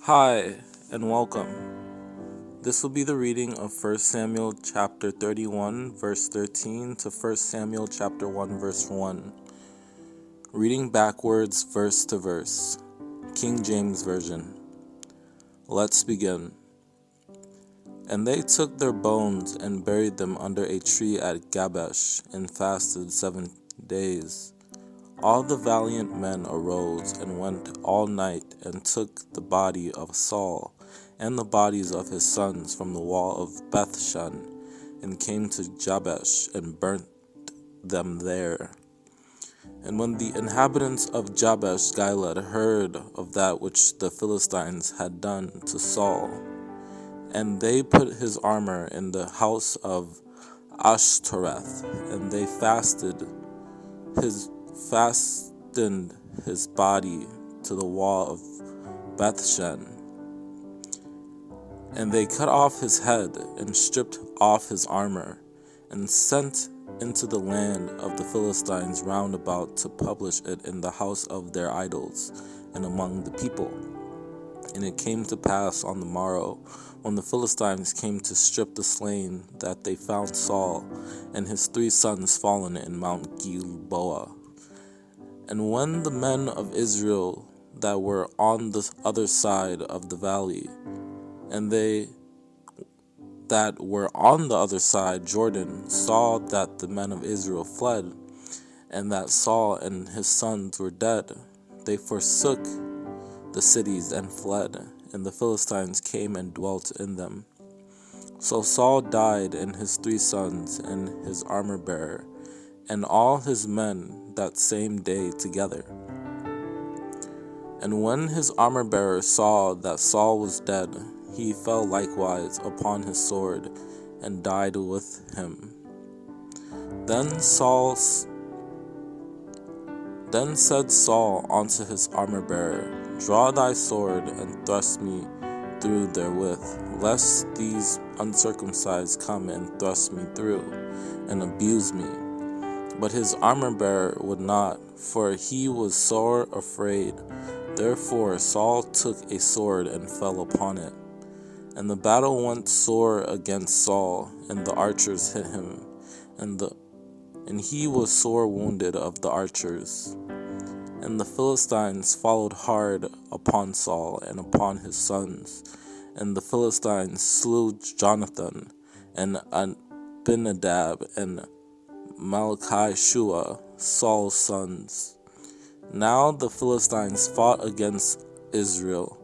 Hi, and welcome. This will be the reading of 1 Samuel chapter 31, verse 13 to 1 Samuel chapter 1, verse 1. Reading backwards, verse to verse. King James Version. Let's begin. And they took their bones and buried them under a tree at Jabesh, and fasted 7 days. All the valiant men arose and went all night and took the body of Saul and the bodies of his sons from the wall of Bethshan, and came to Jabesh and burnt them there. And when the inhabitants of Jabesh Gilead heard of that which the Philistines had done to Saul, and they put his armor in the house of Ashtorath, and they fastened his body to the wall of Bethshan. And they cut off his head, and stripped off his armor, and sent into the land of the Philistines round about to publish it in the house of their idols, and among the people. And it came to pass on the morrow, when the Philistines came to strip the slain, that they found Saul and his 3 sons fallen in Mount Gilboa. And when the men of Israel that were on the other side of the valley, and they that were on the other side Jordan, saw that the men of Israel fled, and that Saul and his sons were dead, they forsook the cities and fled, and the Philistines came and dwelt in them. So Saul died, and his 3 sons, and his armor-bearer, and all his men that same day together. And when his armor-bearer saw that Saul was dead, he fell likewise upon his sword, and died with him. Then said Saul unto his armor-bearer, Draw thy sword, and thrust me through therewith, lest these uncircumcised come and thrust me through, and abuse me. But his armor-bearer would not, for he was sore afraid. Therefore Saul took a sword and fell upon it. And the battle went sore against Saul, and the archers hit him, and he was sore wounded of the archers. And the Philistines followed hard upon Saul and upon his sons. And the Philistines slew Jonathan, and Abinadab, and Malchishua, Saul's sons. Now the Philistines fought against Israel,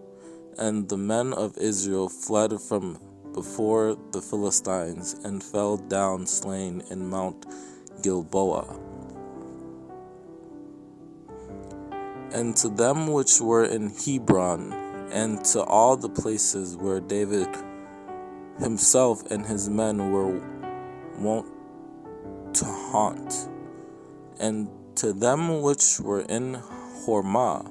and the men of Israel fled from before the Philistines, and fell down slain in Mount Gilboa. And to them which were in Hebron, and to all the places where David himself and his men were wont to haunt, and to them which were in Hormah,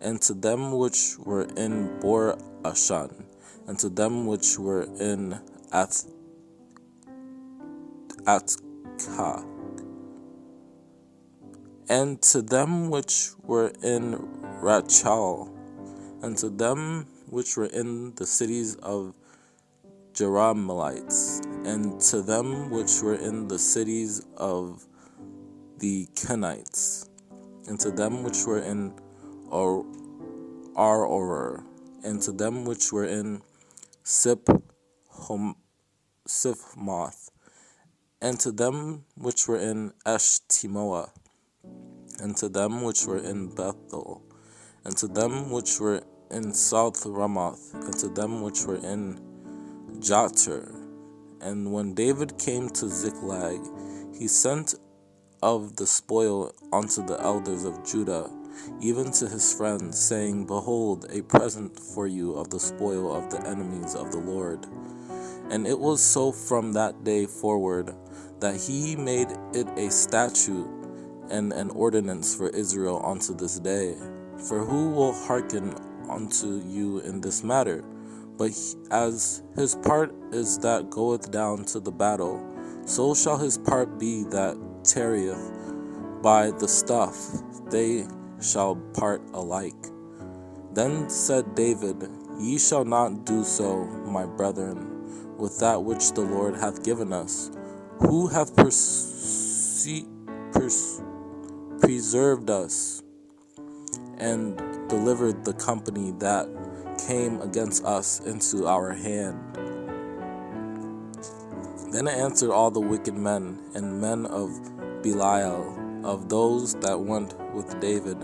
and to them which were in Bor-Ashan, and to them which were in Atkah, and to them which were in Rachal, and to them which were in the cities of Jerahmeelites, and to them which were in the cities of the Kenites, and to them which were in Aroer, and to them which were in Siphmoth, and to them which were in Eshtemoa, and to them which were in Bethel, and to them which were in South Ramoth, and to them which were in Jattir. And when David came to Ziklag, he sent of the spoil unto the elders of Judah, even to his friends, saying, Behold, a present for you of the spoil of the enemies of the Lord. And it was so from that day forward, that he made it a statute and an ordinance for Israel unto this day. For who will hearken unto you in this matter? But as his part is that goeth down to the battle, so shall his part be that tarrieth by the stuff. They shall part alike. Then said David, Ye shall not do so, my brethren, with that which the Lord hath given us, who hath preserved us, and delivered the company that came against us into our hand. Then answered all the wicked men and men of Belial, of those that went with David,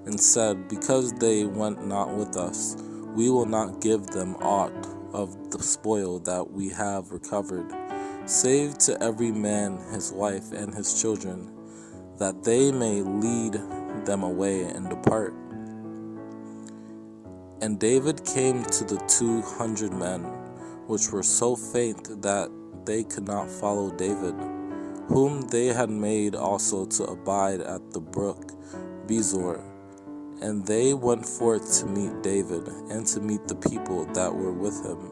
and said, Because they went not with us, we will not give them aught of the spoil that we have recovered, save to every man his wife and his children, that they may lead them away and depart. And David came to the 200 men, which were so faint that they could not follow David, whom they had made also to abide at the brook Bezor. And they went forth to meet David, and to meet the people that were with him.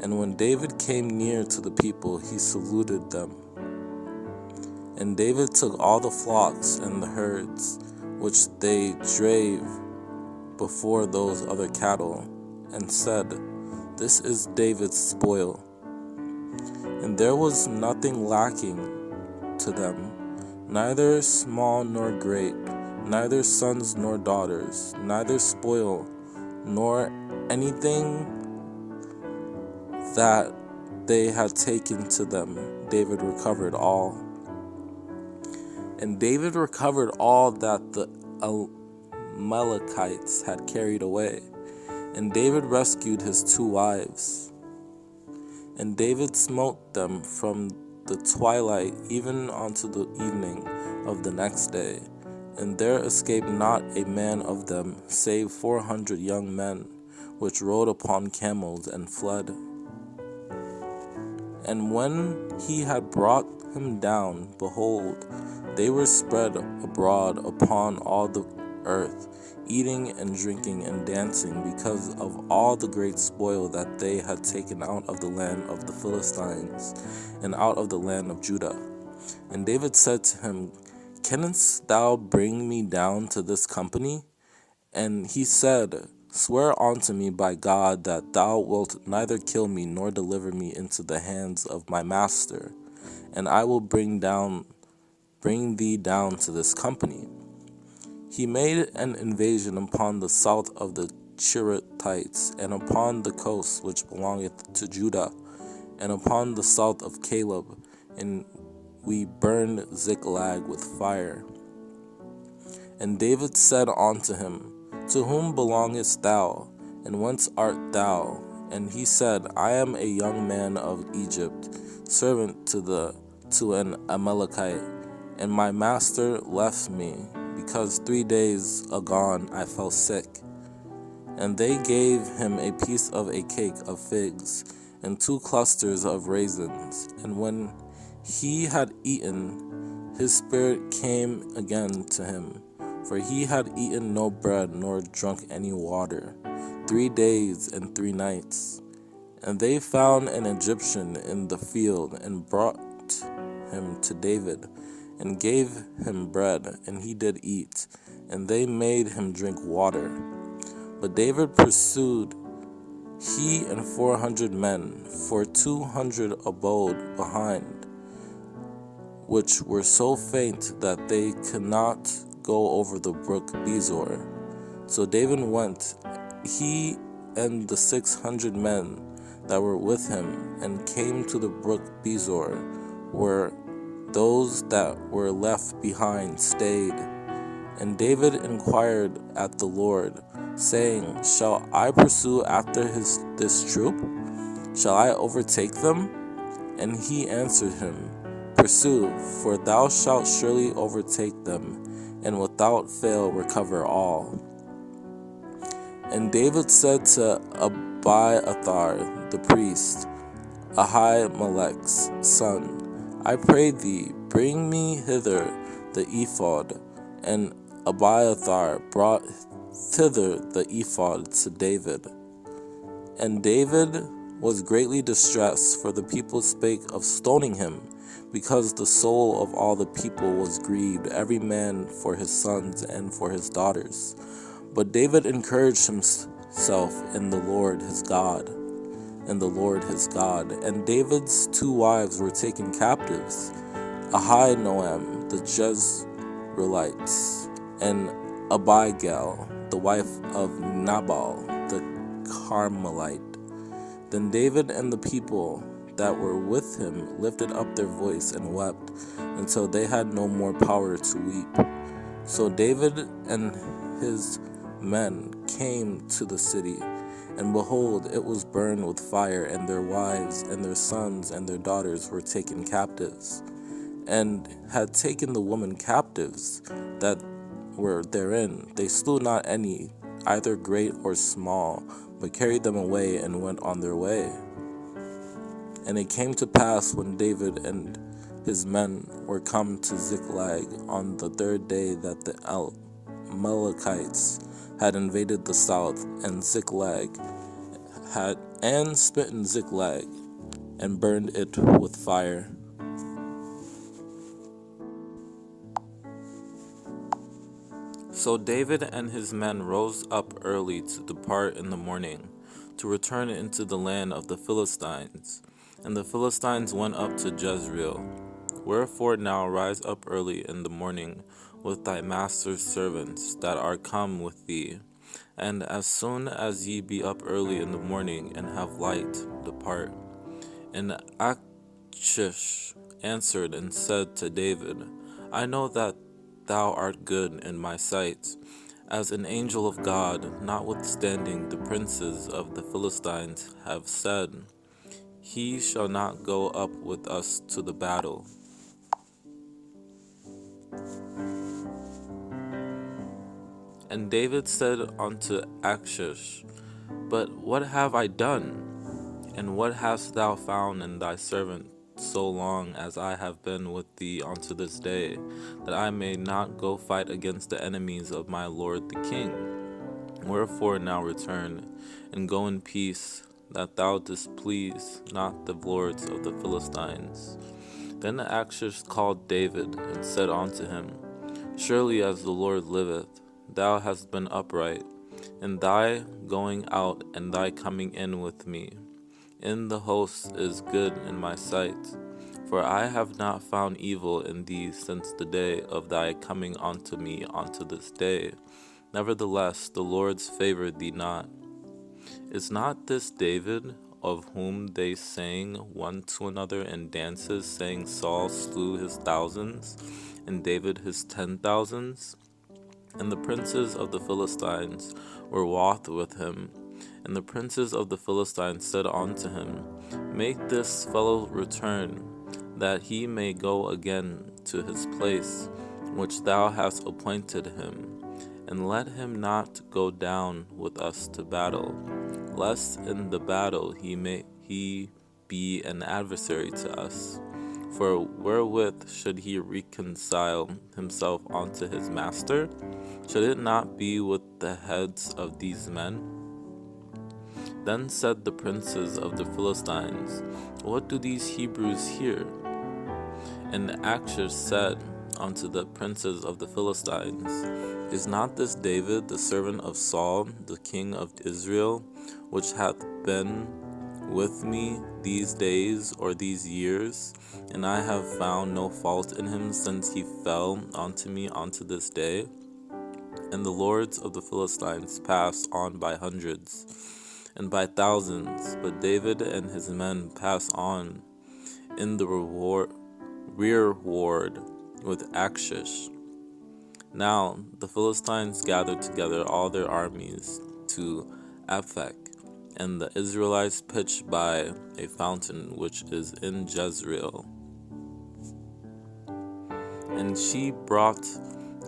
And when David came near to the people, he saluted them. And David took all the flocks and the herds, which they drave before those other cattle, and said, This is David's spoil. And there was nothing lacking to them, neither small nor great, neither sons nor daughters, neither spoil, nor anything that they had taken to them. David recovered all. And David recovered all that the Amalekites had carried away. And David rescued his 2 wives. And David smote them from the twilight even unto the evening of the next day. And there escaped not a man of them, save 400 young men, which rode upon camels and fled. And when he had brought him down, behold, they were spread abroad upon all the earth, eating and drinking and dancing, because of all the great spoil that they had taken out of the land of the Philistines, and out of the land of Judah. And David said to him, Canst thou bring me down to this company? And he said, Swear unto me by God that thou wilt neither kill me nor deliver me into the hands of my master, and I will bring thee down to this company. He made an invasion upon the south of the Cherethites, and upon the coast which belongeth to Judah, and upon the south of Caleb, and we burned Ziklag with fire. And David said unto him, To whom belongest thou, and whence art thou? And he said, I am a young man of Egypt, servant to an Amalekite, and my master left me, because 3 days agone I fell sick. And they gave him a piece of a cake of figs, and 2 clusters of raisins. And when he had eaten, his spirit came again to him, for he had eaten no bread nor drunk any water, 3 days and 3 nights. And they found an Egyptian in the field, and brought him to David, and gave him bread, and he did eat, and they made him drink water. But David pursued, he and 400 men, for 200 abode behind, which were so faint that they could not go over the brook Bezor. So David went, he and the 600 men that were with him, and came to the brook Bezor, where those that were left behind stayed. And David inquired at the Lord, saying, Shall I pursue after this troop? Shall I overtake them? And he answered him, Pursue, for thou shalt surely overtake them, and without fail recover all. And David said to Abiathar the priest, Ahimelech's son, I pray thee, bring me hither the ephod. And Abiathar brought thither the ephod to David. And David was greatly distressed, for the people spake of stoning him, because the soul of all the people was grieved, every man for his sons and for his daughters. But David encouraged himself in the Lord his God. And David's 2 wives were taken captives, Ahinoam the Jezreelites, and Abigail, the wife of Nabal the Carmelite. Then David and the people that were with him lifted up their voice and wept until they had no more power to weep. So David and his men came to the city, and behold, it was burned with fire, and their wives and their sons and their daughters were taken captives, and had taken the women captives that were therein. They slew not any, either great or small, but carried them away and went on their way. And it came to pass, when David and his men were come to Ziklag on the 3rd day, that the Amalekites had invaded the south, and smitten Ziklag, and burned it with fire. So David and his men rose up early to depart in the morning, to return into the land of the Philistines. And the Philistines went up to Jezreel. Wherefore now rise up early in the morning with thy master's servants that are come with thee, and as soon as ye be up early in the morning and have light, depart. And Achish answered and said to David, I know that thou art good in my sight, as an angel of God, notwithstanding the princes of the Philistines have said, He shall not go up with us to the battle. And David said unto Achish, But what have I done? And what hast thou found in thy servant so long as I have been with thee unto this day, that I may not go fight against the enemies of my lord the king? Wherefore now return, and go in peace, that thou displease not the lords of the Philistines. Then Achish called David, and said unto him, Surely as the Lord liveth, thou hast been upright, and thy going out and thy coming in with me in the host is good in my sight. For I have not found evil in thee since the day of thy coming unto me unto this day. Nevertheless, the Lord's favored thee not. Is not this David, of whom they sang one to another in dances, saying, Saul slew his thousands, and David his 10,000s? And the princes of the Philistines were wroth with him. And the princes of the Philistines said unto him, Make this fellow return, that he may go again to his place, which thou hast appointed him, and let him not go down with us to battle, lest in the battle he be an adversary to us. For wherewith should he reconcile himself unto his master? Should it not be with the heads of these men? Then said the princes of the Philistines, What do these Hebrews here? And Achish said unto the princes of the Philistines, Is not this David the servant of Saul, the king of Israel, which hath been with me these days or these years? And I have found no fault in him since he fell unto me unto this day. And the lords of the Philistines passed on by hundreds and by thousands, but David and his men pass on in the rearward with Achish. Now the Philistines gathered together all their armies to Aphek, and the Israelites pitched by a fountain which is in Jezreel. And she brought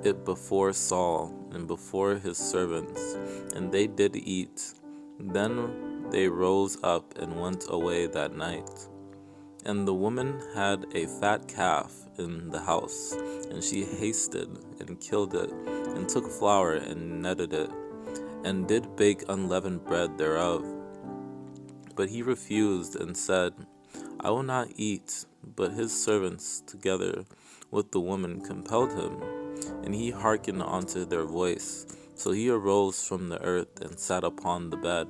it before Saul and before his servants, and they did eat. Then they rose up and went away that night. And the woman had a fat calf in the house, and she hasted and killed it, and took flour and kneaded it, and did bake unleavened bread thereof. But he refused and said, I will not eat. But his servants together with the woman compelled him, and he hearkened unto their voice. So he arose from the earth and sat upon the bed.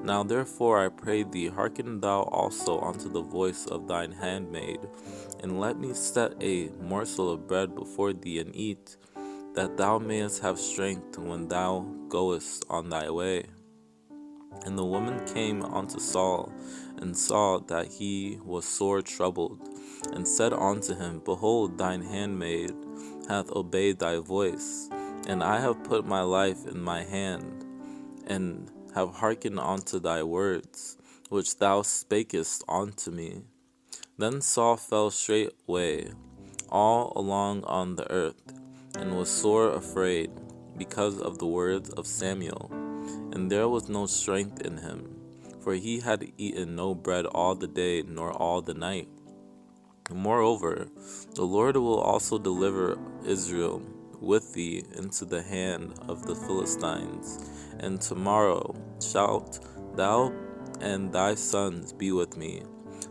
Now therefore I pray thee, hearken thou also unto the voice of thine handmaid, and let me set a morsel of bread before thee, and eat, that thou mayest have strength when thou goest on thy way. And the woman came unto Saul, and saw that he was sore troubled, and said unto him, Behold, thine handmaid hath obeyed thy voice, and I have put my life in my hand, and have hearkened unto thy words, which thou spakest unto me. Then Saul fell straightway all along on the earth, and was sore afraid, because of the words of Samuel. And there was no strength in him, for he had eaten no bread all the day, nor all the night. And moreover, the Lord will also deliver Israel with thee into the hand of the Philistines. And tomorrow shalt thou and thy sons be with me.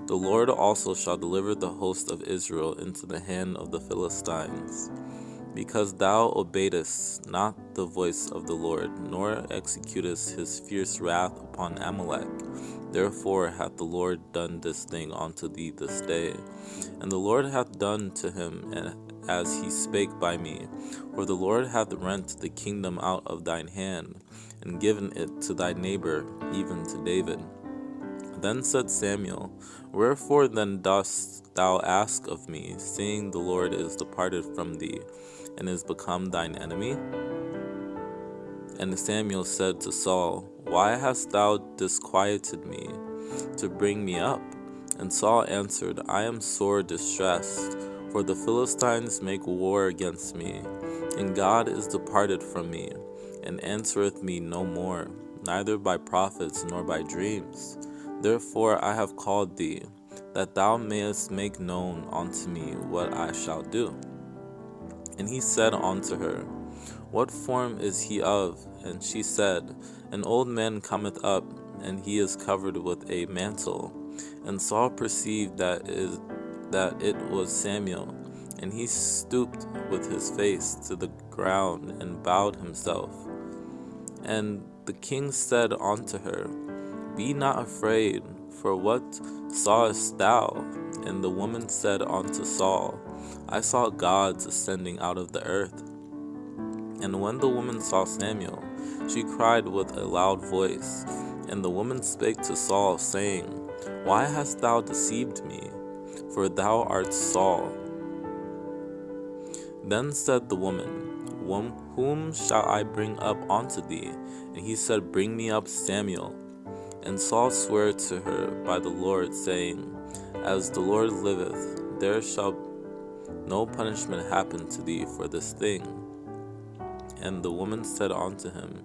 The Lord also shall deliver the host of Israel into the hand of the Philistines. Because thou obeyedest not the voice of the Lord, nor executest his fierce wrath upon Amalek, therefore hath the Lord done this thing unto thee this day. And the Lord hath done to him as he spake by me. For the Lord hath rent the kingdom out of thine hand, and given it to thy neighbor, even to David. Then said Samuel, Wherefore then dost thou ask of me, seeing the Lord is departed from thee, and is become thine enemy? And Samuel said to Saul, Why hast thou disquieted me to bring me up? And Saul answered, I am sore distressed, for the Philistines make war against me, and God is departed from me, and answereth me no more, neither by prophets nor by dreams. Therefore I have called thee, that thou mayest make known unto me what I shall do. And he said unto her, What form is he of? And she said, An old man cometh up, and he is covered with a mantle. And Saul perceived that it was Samuel, and he stooped with his face to the ground, and bowed himself. And the king said unto her, Be not afraid, for what sawest thou? And the woman said unto Saul, I saw gods ascending out of the earth. And when the woman saw Samuel, she cried with a loud voice. And the woman spake to Saul, saying, Why hast thou deceived me? For thou art Saul. Then said the woman, Whom shall I bring up unto thee? And he said, Bring me up Samuel. And Saul sware to her by the Lord, saying, As the Lord liveth, there shall no punishment happen to thee for this thing. And the woman said unto him,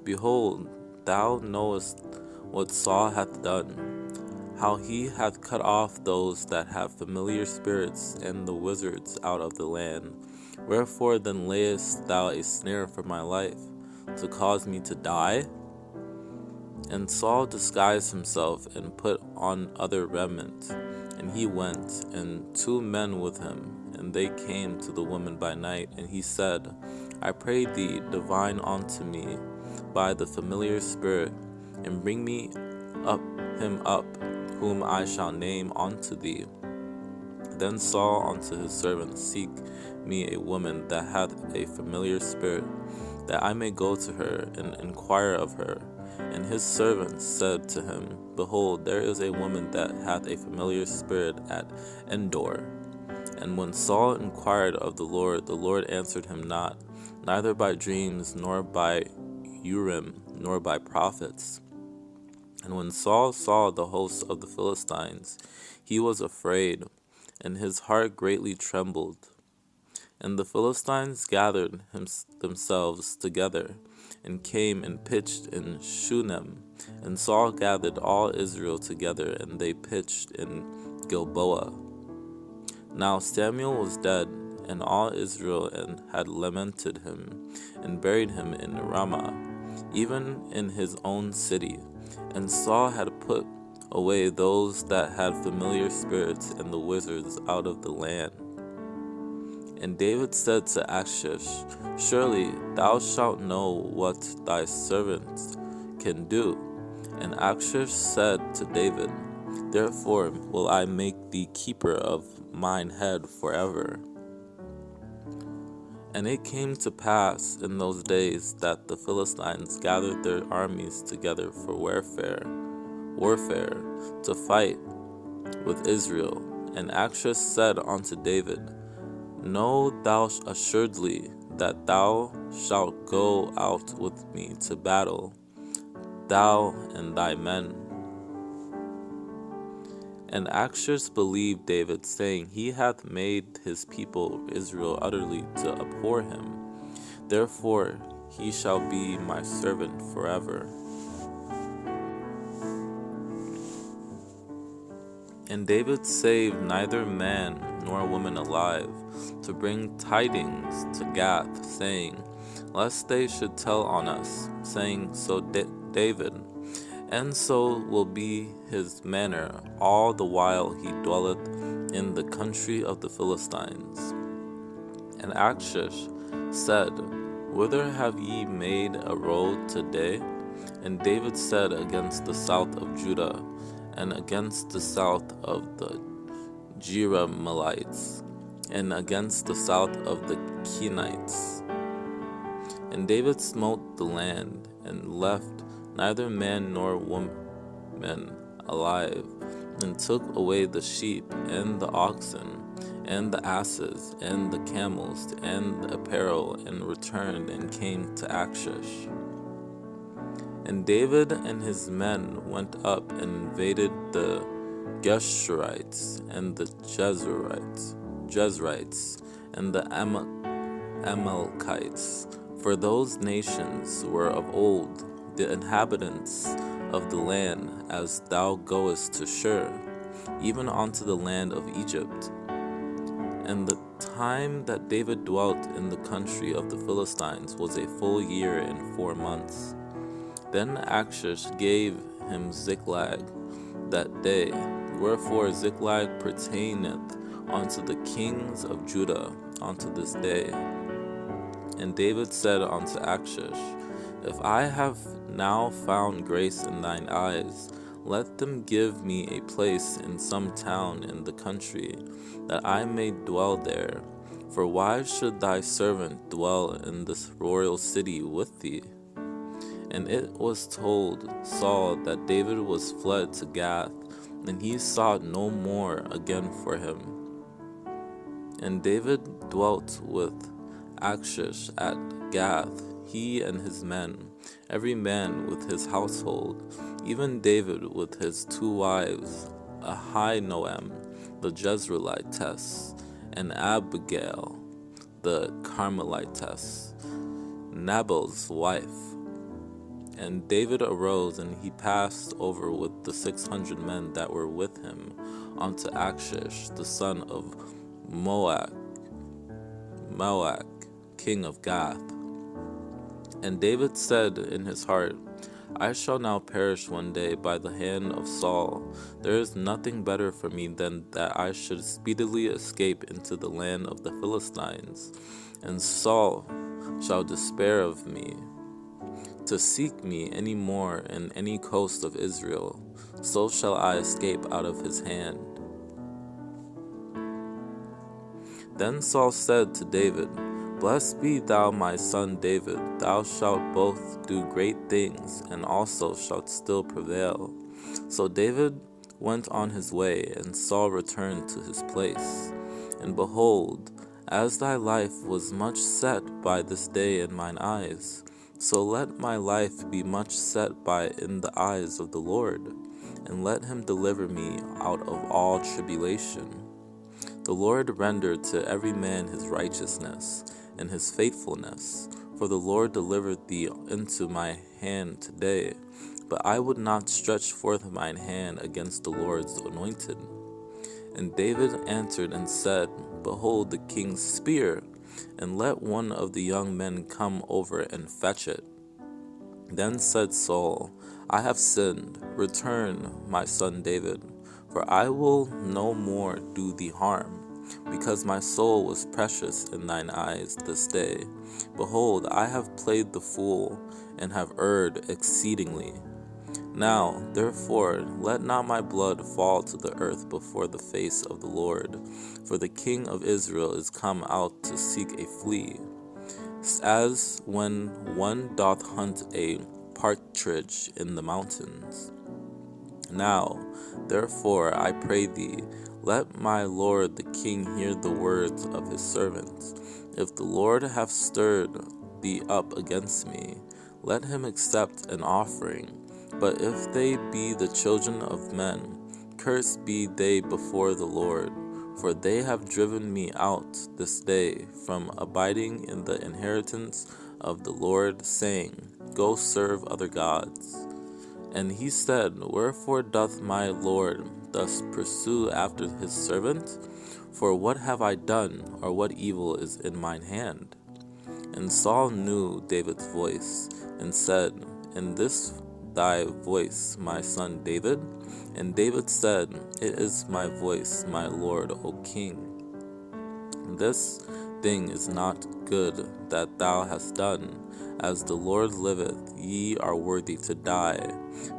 Behold, thou knowest what Saul hath done, how he hath cut off those that have familiar spirits and the wizards out of the land. Wherefore then layest thou a snare for my life, to cause me to die? And Saul disguised himself, and put on other raiment. And he went, and 2 men with him. And they came to the woman by night. And he said, I pray thee, divine unto me by the familiar spirit, and bring me him up, whom I shall name unto thee. Then Saul unto his servants, Seek me a woman that hath a familiar spirit, that I may go to her and inquire of her. And his servants said to him, Behold, there is a woman that hath a familiar spirit at Endor. And when Saul inquired of the Lord answered him not, neither by dreams, nor by Urim, nor by prophets. And when Saul saw the hosts of the Philistines, he was afraid, and his heart greatly trembled. And the Philistines gathered themselves together, and came and pitched in Shunem. And Saul gathered all Israel together, and they pitched in Gilboa. Now Samuel was dead, and all Israel had lamented him, and buried him in Ramah, even in his own city. And Saul had put away those that had familiar spirits and the wizards out of the land. And David said to Achish, Surely thou shalt know what thy servant can do. And Achish said to David, Therefore will I make thee keeper of mine head forever. And it came to pass in those days that the Philistines gathered their armies together for warfare to fight with Israel. And Achish said unto David, Know thou assuredly that thou shalt go out with me to battle, thou and thy men. And Achish believed David, saying, He hath made his people Israel utterly to abhor him. Therefore he shall be my servant forever. And David saved neither man nor woman alive, to bring tidings to Gath, saying, Lest they should tell on us, saying, So David, and so will be his manner all the while he dwelleth in the country of the Philistines. And Achish said, Whither have ye made a road today? And David said, Against the south of Judah, and against the south of the Jerahmeelites, and against the south of the Kenites. And David smote the land, and left neither man nor woman alive, and took away the sheep, and the oxen, and the asses, and the camels, and the apparel, and returned and came to Achish. And David and his men went up and invaded the Geshurites, and the Jezreites, and the Amalekites, for those nations were of old the inhabitants of the land, as thou goest to Shur, even unto the land of Egypt. And the time that David dwelt in the country of the Philistines was a full year and 4 months. Then Achish gave him Ziklag that day, wherefore Ziklag pertaineth unto the kings of Judah unto this day. And David said unto Achish, If I have now found grace in thine eyes, let them give me a place in some town in the country, that I may dwell there. For why should thy servant dwell in this royal city with thee? And it was told Saul that David was fled to Gath, and he sought no more again for him. And David dwelt with Achish at Gath, he and his men, every man with his household, even David with his 2 wives, Ahinoam the Jezreelitess, and Abigail the Carmelitess, Nabal's wife. And David arose, and he passed over with the 600 men that were with him unto Achish, the son of Moach, king of Gath. And David said in his heart, I shall now perish one day by the hand of Saul. There is nothing better for me than that I should speedily escape into the land of the Philistines, and Saul shall despair of me, to seek me any more in any coast of Israel. So shall I escape out of his hand. Then Saul said to David, Blessed be thou my son David, thou shalt both do great things, and also shalt still prevail. So David went on his way, and Saul returned to his place. And behold, as thy life was much set by this day in mine eyes, so let my life be much set by in the eyes of the Lord, and let him deliver me out of all tribulation. The Lord rendered to every man his righteousness and his faithfulness, for the Lord delivered thee into my hand today. But I would not stretch forth mine hand against the Lord's anointed. And David answered and said, Behold the king's spear, and let one of the young men come over and fetch it. Then said Saul, I have sinned. Return, my son David, for I will no more do thee harm. because my soul was precious in thine eyes this day. Behold, I have played the fool, and have erred exceedingly. Now, therefore, let not my blood fall to the earth before the face of the Lord, for the King of Israel is come out to seek a flea, as when one doth hunt a partridge in the mountains. Now, therefore, I pray thee, let my lord the king hear the words of his servants. If the Lord have stirred thee up against me, let him accept an offering. But if they be the children of men, cursed be they before the Lord. For they have driven me out this day from abiding in the inheritance of the Lord, saying, Go serve other gods. And he said, Wherefore doth my Lord thus pursue after his servant? For what have I done, or what evil is in mine hand? And Saul knew David's voice, and said, In this thy voice, my son David? And David said, It is my voice, my Lord, O King. This thing is not good that thou hast done. As the Lord liveth, ye are worthy to die,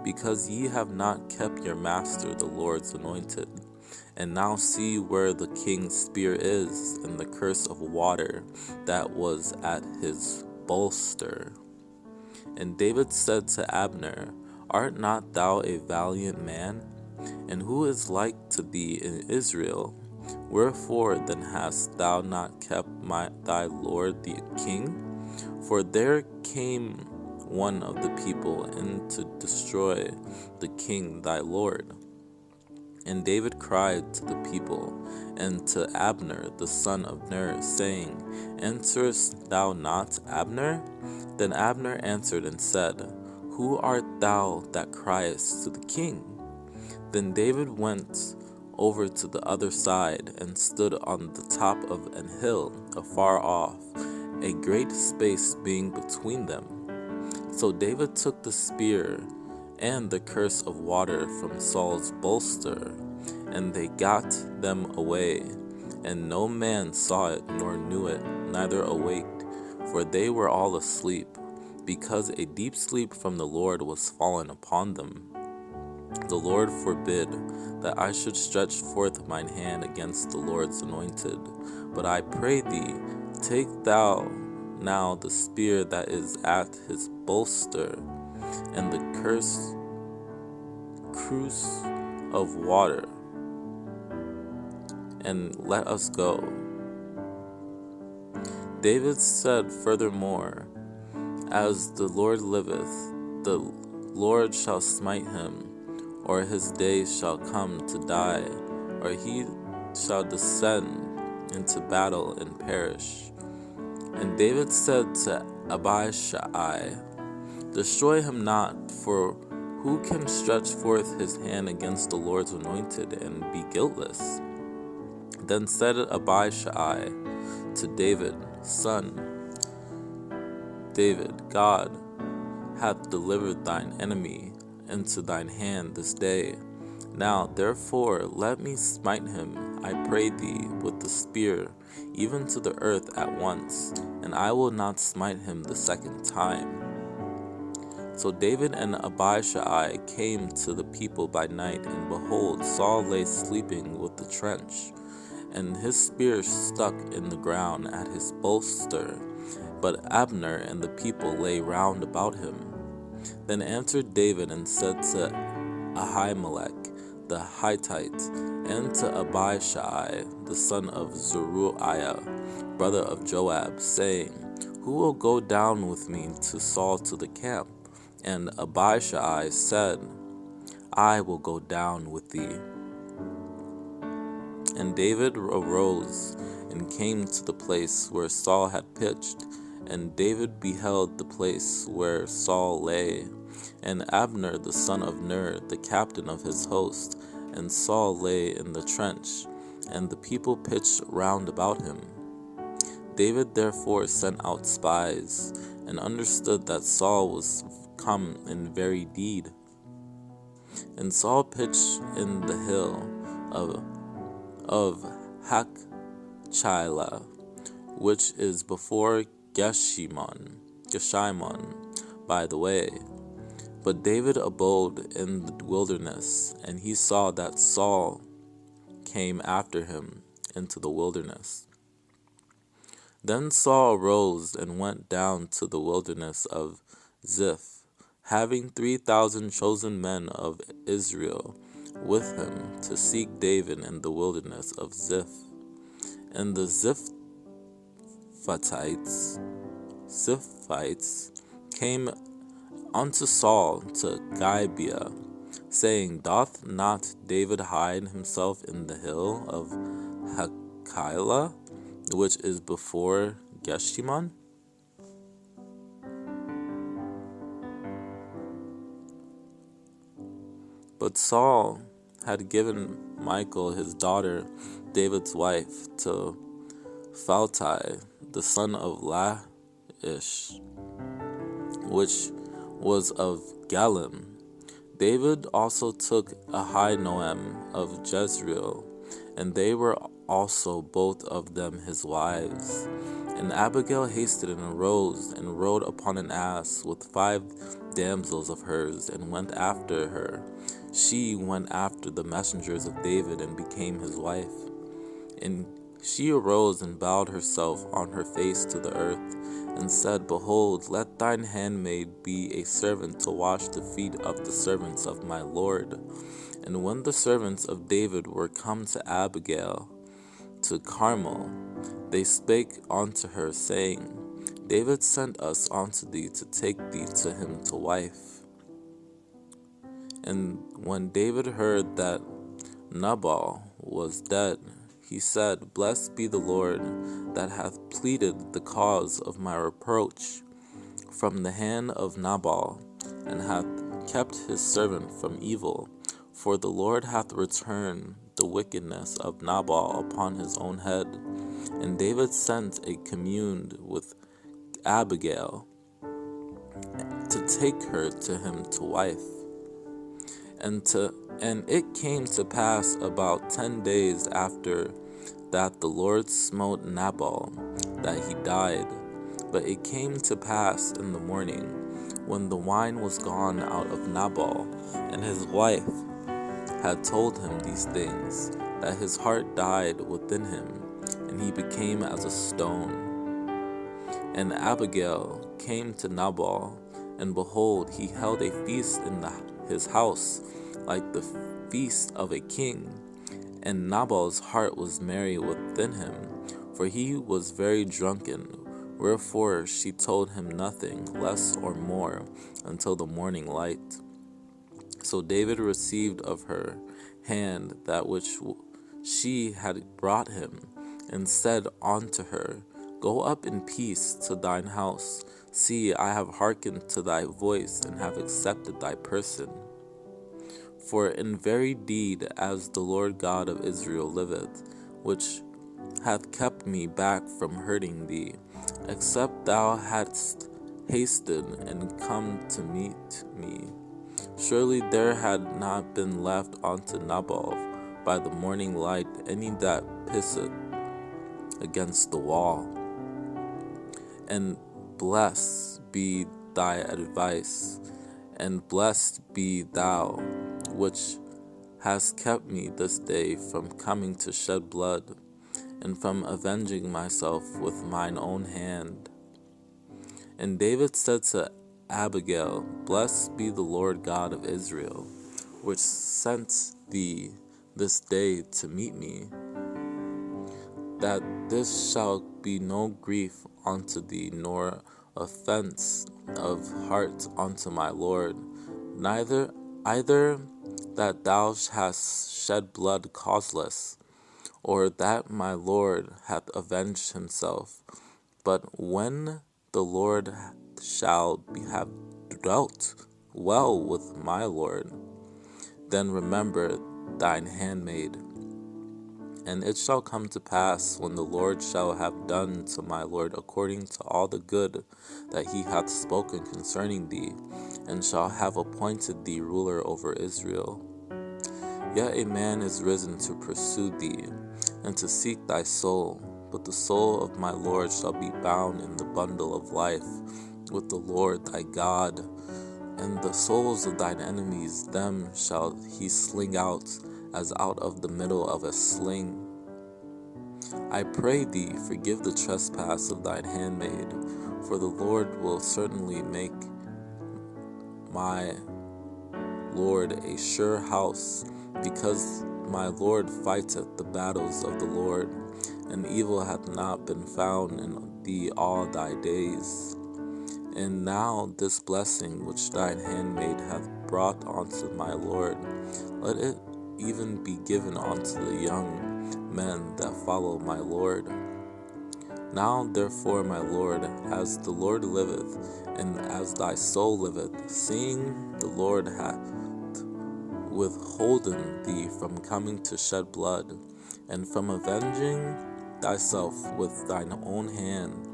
because ye have not kept your master the Lord's anointed. And now see where the king's spear is, and the curse of water that was at his bolster. And David said to Abner, Art not thou a valiant man? And who is like to thee in Israel? Wherefore then hast thou not kept thy lord the king? For there came one of the people in to destroy the king thy lord. And David cried to the people and to Abner the son of Ner, saying, Answerest thou not, Abner? Then Abner answered and said, Who art thou that criest to the king? Then David went over to the other side, and stood on the top of an hill afar off, a great space being between them. So David took the spear and the curse of water from Saul's bolster, and they got them away, and no man saw it nor knew it, neither awaked, for they were all asleep, because a deep sleep from the Lord was fallen upon them. The Lord forbid that I should stretch forth mine hand against the Lord's anointed. But I pray thee, take thou now the spear that is at his bolster, and the cruse of water, and let us go. David said furthermore, As the Lord liveth, the Lord shall smite him, or his days shall come to die, or he shall descend into battle and perish. And David said to Abishai, Destroy him not, for who can stretch forth his hand against the Lord's anointed and be guiltless? Then said Abishai to David, Son, David, God hath delivered thine enemy into thine hand this day. Now therefore let me smite him, I pray thee, with the spear, even to the earth at once, and I will not smite him the second time. So David and Abishai came to the people by night, and behold, Saul lay sleeping with the trench, and his spear stuck in the ground at his bolster, but Abner and the people lay round about him. Then answered David and said to Ahimelech the Hittite, and to Abishai the son of Zeruiah, brother of Joab, saying, Who will go down with me to Saul to the camp? And Abishai said, I will go down with thee. And David arose and came to the place where Saul had pitched, and David beheld the place where Saul lay, and Abner the son of Ner, the captain of his host, and Saul lay in the trench, and the people pitched round about him. David therefore sent out spies, and understood that Saul was come in very deed. And Saul pitched in the hill of Chila, which is before Geshimon, by the way. But David abode in the wilderness, and he saw that Saul came after him into the wilderness. Then Saul arose and went down to the wilderness of Ziph, having 3,000 chosen men of Israel with him to seek David in the wilderness of Ziph. And the Ziphites came unto Saul to Gibeah, saying, Doth not David hide himself in the hill of Hachilah, which is before Geshimon? But Saul had given Michal his daughter, David's wife, to Phalti, the son of Laish, which was of Galim. David also took Ahinoam of Jezreel, and they were also both of them his wives. And Abigail hasted and arose and rode upon an ass with 5 damsels of hers, and went after her. She went after the messengers of David and became his wife. And she arose and bowed herself on her face to the earth, and said, Behold, let thine handmaid be a servant to wash the feet of the servants of my Lord. And when the servants of David were come to Abigail, to Carmel, they spake unto her, saying, David sent us unto thee to take thee to him to wife. And when David heard that Nabal was dead, he said, Blessed be the Lord that hath pleaded the cause of my reproach from the hand of Nabal, and hath kept his servant from evil. For the Lord hath returned the wickedness of Nabal upon his own head. And David sent a commune with Abigail to take her to him to wife. And it came to pass about 10 days after that the Lord smote Nabal, that he died. But it came to pass in the morning, when the wine was gone out of Nabal, and his wife had told him these things, that his heart died within him, and he became as a stone. And Abigail came to Nabal, and behold, he held a feast in his house, like the feast of a king. And Nabal's heart was merry within him, for he was very drunken. Wherefore she told him nothing, less or more, until the morning light. So David received of her hand that which she had brought him, and said unto her, Go up in peace to thine house. See, I have hearkened to thy voice, and have accepted thy person. For in very deed, as the Lord God of Israel liveth, which hath kept me back from hurting thee, except thou hadst hasted and come to meet me, surely there had not been left unto Nabal by the morning light any that pisseth against the wall. And blessed be thy advice, and blessed be thou, which hast kept me this day from coming to shed blood, and from avenging myself with mine own hand. And David said to Abigail, Blessed be the Lord God of Israel, which sent thee this day to meet me, that this shall be no grief unto thee, nor offense of heart unto my Lord, neither either that thou hast shed blood causeless, or that my Lord hath avenged himself. But when the Lord shall have dealt well with my Lord, then remember thine handmaid. And it shall come to pass, when the Lord shall have done to my Lord according to all the good that he hath spoken concerning thee, and shall have appointed thee ruler over Israel, yet a man is risen to pursue thee, and to seek thy soul, but the soul of my Lord shall be bound in the bundle of life with the Lord thy God. And the souls of thine enemies, them shall he sling out, as out of the middle of a sling. I pray thee, forgive the trespass of thine handmaid, for the Lord will certainly make my Lord a sure house, because my Lord fighteth the battles of the Lord, and evil hath not been found in thee all thy days. And now this blessing which thine handmaid hath brought unto my Lord, let it even be given unto the young men that follow my Lord. Now therefore, my Lord, as the Lord liveth, and as thy soul liveth, seeing the Lord hath withholden thee from coming to shed blood, and from avenging thyself with thine own hand,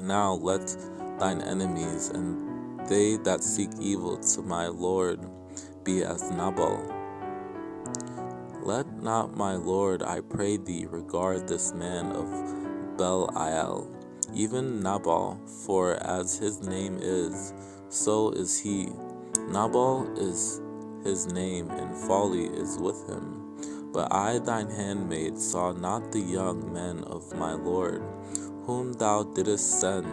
now let thine enemies and they that seek evil to my Lord be as Nabal. Let not my Lord, I pray thee, regard this man of Belial, even Nabal, for as his name is, so is he. Nabal is his name, and folly is with him. But I, thine handmaid, saw not the young men of my Lord, whom thou didst send,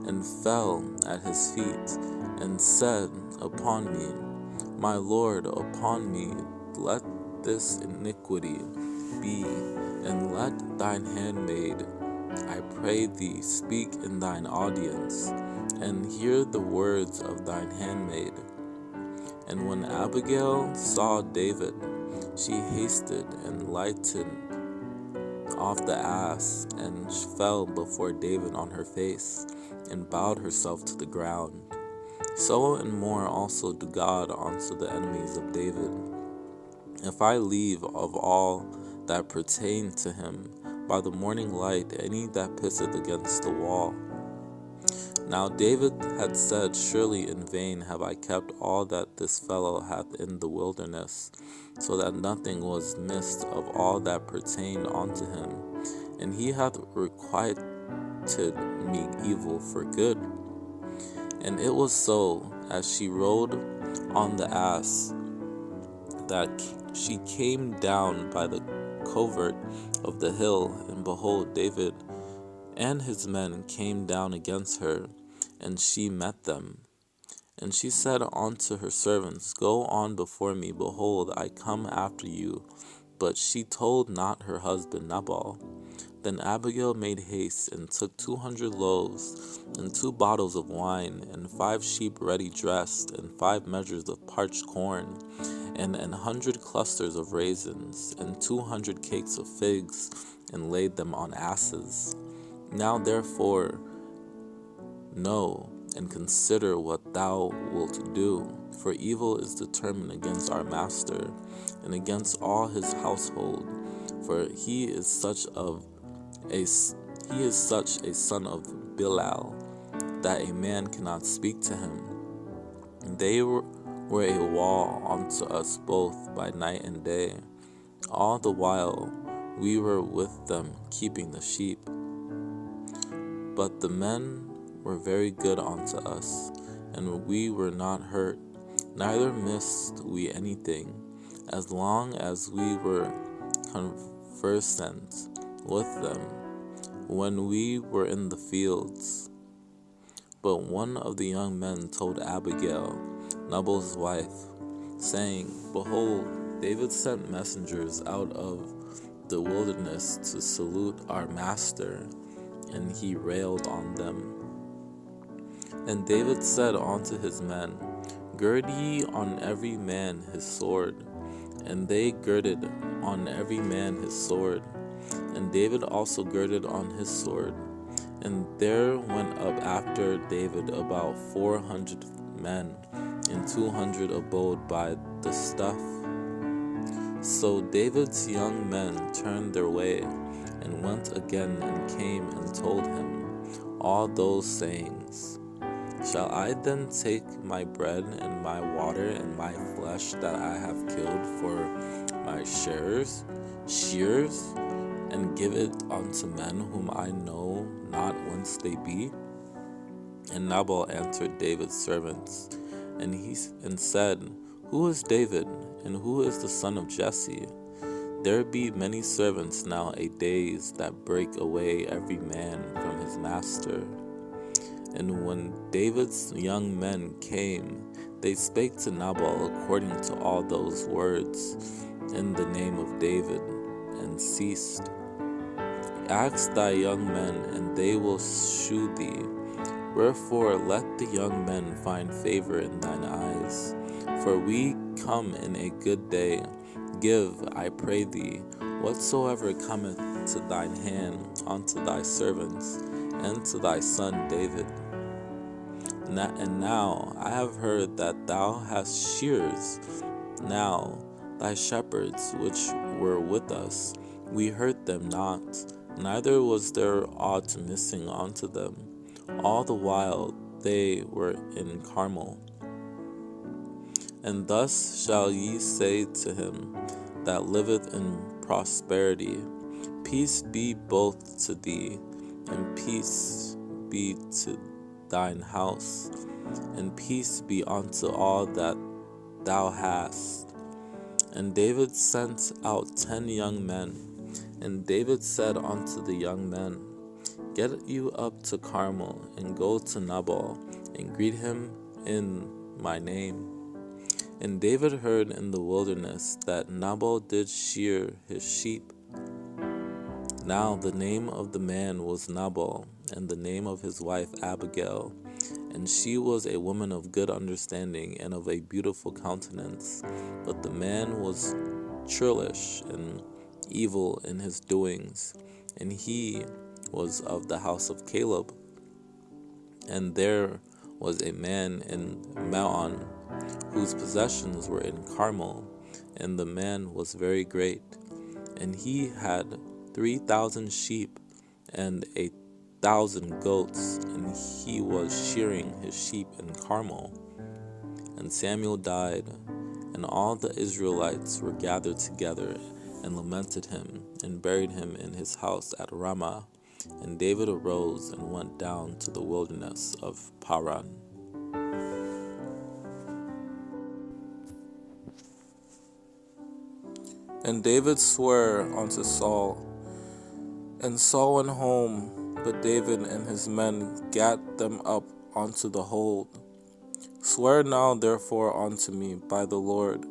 and fell at his feet, and said upon me, my Lord, upon me let this iniquity be, and let thine handmaid, I pray thee, speak in thine audience, and hear the words of thine handmaid. And when Abigail saw David, she hasted and lighted off the ass, and fell before David on her face, and bowed herself to the ground. So and more also do God unto the enemies of David, if I leave of all that pertain to him by the morning light any that pisseth against the wall. Now David had said, surely in vain have I kept all that this fellow hath in the wilderness, so that nothing was missed of all that pertained unto him, and he hath requited me evil for good. And it was so, as she rode on the ass, that she came down by the covert of the hill, and behold, David and his men came down against her, and she met them. And she said unto her servants, go on before me, behold, I come after you. But she told not her husband Nabal. Then Abigail made haste, and took 200 loaves, and 2 bottles of wine, and 5 sheep ready dressed, and 5 measures of parched corn, and 100 clusters of raisins, and 200 cakes of figs, and laid them on asses. Now therefore know and consider what thou wilt do, for evil is determined against our master, and against all his household, for he is such a son of Belial, that a man cannot speak to him. And they were a wall unto us both by night and day, all the while we were with them keeping the sheep. But the men were very good unto us, and we were not hurt, neither missed we anything, as long as we were conversant with them, when we were in the fields. But one of the young men told Abigail, Nabal's wife, saying, behold, David sent messengers out of the wilderness to salute our master, and he railed on them. And David said unto his men, gird ye on every man his sword. And they girded on every man his sword. And David also girded on his sword. And there went up after David about 400 men, and 200 abode by the stuff. So David's young men turned their way, and went again, and came and told him all those sayings. Shall I then take my bread and my water and my flesh that I have killed for my shears, and give it unto men whom I know not whence they be? And Nabal answered David's servants, and said, Who is David, and who is the son of Jesse? There be many servants nowadays that break away every man from his master. And when David's young men came, they spake to Nabal according to all those words in the name of David, and ceased. Ask thy young men, and they will shew thee. Wherefore let the young men find favor in thine eyes. For we come in a good day. Give, I pray thee, whatsoever cometh to thine hand unto thy servants, and to thy son David. And now I have heard that thou hast shears. Now thy shepherds which were with us, we hurt them not, neither was there aught missing unto them, all the while they were in Carmel. And thus shall ye say to him that liveth in prosperity, Peace be both to thee, and peace be to thine house, and peace be unto all that thou hast. And David sent out 10 young men, and David said unto the young men, Get you up to Carmel, and go to Nabal, and greet him in my name. And David heard in the wilderness that Nabal did shear his sheep. Now the name of the man was Nabal, and the name of his wife Abigail, and she was a woman of good understanding and of a beautiful countenance. But the man was churlish and evil in his doings, and he was of the house of Caleb. And there was a man in Maon, whose possessions were in Carmel, and the man was very great. And he had 3,000 sheep and 1,000 goats, and he was shearing his sheep in Carmel. And Samuel died, and all the Israelites were gathered together, and lamented him, and buried him in his house at Ramah. And David arose and went down to the wilderness of Paran. And David swore unto Saul, and Saul went home, but David and his men gat them up unto the hold. Swear now therefore unto me by the Lord,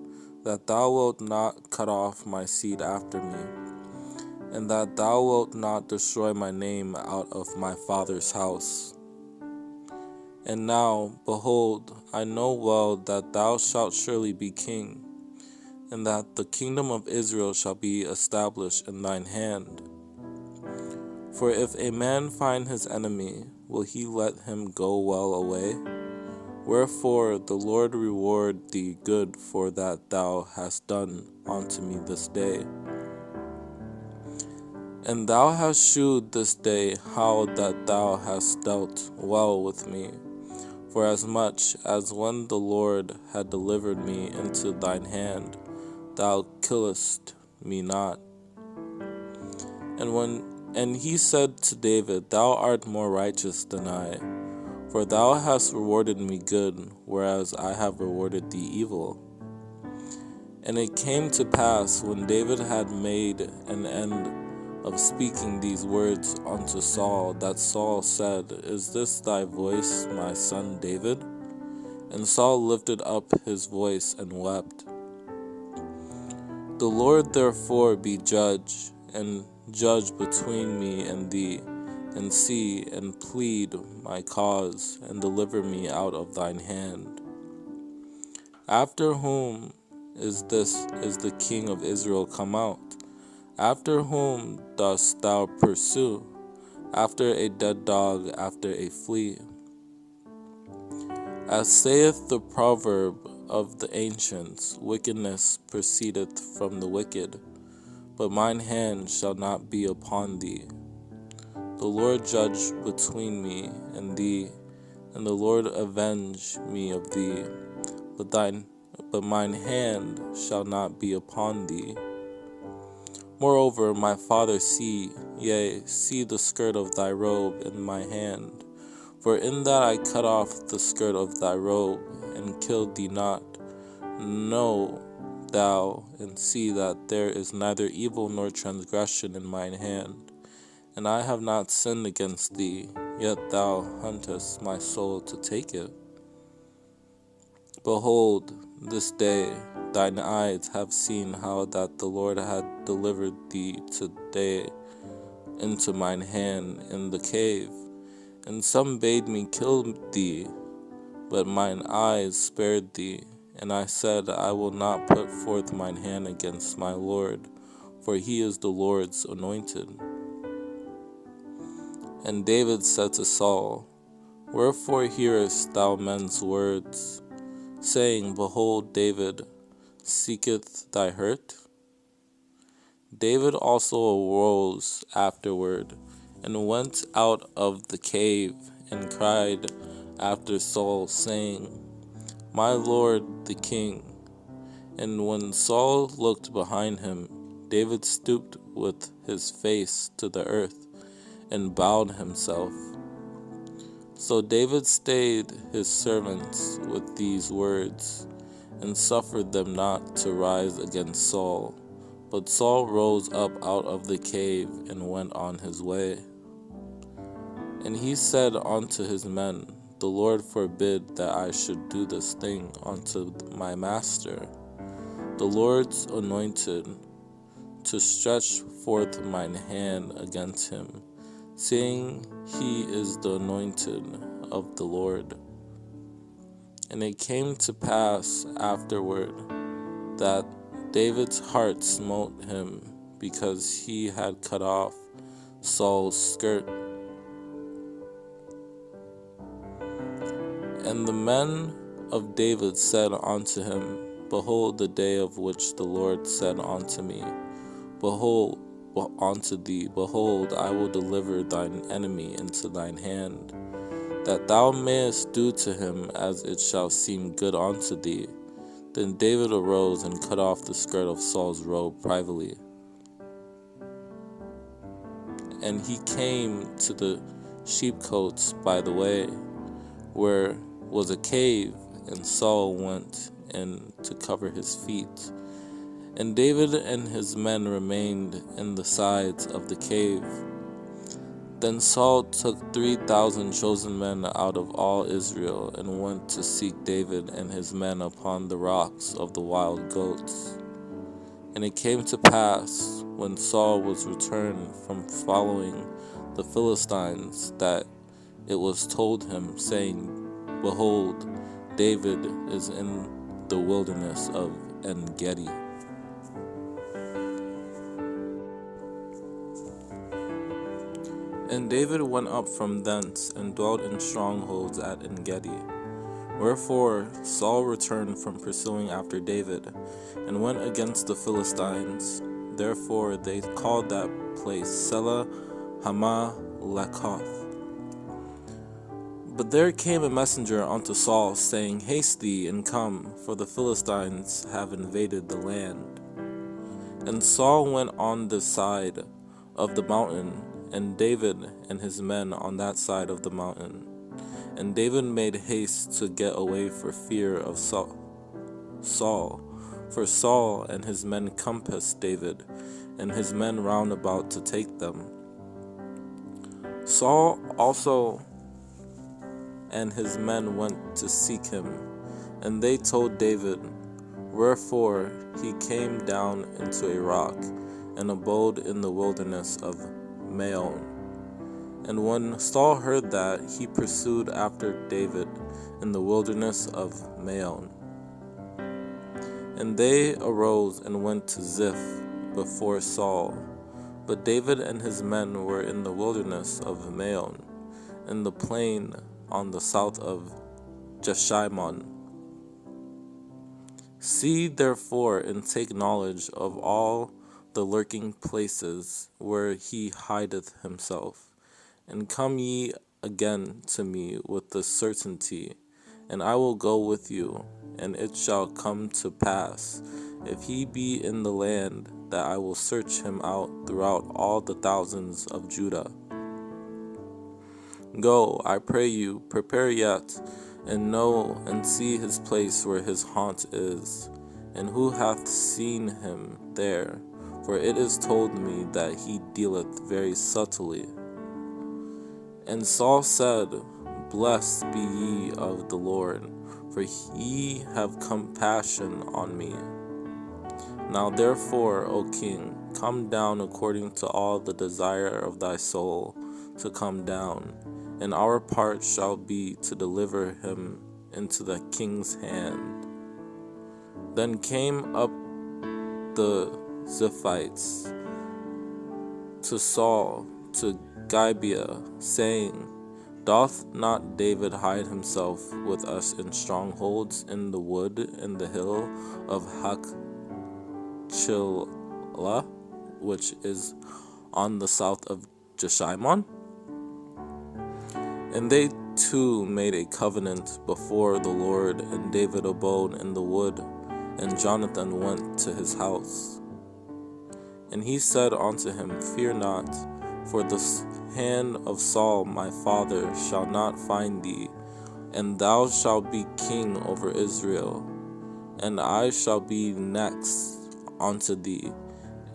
that thou wilt not cut off my seed after me, and that thou wilt not destroy my name out of my father's house. And now, behold, I know well that thou shalt surely be king, and that the kingdom of Israel shall be established in thine hand. For if a man find his enemy, will he let him go well away? Wherefore the Lord reward thee good for that thou hast done unto me this day. And thou hast shewed this day how that thou hast dealt well with me, for as much as when the Lord had delivered me into thine hand, thou killest me not. And he said to David, Thou art more righteous than I, for thou hast rewarded me good, whereas I have rewarded thee evil. And it came to pass, when David had made an end of speaking these words unto Saul, that Saul said, Is this thy voice, my son David? And Saul lifted up his voice and wept. The Lord therefore be judge, and judge between me and thee, and see and plead my cause, and deliver me out of thine hand. After whom is the king of Israel come out? After whom dost thou pursue? After a dead dog, after a flea. As saith the proverb of the ancients, wickedness proceedeth from the wicked, but mine hand shall not be upon thee. The Lord judge between me and thee, and the Lord avenge me of thee, but mine hand shall not be upon thee. Moreover, my father, see the skirt of thy robe in my hand. For in that I cut off the skirt of thy robe, and killed thee not. Know thou, and see that there is neither evil nor transgression in mine hand. And I have not sinned against thee, yet thou huntest my soul to take it. Behold, this day thine eyes have seen how that the Lord had delivered thee today into mine hand in the cave. And some bade me kill thee, but mine eyes spared thee. And I said, I will not put forth mine hand against my Lord, for he is the Lord's anointed. And David said to Saul, Wherefore hearest thou men's words, saying, Behold, David seeketh thy hurt? David also arose afterward, and went out of the cave, and cried after Saul, saying, My Lord the king. And when Saul looked behind him, David stooped with his face to the earth, and bowed himself. So David stayed his servants with these words, and suffered them not to rise against Saul. But Saul rose up out of the cave, and went on his way. And he said unto his men, The Lord forbid that I should do this thing unto my master, the Lord's anointed, to stretch forth mine hand against him, seeing he is the anointed of the Lord. And it came to pass afterward that David's heart smote him, because he had cut off Saul's skirt. And the men of David said unto him, Behold, the day of which the Lord said unto me, Behold, unto thee, Behold, I will deliver thine enemy into thine hand, that thou mayest do to him as it shall seem good unto thee. Then David arose and cut off the skirt of Saul's robe privately. And he came to the sheepcotes by the way, where was a cave, and Saul went in to cover his feet. And David and his men remained in the sides of the cave. Then Saul took 3,000 chosen men out of all Israel, and went to seek David and his men upon the rocks of the wild goats. And it came to pass, when Saul was returned from following the Philistines, that it was told him, saying, Behold, David is in the wilderness of En-Gedi. And David went up from thence, and dwelt in strongholds at En-Gedi. Wherefore Saul returned from pursuing after David, and went against the Philistines. Therefore they called that place Selah Hamath-Lakoth. But there came a messenger unto Saul, saying, Haste thee, and come, for the Philistines have invaded the land. And Saul went on this side of the mountain, and David and his men on that side of the mountain. And David made haste to get away for fear of Saul. For Saul and his men compassed David, and his men round about to take them. Saul also and his men went to seek him, and they told David. Wherefore he came down into a rock, and abode in the wilderness of Maon. And when Saul heard that, he pursued after David in the wilderness of Maon. And they arose and went to Ziph before Saul. But David and his men were in the wilderness of Maon, in the plain on the south of Jeshimon. See therefore and take knowledge of all the lurking places where he hideth himself, and come ye again to me with the certainty, and I will go with you. And it shall come to pass, if he be in the land, that I will search him out throughout all the thousands of Judah. Go, I pray you, prepare yet, and know and see his place where his haunt is, and who hath seen him there, for it is told me that he dealeth very subtly. And Saul said, Blessed be ye of the Lord, for ye have compassion on me. Now therefore, O king, come down according to all the desire of thy soul to come down, and our part shall be to deliver him into the king's hand. Then came up the Ziphites to Saul to Gibeah, saying, Doth not David hide himself with us in strongholds in the wood in the hill of Hachilah, which is on the south of Jeshimon? And they two made a covenant before the Lord, and David abode in the wood, and Jonathan went to his house. And he said unto him, Fear not, for the hand of Saul my father shall not find thee, and thou shalt be king over Israel, and I shall be next unto thee,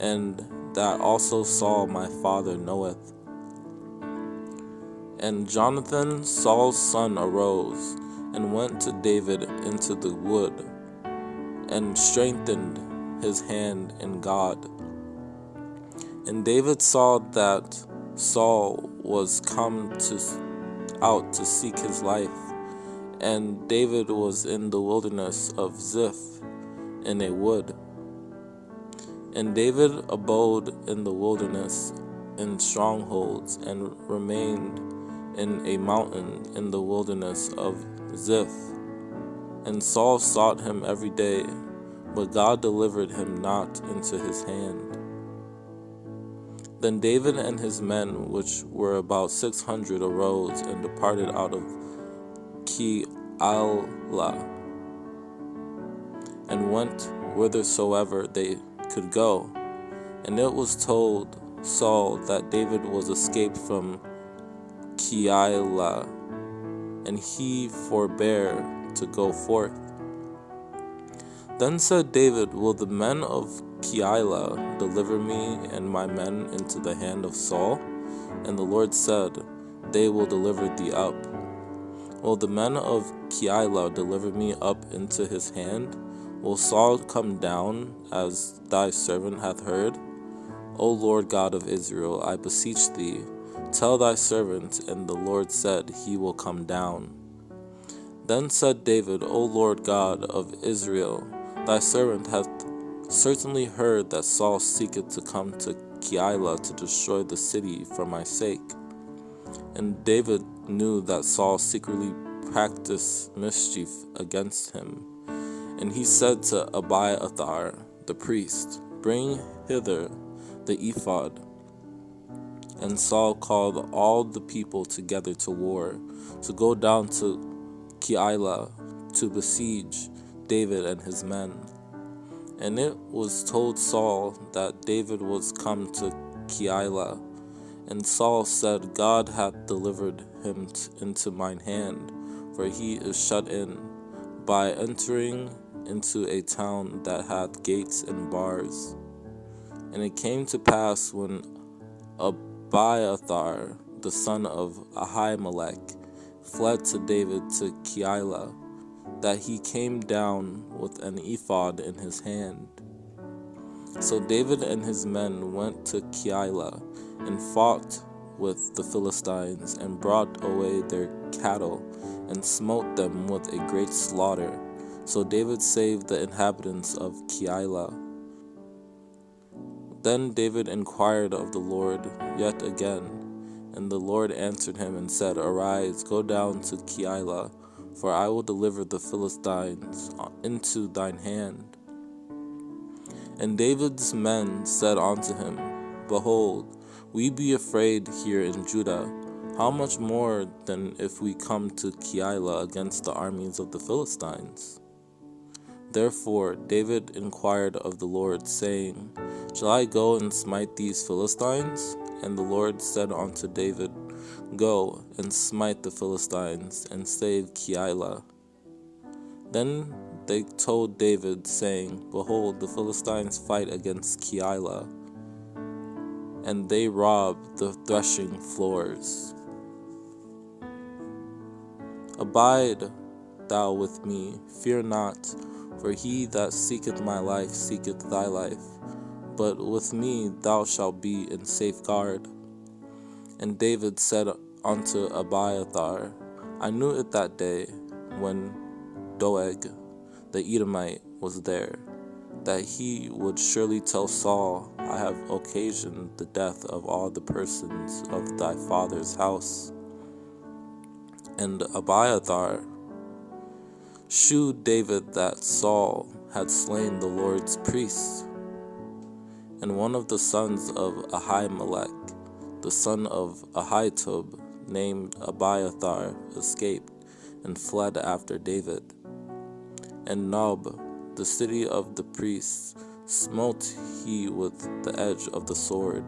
and that also Saul my father knoweth. And Jonathan, Saul's son, arose, and went to David into the wood, and strengthened his hand in God. And David saw that Saul was come out to seek his life, and David was in the wilderness of Ziph in a wood. And David abode in the wilderness in strongholds, and remained in a mountain in the wilderness of Ziph. And Saul sought him every day, but God delivered him not into his hand. Then David and his men, which were about 600, arose and departed out of Keilah, and went whithersoever they could go. And it was told Saul that David was escaped from Keilah, and he forbare to go forth. Then said David, Will the men of Keilah deliver me and my men into the hand of Saul? And the Lord said, They will deliver thee up. Will the men of Keilah deliver me up into his hand? Will Saul come down, as thy servant hath heard? O Lord God of Israel, I beseech thee, tell thy servant. And the Lord said, He will come down. Then said David, O Lord God of Israel, thy servant hath certainly heard that Saul seeketh to come to Keilah to destroy the city for my sake. And David knew that Saul secretly practiced mischief against him. And he said to Abiathar the priest, Bring hither the ephod. And Saul called all the people together to war, to go down to Keilah to besiege David and his men. And it was told Saul that David was come to Keilah. And Saul said, God hath delivered him into mine hand, for he is shut in, by entering into a town that hath gates and bars. And it came to pass, when Abiathar the son of Ahimelech fled to David to Keilah, that he came down with an ephod in his hand. So David and his men went to Keilah, and fought with the Philistines, and brought away their cattle, and smote them with a great slaughter. So David saved the inhabitants of Keilah. Then David inquired of the Lord yet again, and the Lord answered him and said, Arise, go down to Keilah, for I will deliver the Philistines into thine hand. And David's men said unto him, Behold, we be afraid here in Judah. How much more than if we come to Keilah against the armies of the Philistines? Therefore David inquired of the Lord, saying, Shall I go and smite these Philistines? And the Lord said unto David, Go and smite the Philistines, and save Keilah. Then they told David, saying, Behold, the Philistines fight against Keilah, and they rob the threshing floors. Abide thou with me, fear not, for he that seeketh my life seeketh thy life, but with me thou shalt be in safeguard. And David said unto Abiathar, I knew it that day, when Doeg the Edomite was there, that he would surely tell Saul, I have occasioned the death of all the persons of thy father's house. And Abiathar shewed David that Saul had slain the Lord's priests. And one of the sons of Ahimelech, the son of Ahitub, named Abiathar, escaped and fled after David. And Nob, the city of the priests, smote he with the edge of the sword,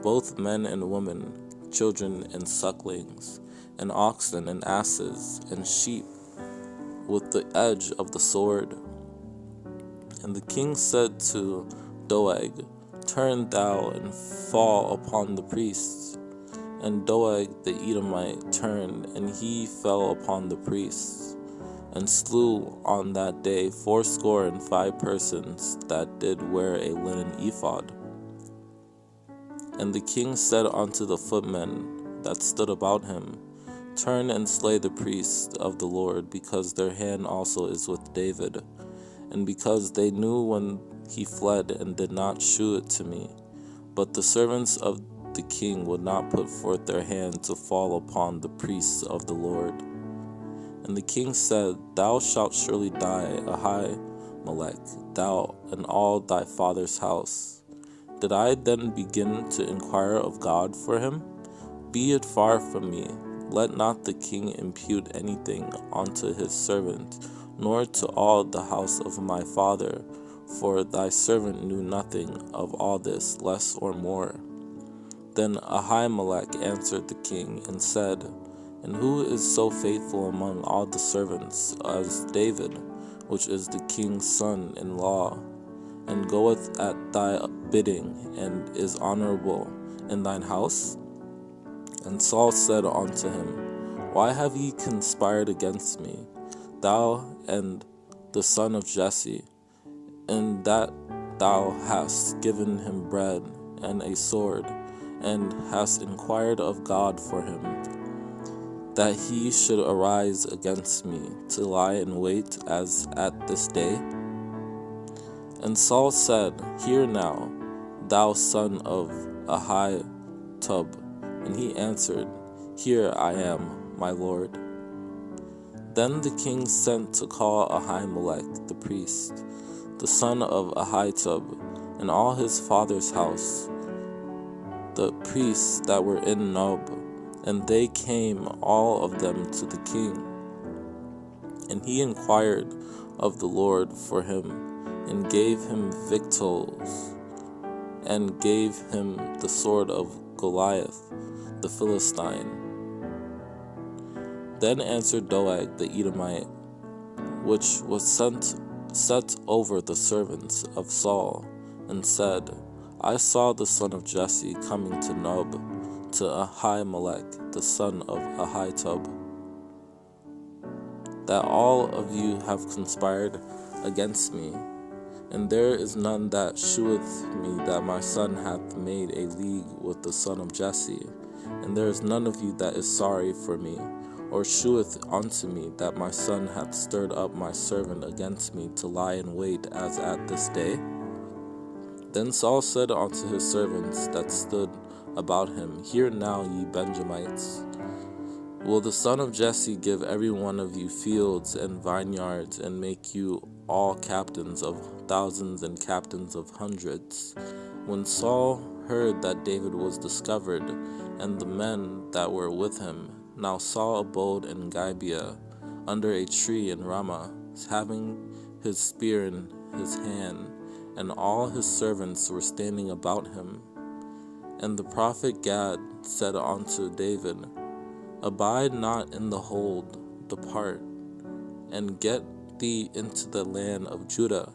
both men and women, children and sucklings, and oxen and asses and sheep, with the edge of the sword. And the king said to Doeg, Turn thou and fall upon the priests. And Doeg the Edomite turned, and he fell upon the priests, and slew on that day 85 persons that did wear a linen ephod. And the king said unto the footmen that stood about him, Turn and slay the priests of the Lord, because their hand also is with David, and because they knew when he fled and did not shew it to me. But the servants of the king would not put forth their hand to fall upon the priests of the Lord. And the king said, Thou shalt surely die, Ahimelech, thou and all thy father's house. Did I then begin to inquire of God for him? Be it far from me. Let not the king impute anything unto his servant, nor to all the house of my father, for thy servant knew nothing of all this, less or more. Then Ahimelech answered the king, and said, And who is so faithful among all the servants as David, which is the king's son-in-law, and goeth at thy bidding, and is honorable in thine house? And Saul said unto him, Why have ye conspired against me, thou and the son of Jesse, in that thou hast given him bread and a sword, and hast inquired of God for him, that he should arise against me to lie in wait as at this day? And Saul said, Hear now, thou son of Ahitub. And he answered, Here I am, my lord. Then the king sent to call Ahimelech the priest, the son of Ahitub, and all his father's house, the priests that were in Nob, and they came all of them to the king. And he inquired of the Lord for him, and gave him victuals, and gave him the sword of Goliath the Philistine. Then answered Doeg the Edomite, which was set over the servants of Saul, and said, I saw the son of Jesse coming to Nob, to Ahimelech the son of Ahitub, that all of you have conspired against me, and there is none that sheweth me that my son hath made a league with the son of Jesse, and there is none of you that is sorry for me, or sheweth unto me that my son hath stirred up my servant against me to lie in wait as at this day? Then Saul said unto his servants that stood about him, Hear now, ye Benjamites. Will the son of Jesse give every one of you fields and vineyards, and make you all captains of thousands and captains of hundreds? When Saul heard that David was discovered, and the men that were with him, now Saul abode in Gibeah, under a tree in Ramah, having his spear in his hand, and all his servants were standing about him. And the prophet Gad said unto David, Abide not in the hold, depart, and get thee into the land of Judah.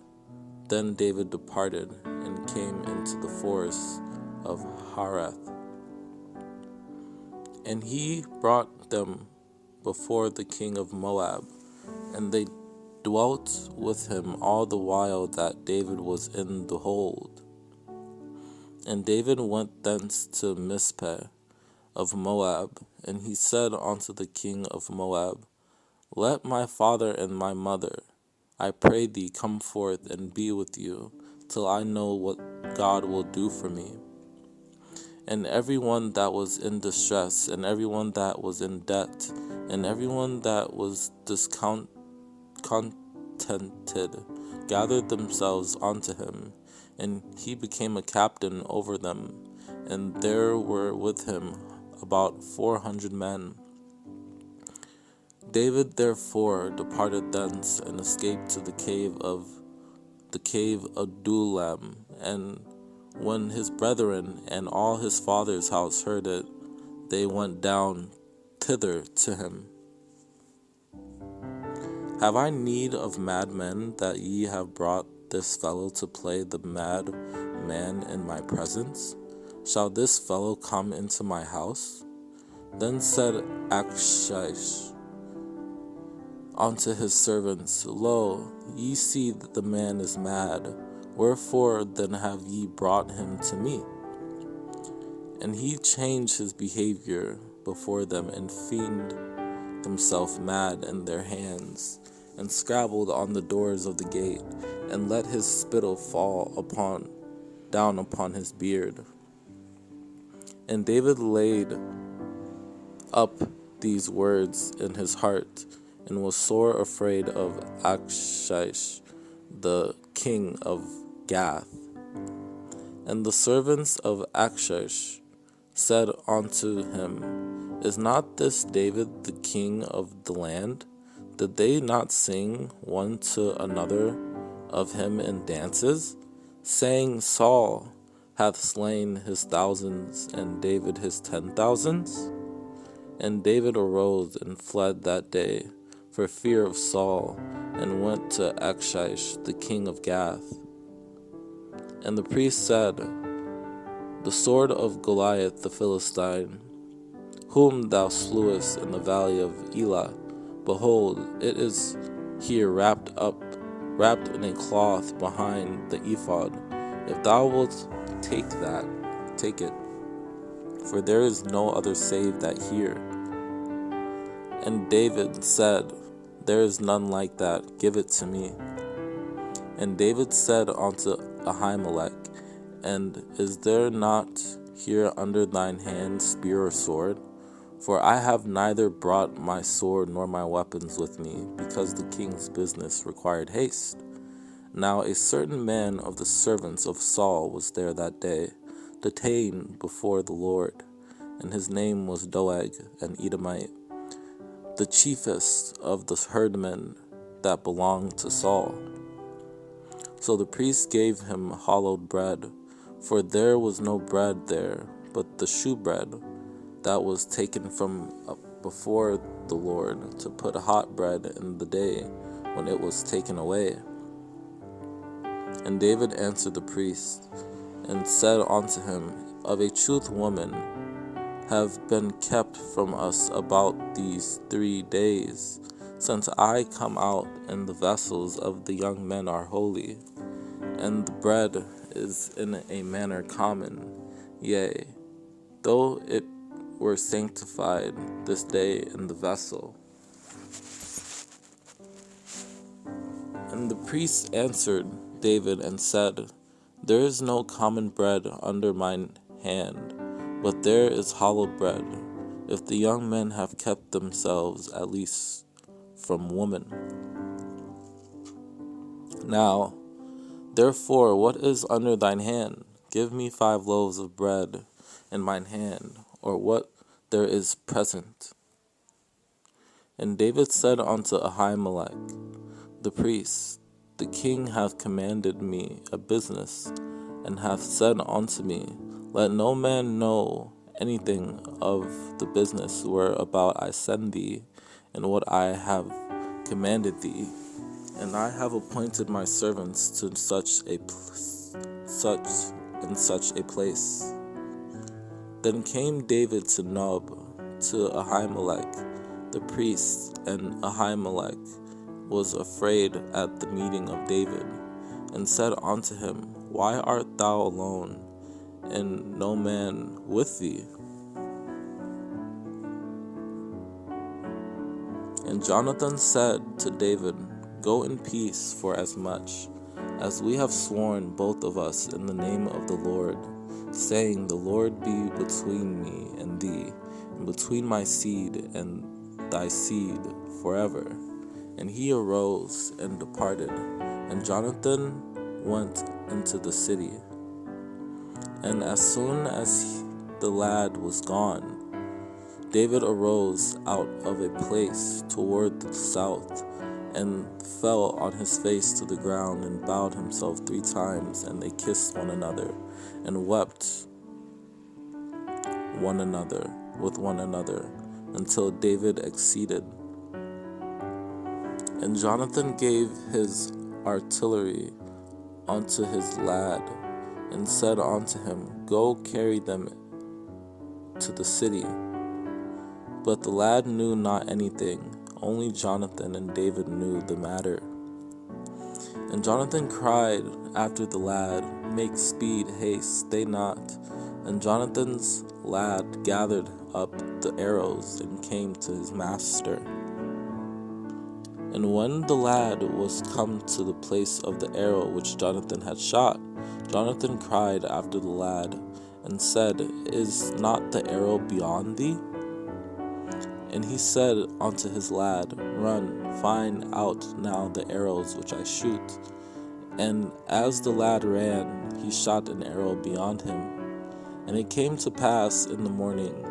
Then David departed, and came into the forest of Hareth. And he brought them before the king of Moab, and they dwelt with him all the while that David was in the hold. And David went thence to Mizpeh of Moab, and he said unto the king of Moab, Let my father and my mother, I pray thee, come forth and be with you, till I know what God will do for me. And everyone that was in distress, and everyone that was in debt, and everyone that was discontented, gathered themselves unto him, and he became a captain over them. And there were with him about 400 men. David therefore departed thence, and escaped to the cave Adullam. And when his brethren and all his father's house heard it, they went down thither to him. Have I need of madmen, that ye have brought this fellow to play the mad man in my presence? Shall this fellow come into my house? Then said Achish unto his servants, Lo, ye see that the man is mad. Wherefore then have ye brought him to me? And he changed his behavior before them, and feigned himself mad in their hands, and scrabbled on the doors of the gate, and let his spittle fall down upon his beard. And David laid up these words in his heart, and was sore afraid of Achish, the king of Gath. And the servants of Achish said unto him, Is not this David the king of the land? Did they not sing one to another of him in dances, saying, Saul hath slain his thousands, and David his 10,000s? And David arose and fled that day for fear of Saul, and went to Achish the king of Gath. And the priest said, The sword of Goliath the Philistine, whom thou slewest in the valley of Elah, behold, it is here wrapped in a cloth behind the ephod. If thou wilt take it, for there is no other save that here. And David said, There is none like that, give it to me. And David said unto Ahimelech, And is there not here under thine hand spear or sword? For I have neither brought my sword nor my weapons with me, because the king's business required haste. Now a certain man of the servants of Saul was there that day, detained before the Lord, and his name was Doeg, an Edomite, the chiefest of the herdmen that belonged to Saul. So the priest gave him hollowed bread, for there was no bread there, but the shewbread that was taken from before the Lord, to put hot bread in the day when it was taken away. And David answered the priest, and said unto him, Of a truth women have been kept from us about these 3 days, since I come out, and the vessels of the young men are holy, and the bread is in a manner common. Yea, though it were sanctified this day in the vessel. And the priest answered David and said, There is no common bread under mine hand, but there is hollowed bread, if the young men have kept themselves at least from women. Now, therefore, what is under thine hand? Give me 5 loaves of bread in mine hand, or what there is present. And David said unto Ahimelech the priest, The king hath commanded me a business, and hath said unto me, Let no man know anything of the business whereabout I send thee, and what I have commanded thee. And I have appointed my servants to such and such a place. Then came David to Nob, to Ahimelech the priest, and Ahimelech was afraid at the meeting of David, and said unto him, Why art thou alone, and no man with thee? And Jonathan said to David, Go in peace, for as much as we have sworn both of us in the name of the Lord, saying, The Lord be between me and thee, and between my seed and thy seed forever. And he arose and departed, and Jonathan went into the city. And as soon as the lad was gone, David arose out of a place toward the south, and fell on his face to the ground, and bowed himself 3 times, and they kissed one another, and wept one another with one another, until David exceeded. And Jonathan gave his artillery unto his lad, and said unto him, Go carry them to the city. But the lad knew not anything, only Jonathan and David knew the matter. And Jonathan cried after the lad, Make speed, haste, stay not. And Jonathan's lad gathered up the arrows, and came to his master. And when the lad was come to the place of the arrow which Jonathan had shot, Jonathan cried after the lad, and said, Is not the arrow beyond thee? And he said unto his lad, Run, find out now the arrows which I shoot. And as the lad ran, he shot an arrow beyond him. And it came to pass in the morning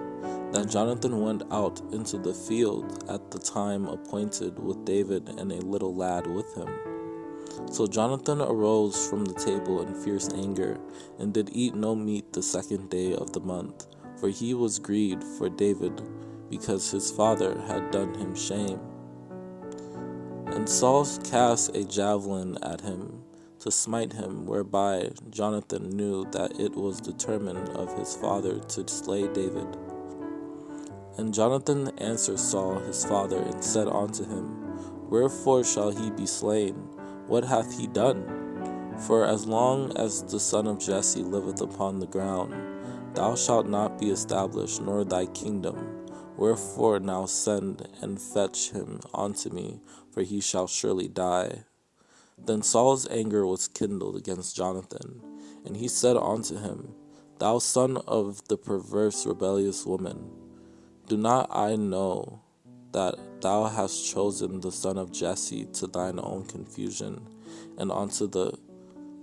that Jonathan went out into the field at the time appointed with David and a little lad with him. So Jonathan arose from the table in fierce anger, and did eat no meat the 2nd day of the month, for he was grieved for David, because his father had done him shame. And Saul cast a javelin at him to smite him, whereby Jonathan knew that it was determined of his father to slay David. And Jonathan answered Saul his father, and said unto him, Wherefore shall he be slain? What hath he done? For as long as the son of Jesse liveth upon the ground, thou shalt not be established, nor thy kingdom. Wherefore now send and fetch him unto me, for he shall surely die. Then Saul's anger was kindled against Jonathan, and he said unto him, Thou son of the perverse rebellious woman, do not I know that thou hast chosen the son of Jesse to thine own confusion, and unto the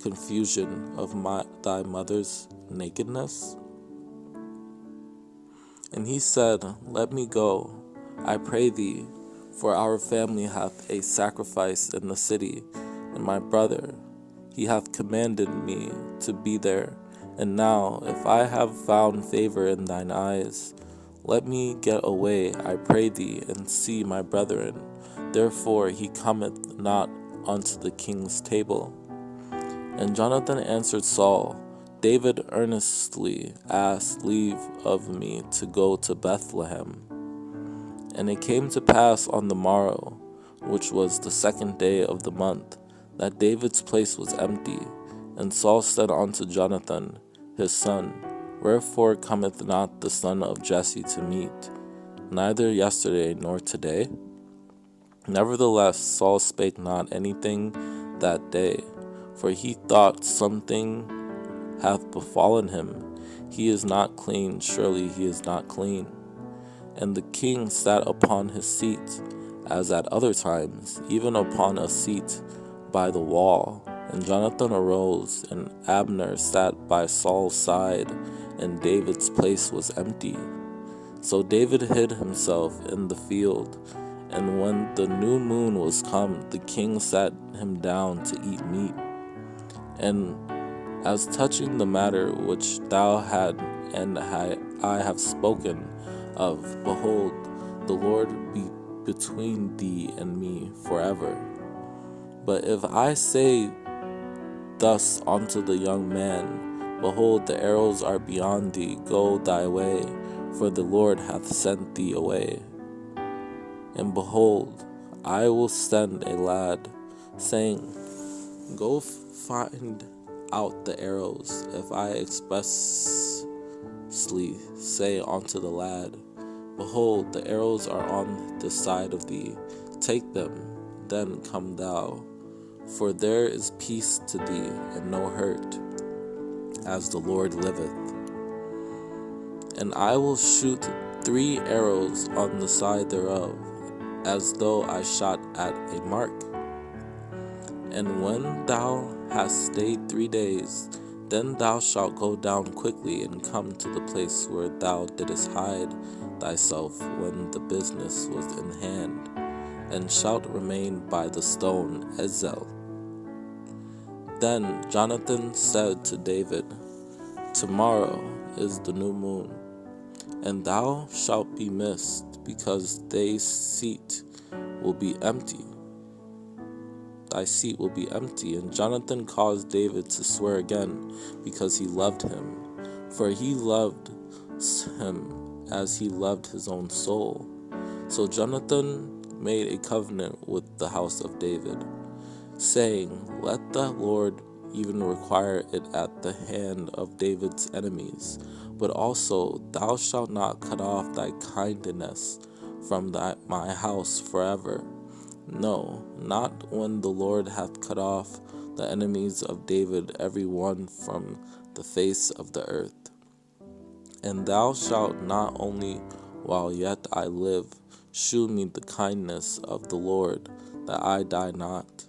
confusion of thy mother's nakedness? And he said, Let me go, I pray thee, for our family hath a sacrifice in the city, and my brother, he hath commanded me to be there. And now, if I have found favor in thine eyes, let me get away, I pray thee, and see my brethren. Therefore he cometh not unto the king's table. And Jonathan answered Saul, David earnestly asked leave of me to go to Bethlehem. And it came to pass on the morrow, which was the 2nd day of the month, that David's place was empty. And Saul said unto Jonathan his son, Wherefore cometh not the son of Jesse to meat, neither yesterday nor today? Nevertheless Saul spake not anything that day, for he thought something hath befallen him. He is not clean, surely he is not clean. And the king sat upon his seat, as at other times, even upon a seat by the wall. And Jonathan arose, and Abner sat by Saul's side, and David's place was empty. So David hid himself in the field, And when the new moon was come, the king sat him down to eat meat. And as touching the matter which thou had and I have spoken of, behold, the Lord be between thee and me forever. But if I say thus unto the young man, behold, the arrows are beyond thee, go thy way, for the Lord hath sent thee away. And behold, I will send a lad, saying, go find out the arrows. If I expressly say unto the lad, behold, the arrows are on the side of thee, take them, then come thou, for there is peace to thee, and no hurt, as the Lord liveth. And I will shoot 3 arrows on the side thereof, as though I shot at a mark. And when thou hast stayed 3 days, then thou shalt go down quickly and come to the place where thou didst hide thyself when the business was in hand, and shalt remain by the stone Ezel. Then Jonathan said to David, tomorrow is the new moon, and thou shalt be missed, because thy seat will be empty. And Jonathan caused David to swear again, because he loved him, for he loved him as he loved his own soul. So Jonathan made a covenant with the house of David, saying, let the Lord even require it at the hand of David's enemies, but also thou shalt not cut off thy kindness from my house forever. No, not when the Lord hath cut off the enemies of David every one from the face of the earth. And thou shalt not only while yet I live shew me the kindness of the Lord, that I die not.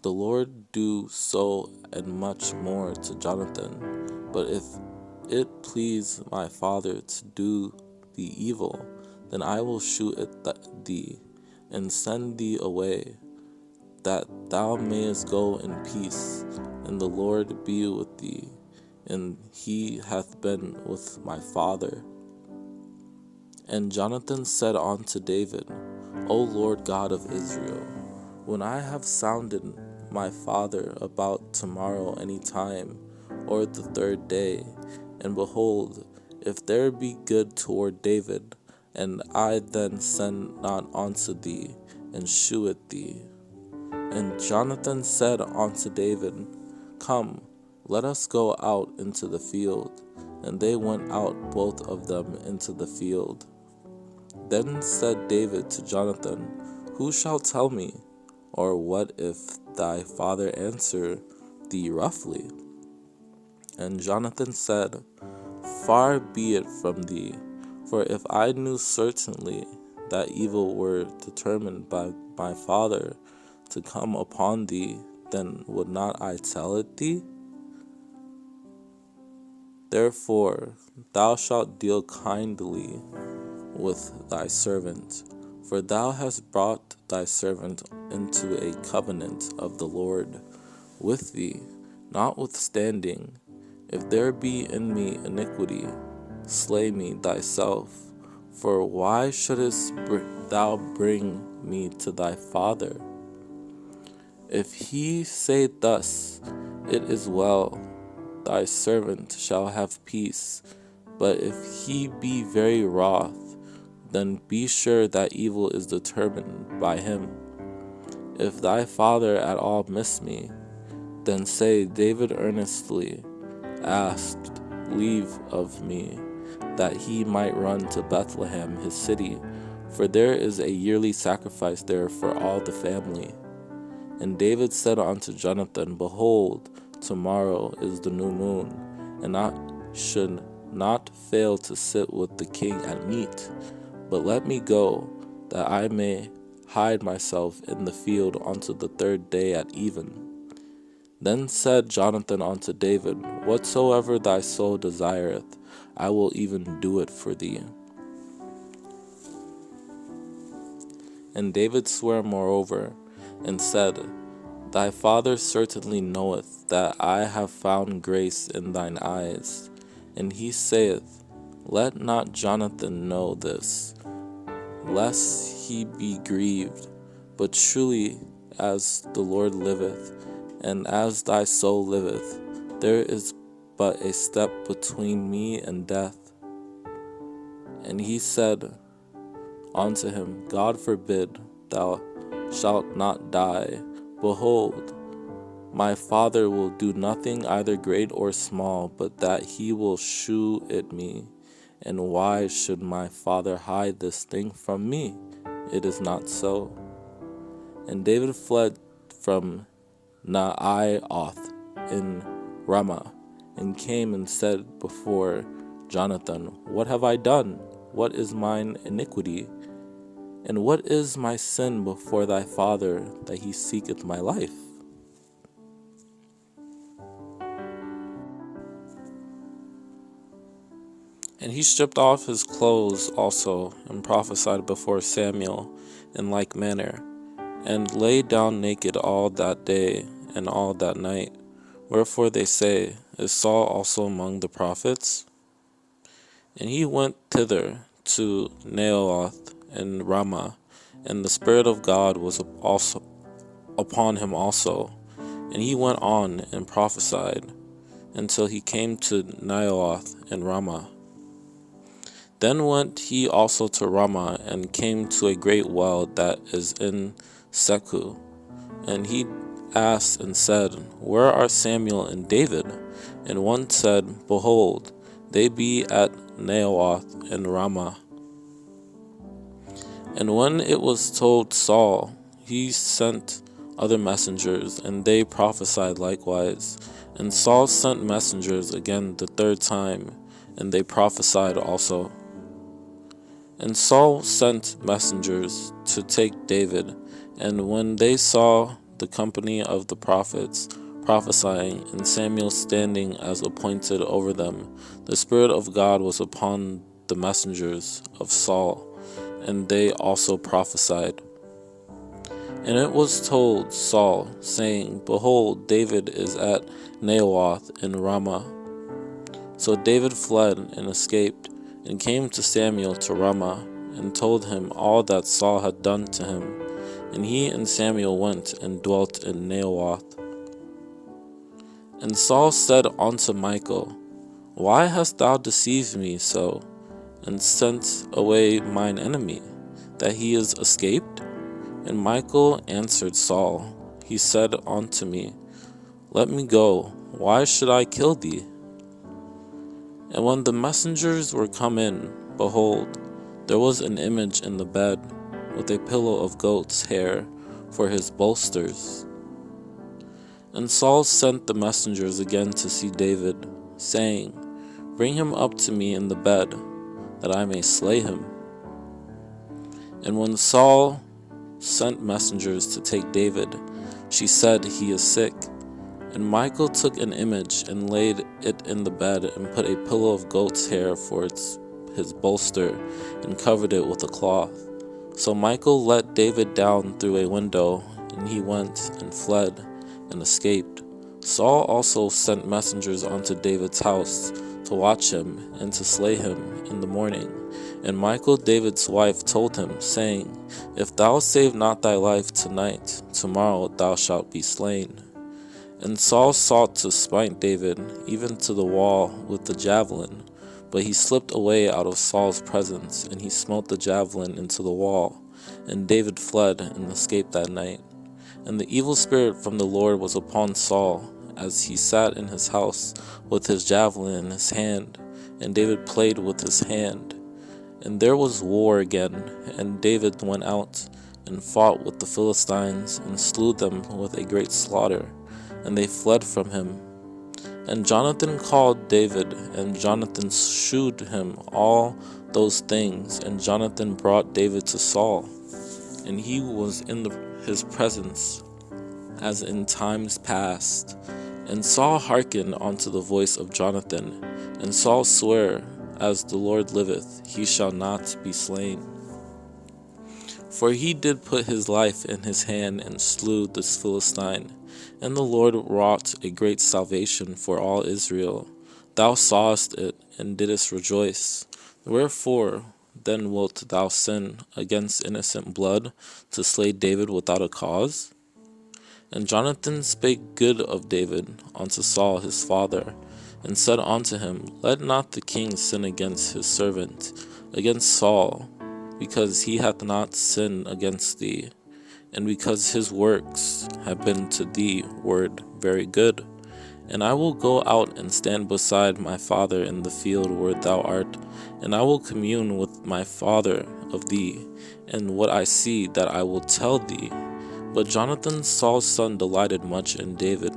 The Lord do so and much more to Jonathan. But if it please my father to do thee evil, then I will shew it thee, and send thee away, that thou mayest go in peace, and the Lord be with thee, and he hath been with my father. And Jonathan said unto David, O Lord God of Israel, when I have sounded my father about tomorrow any time, or the 3rd day, and behold, if there be good toward David, and I then send not unto thee, and shew it thee. And Jonathan said unto David, come, let us go out into the field. And they went out both of them into the field. Then said David to Jonathan, who shall tell me? Or what if thy father answer thee roughly? And Jonathan said, far be it from thee, for if I knew certainly that evil were determined by my father to come upon thee, then would not I tell it thee? Therefore thou shalt deal kindly with thy servant, for thou hast brought thy servant into a covenant of the Lord with thee. Notwithstanding, if there be in me iniquity, slay me thyself. For why shouldest thou bring me to thy father? If he say thus, it is well, thy servant shall have peace. But if he be very wroth, then be sure that evil is determined by him. If thy father at all miss me, then say, David earnestly asked leave of me, that he might run to Bethlehem his city, for there is a yearly sacrifice there for all the family. And David said unto Jonathan, behold, tomorrow is the new moon, and I should not fail to sit with the king at meat, but let me go, that I may hide myself in the field unto the 3rd day at even. Then said Jonathan unto David, whatsoever thy soul desireth, I will even do it for thee. And David sware moreover, and said, Thy father certainly knoweth that I have found grace in thine eyes. And he saith, Let not Jonathan know this, lest he be grieved. But truly, as the Lord liveth, and as thy soul liveth, there is but a step between me and death. And he said unto him, God forbid, thou shalt not die. Behold, my father will do nothing either great or small, but that he will shew it me. And why should my father hide this thing from me? It is not so. And David fled from Naioth in Ramah, and came and said before Jonathan, What have I done? What is mine iniquity? And what is my sin before thy father, that he seeketh my life? And he stripped off his clothes also, and prophesied before Samuel in like manner, and lay down naked all that day and all that night. Wherefore they say, Is Saul also among the prophets? And he went thither to Naioth in Ramah, and the Spirit of God was also upon him also. And he went on and prophesied until he came to Naioth in Ramah. Then went he also to Ramah, and came to a great well that is in Secu. And he asked and said, Where are Samuel and David? And one said, Behold, they be at Naioth in Ramah. And when it was told Saul, he sent other messengers, and they prophesied likewise. And Saul sent messengers again the third time, and they prophesied also. And Saul sent messengers to take David, and when they saw the company of the prophets prophesying, and Samuel standing as appointed over them, the Spirit of God was upon the messengers of Saul, and they also prophesied. And it was told Saul, saying, Behold, David is at Naioth in Ramah. So David fled and escaped, and came to Samuel to Ramah, and told him all that Saul had done to him. And he and Samuel went and dwelt in Naioth. And Saul said unto Michal, Why hast thou deceived me so, and sent away mine enemy, that he is escaped? And Michal answered Saul, He said unto me, Let me go, why should I kill thee? And when the messengers were come in, behold, there was an image in the bed, with a pillow of goat's hair for his bolsters. And Saul sent the messengers again to see David, saying, Bring him up to me in the bed, that I may slay him. And when Saul sent messengers to take David, she said, He is sick. And Michal took an image and laid it in the bed, and put a pillow of goat's hair for his bolster, and covered it with a cloth. So Michal let David down through a window, and he went and fled and escaped. Saul also sent messengers unto David's house to watch him and to slay him in the morning. And Michal, David's wife, told him, saying, If thou save not thy life tonight, tomorrow thou shalt be slain. And Saul sought to smite David, even to the wall with the javelin. But he slipped away out of Saul's presence, and he smote the javelin into the wall. And David fled and escaped that night. And the evil spirit from the Lord was upon Saul, as he sat in his house with his javelin in his hand. And David played with his hand. And there was war again, and David went out and fought with the Philistines, and slew them with a great slaughter. And they fled from him. And Jonathan called David, and Jonathan shewed him all those things. And Jonathan brought David to Saul, and he was in his presence as in times past. And Saul hearkened unto the voice of Jonathan. And Saul sware, As the Lord liveth, he shall not be slain. For he did put his life in his hand and slew this Philistine. And the Lord wrought a great salvation for all Israel. Thou sawest it, and didst rejoice. Wherefore then wilt thou sin against innocent blood, to slay David without a cause? And Jonathan spake good of David unto Saul his father, and said unto him, Let not the king sin against his servant, against Saul, because he hath not sinned against thee, and because his works have been to thee word very good. And I will go out and stand beside my father in the field where thou art, and I will commune with my father of thee, and what I see that I will tell thee. But Jonathan, Saul's son, delighted much in David.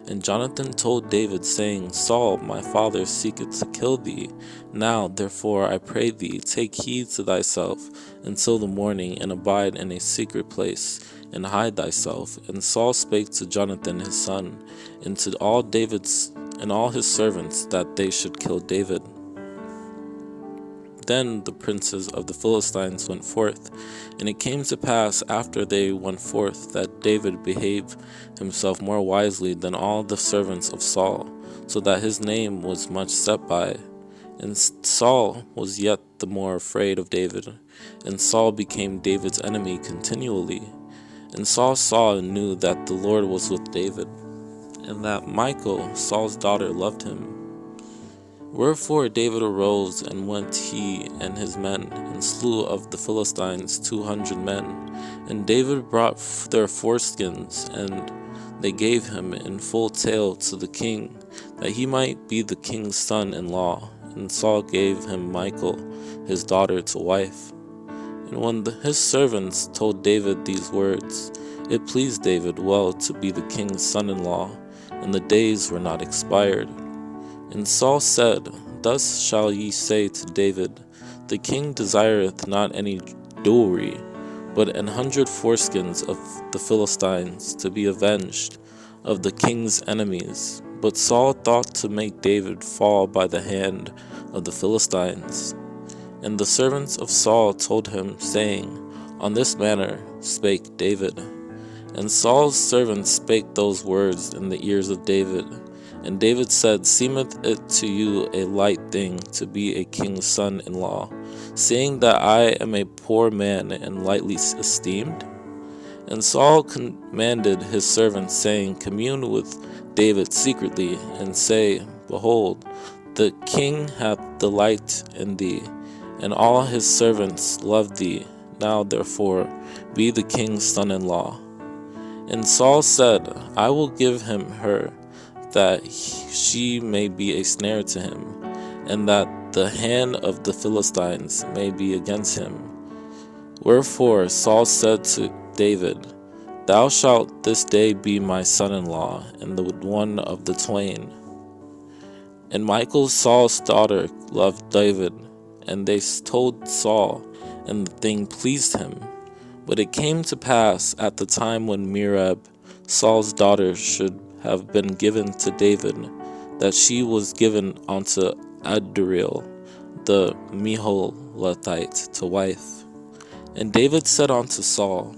And Jonathan told David, saying, Saul, my father, seeketh to kill thee. Now, therefore, I pray thee, take heed to thyself until the morning, and abide in a secret place, and hide thyself. And Saul spake to Jonathan his son, and to all David's and all his servants, that they should kill David. Then the princes of the Philistines went forth, and it came to pass after they went forth that David behaved himself more wisely than all the servants of Saul, so that his name was much set by. And Saul was yet the more afraid of David, and Saul became David's enemy continually. And Saul saw and knew that the Lord was with David, and that Michal, Saul's daughter, loved him. Wherefore David arose, and went he and his men, and slew of the Philistines 200 men. And David brought their foreskins, and they gave him in full tale to the king, that he might be the king's son-in-law. And Saul gave him Michal, his daughter, to wife. And when his servants told David these words, it pleased David well to be the king's son-in-law, and the days were not expired. And Saul said, Thus shall ye say to David, The king desireth not any jewelry, but 100 foreskins of the Philistines, to be avenged of the king's enemies. But Saul thought to make David fall by the hand of the Philistines. And the servants of Saul told him, saying, On this manner spake David. And Saul's servants spake those words in the ears of David. And David said, Seemeth it to you a light thing to be a king's son-in-law, seeing that I am a poor man and lightly esteemed? And Saul commanded his servants, saying, Commune with David secretly, and say, Behold, the king hath delight in thee, and all his servants love thee. Now therefore be the king's son-in-law. And Saul said, I will give him her, that she may be a snare to him, and that the hand of the Philistines may be against him. Wherefore Saul said to David, Thou shalt this day be my son-in-law, and the one of the twain. And Michal, Saul's daughter, loved David, and they told Saul, and the thing pleased him. But it came to pass at the time when Merab, Saul's daughter, should have been given to David, that she was given unto Adriel the Meholathite to wife. And David said unto Saul,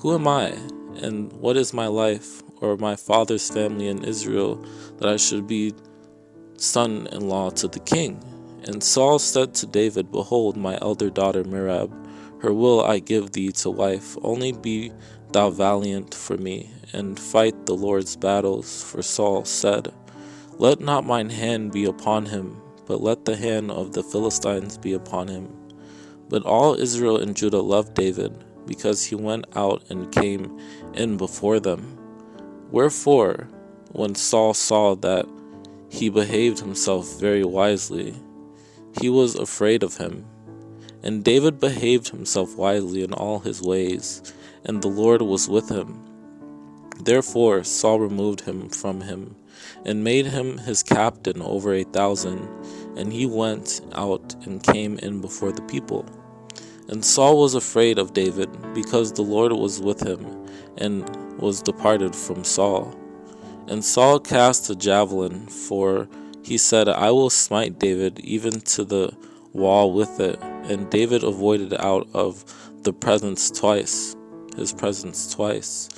Who am I, and what is my life, or my father's family in Israel, that I should be son-in-law to the king? And Saul said to David, Behold, my elder daughter Merab, her will I give thee to wife. Only be thou valiant for me, and fight the Lord's battles. For Saul said, Let not mine hand be upon him, but let the hand of the Philistines be upon him. But all Israel and Judah loved David, because he went out and came in before them. Wherefore, when Saul saw that he behaved himself very wisely, he was afraid of him. And David behaved himself wisely in all his ways, and the Lord was with him. Therefore Saul removed him from him, and made him his captain over 1,000, and he went out and came in before the people. And Saul was afraid of David, because the Lord was with him, and was departed from Saul. And Saul cast a javelin, for he said, I will smite David even to the wall with it. And David avoided out of his presence twice.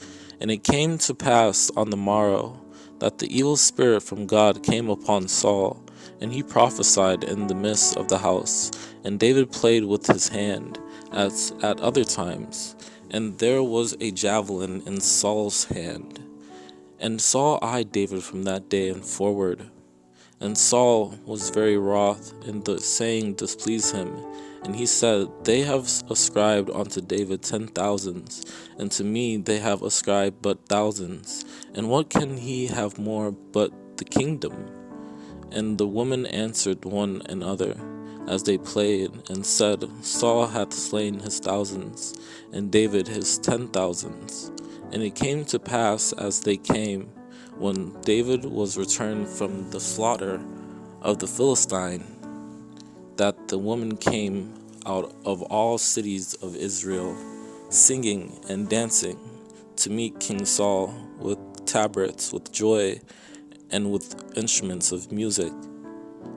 And it came to pass on the morrow that the evil spirit from God came upon Saul, and he prophesied in the midst of the house. And David played with his hand, as at other times, and there was a javelin in Saul's hand. And Saul eyed David from that day and forward. And Saul was very wroth, and the saying displeased him. And he said, They have ascribed unto David 10,000s, and to me they have ascribed but thousands. And what can he have more but the kingdom? And the women answered one another as they played, and said, Saul hath slain his thousands, and David his 10,000s. And it came to pass as they came, when David was returned from the slaughter of the Philistine, that the woman came out of all cities of Israel, singing and dancing, to meet King Saul with tabrets, with joy, and with instruments of music.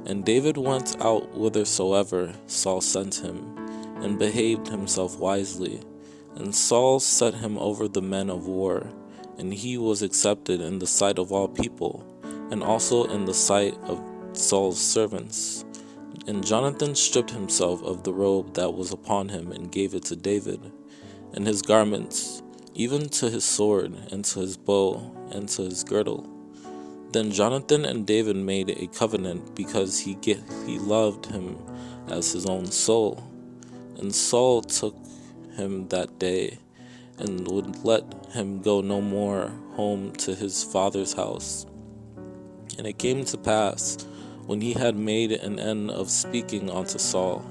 And David went out whithersoever Saul sent him, and behaved himself wisely. And Saul set him over the men of war, and he was accepted in the sight of all people, and also in the sight of Saul's servants. And Jonathan stripped himself of the robe that was upon him, and gave it to David, and his garments, even to his sword, and to his bow, and to his girdle. Then Jonathan and David made a covenant, because he loved him as his own soul. And Saul took him that day, and would let him go no more home to his father's house. And it came to pass, when he had made an end of speaking unto Saul,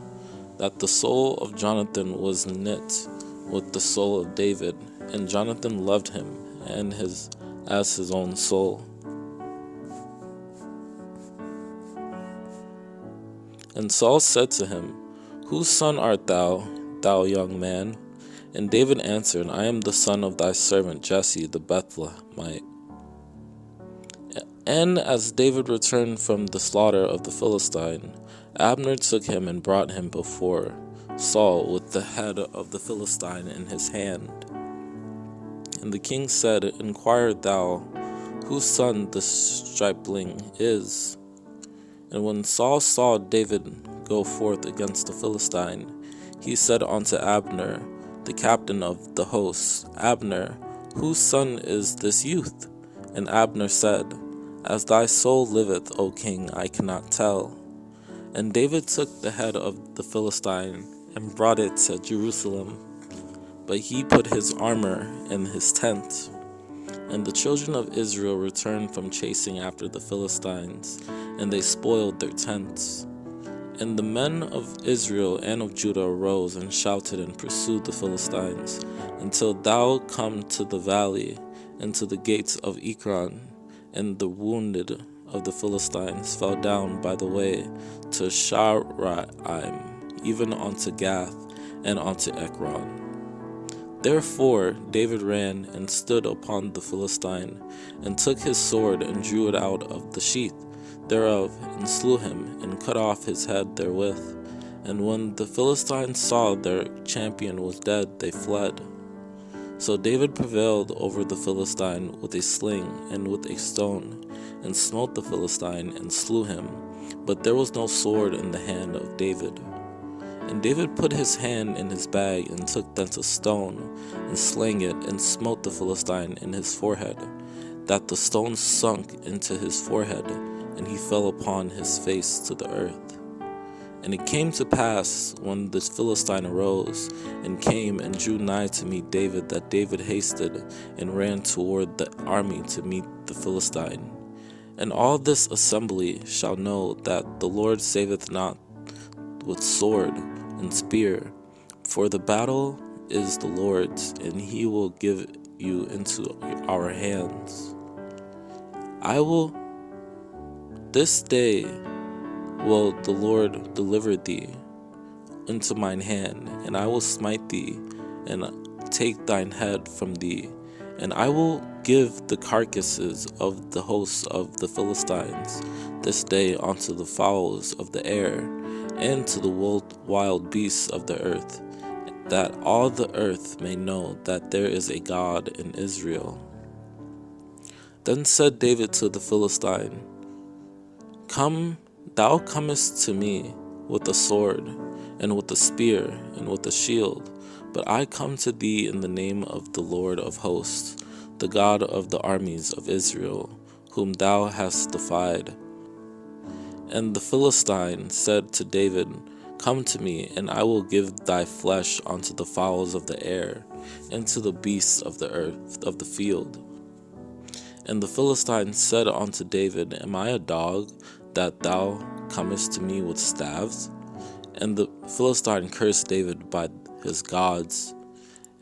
that the soul of Jonathan was knit with the soul of David, and Jonathan loved him as his own soul. And Saul said to him, Whose son art thou, thou young man? And David answered, I am the son of thy servant Jesse the Bethlehemite. And as David returned from the slaughter of the Philistine, Abner took him and brought him before Saul with the head of the Philistine in his hand. And the king said, Inquire thou whose son this stripling is. And when Saul saw David go forth against the Philistine, he said unto Abner, the captain of the host, Abner, whose son is this youth? And Abner said, As thy soul liveth, O king, I cannot tell. And David took the head of the Philistine and brought it to Jerusalem. But he put his armor in his tent. And the children of Israel returned from chasing after the Philistines, and they spoiled their tents. And the men of Israel and of Judah arose and shouted and pursued the Philistines, until thou come to the valley and to the gates of Ekron. And the wounded of the Philistines fell down by the way to Sharaim, even unto Gath and unto Ekron. Therefore David ran and stood upon the Philistine, and took his sword and drew it out of the sheath thereof, and slew him, and cut off his head therewith. And when the Philistines saw their champion was dead, they fled. So David prevailed over the Philistine with a sling and with a stone, and smote the Philistine, and slew him. But there was no sword in the hand of David. And David put his hand in his bag, and took thence a stone, and slang it, and smote the Philistine in his forehead, that the stone sunk into his forehead, and he fell upon his face to the earth. And it came to pass, when the Philistine arose, and came and drew nigh to meet David, that David hasted, and ran toward the army to meet the Philistine. And all this assembly shall know that the Lord saveth not with sword and spear, for the battle is the Lord's, and he will give you into our hands. This day will the Lord deliver thee into mine hand, and I will smite thee, and take thine head from thee, and I will give the carcasses of the hosts of the Philistines this day unto the fowls of the air, and to the wild beasts of the earth, that all the earth may know that there is a God in Israel. Then said David to the Philistine, Come, thou comest to me with a sword, and with a spear, and with a shield, but I come to thee in the name of the Lord of hosts, the God of the armies of Israel, whom thou hast defied. And the Philistine said to David, Come to me, and I will give thy flesh unto the fowls of the air, and to the beasts of the earth of the field. And the Philistine said unto David, Am I a dog, that thou comest to me with staves? And the Philistine cursed David by his gods.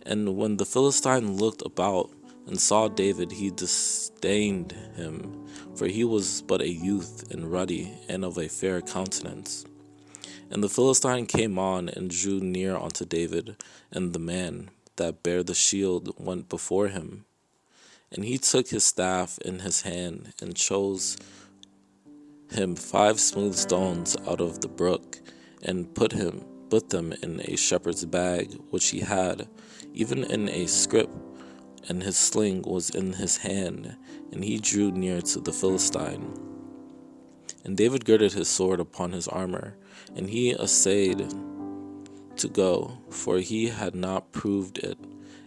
And when the Philistine looked about and saw David, he disdained him, for he was but a youth, and ruddy, and of a fair countenance. And the Philistine came on and drew near unto David, and the man that bare the shield went before him. And he took his staff in his hand, and chose him 5 smooth stones out of the brook, and put them in a shepherd's bag which he had, even in a scrip, and his sling was in his hand, and he drew near to the Philistine. And David girded his sword upon his armor, and he essayed to go, for he had not proved it.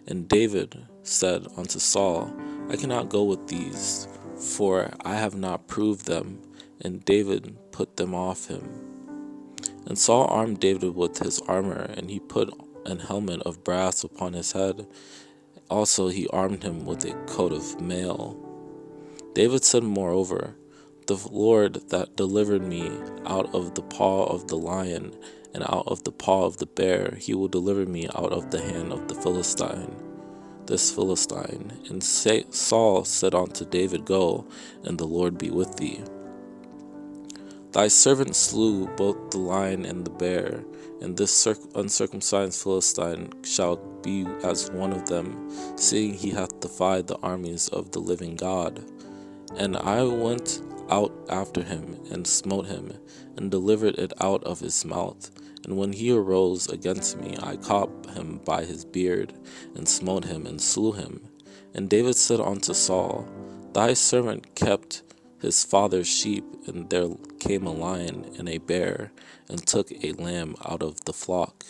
And David said unto Saul, I cannot go with these, for I have not proved them. And David put them off him. And Saul armed David with his armor, and he put an helmet of brass upon his head. Also he armed him with a coat of mail. David said moreover, The Lord that delivered me out of the paw of the lion, and out of the paw of the bear, he will deliver me out of the hand of this Philistine. And Saul said unto David, Go, and the Lord be with thee. Thy servant slew both the lion and the bear, and this uncircumcised Philistine shall be as one of them, seeing he hath defied the armies of the living God. And I went out after him, and smote him, and delivered it out of his mouth. And when he arose against me, I caught him by his beard, and smote him, and slew him. And David said unto Saul, Thy servant kept his father's sheep, and there came a lion and a bear, and took a lamb out of the flock.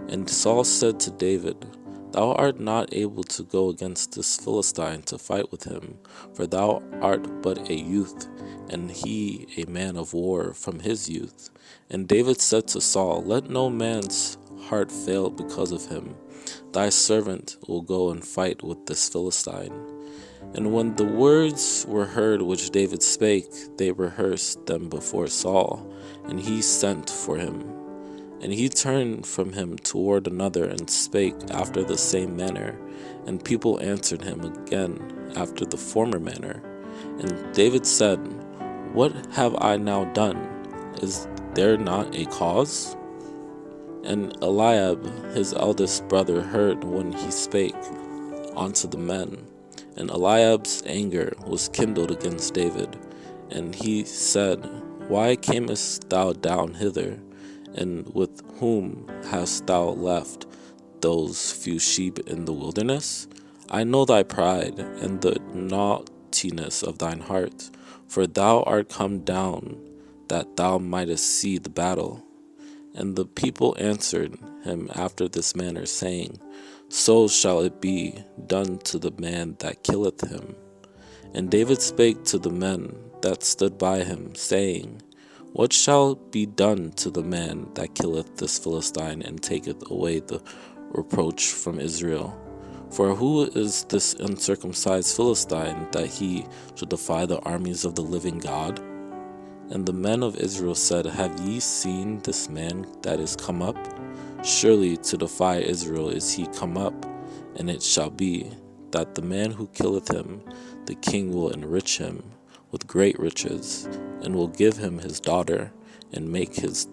And Saul said to David, Thou art not able to go against this Philistine to fight with him, for thou art but a youth, and he a man of war from his youth. And David said to Saul, Let no man's heart fail because of him. Thy servant will go and fight with this Philistine. And when the words were heard which David spake, they rehearsed them before Saul, and he sent for him. And he turned from him toward another, and spake after the same manner. And people answered him again after the former manner. And David said, What have I now done? Is there not a cause? And Eliab his eldest brother heard when he spake unto the men. And Eliab's anger was kindled against David. And he said, Why camest thou down hither? And with whom hast thou left those few sheep in the wilderness? I know thy pride, and the naughtiness of thine heart, for thou art come down, that thou mightest see the battle. And the people answered him after this manner, saying, So shall it be done to the man that killeth him. And David spake to the men that stood by him, saying, What shall be done to the man that killeth this Philistine, and taketh away the reproach from Israel? For who is this uncircumcised Philistine, that he should defy the armies of the living God? And the men of Israel said, Have ye seen this man that is come up? Surely to defy Israel is he come up. And it shall be, that the man who killeth him, the king will enrich him with great riches, and will give him his daughter, and make his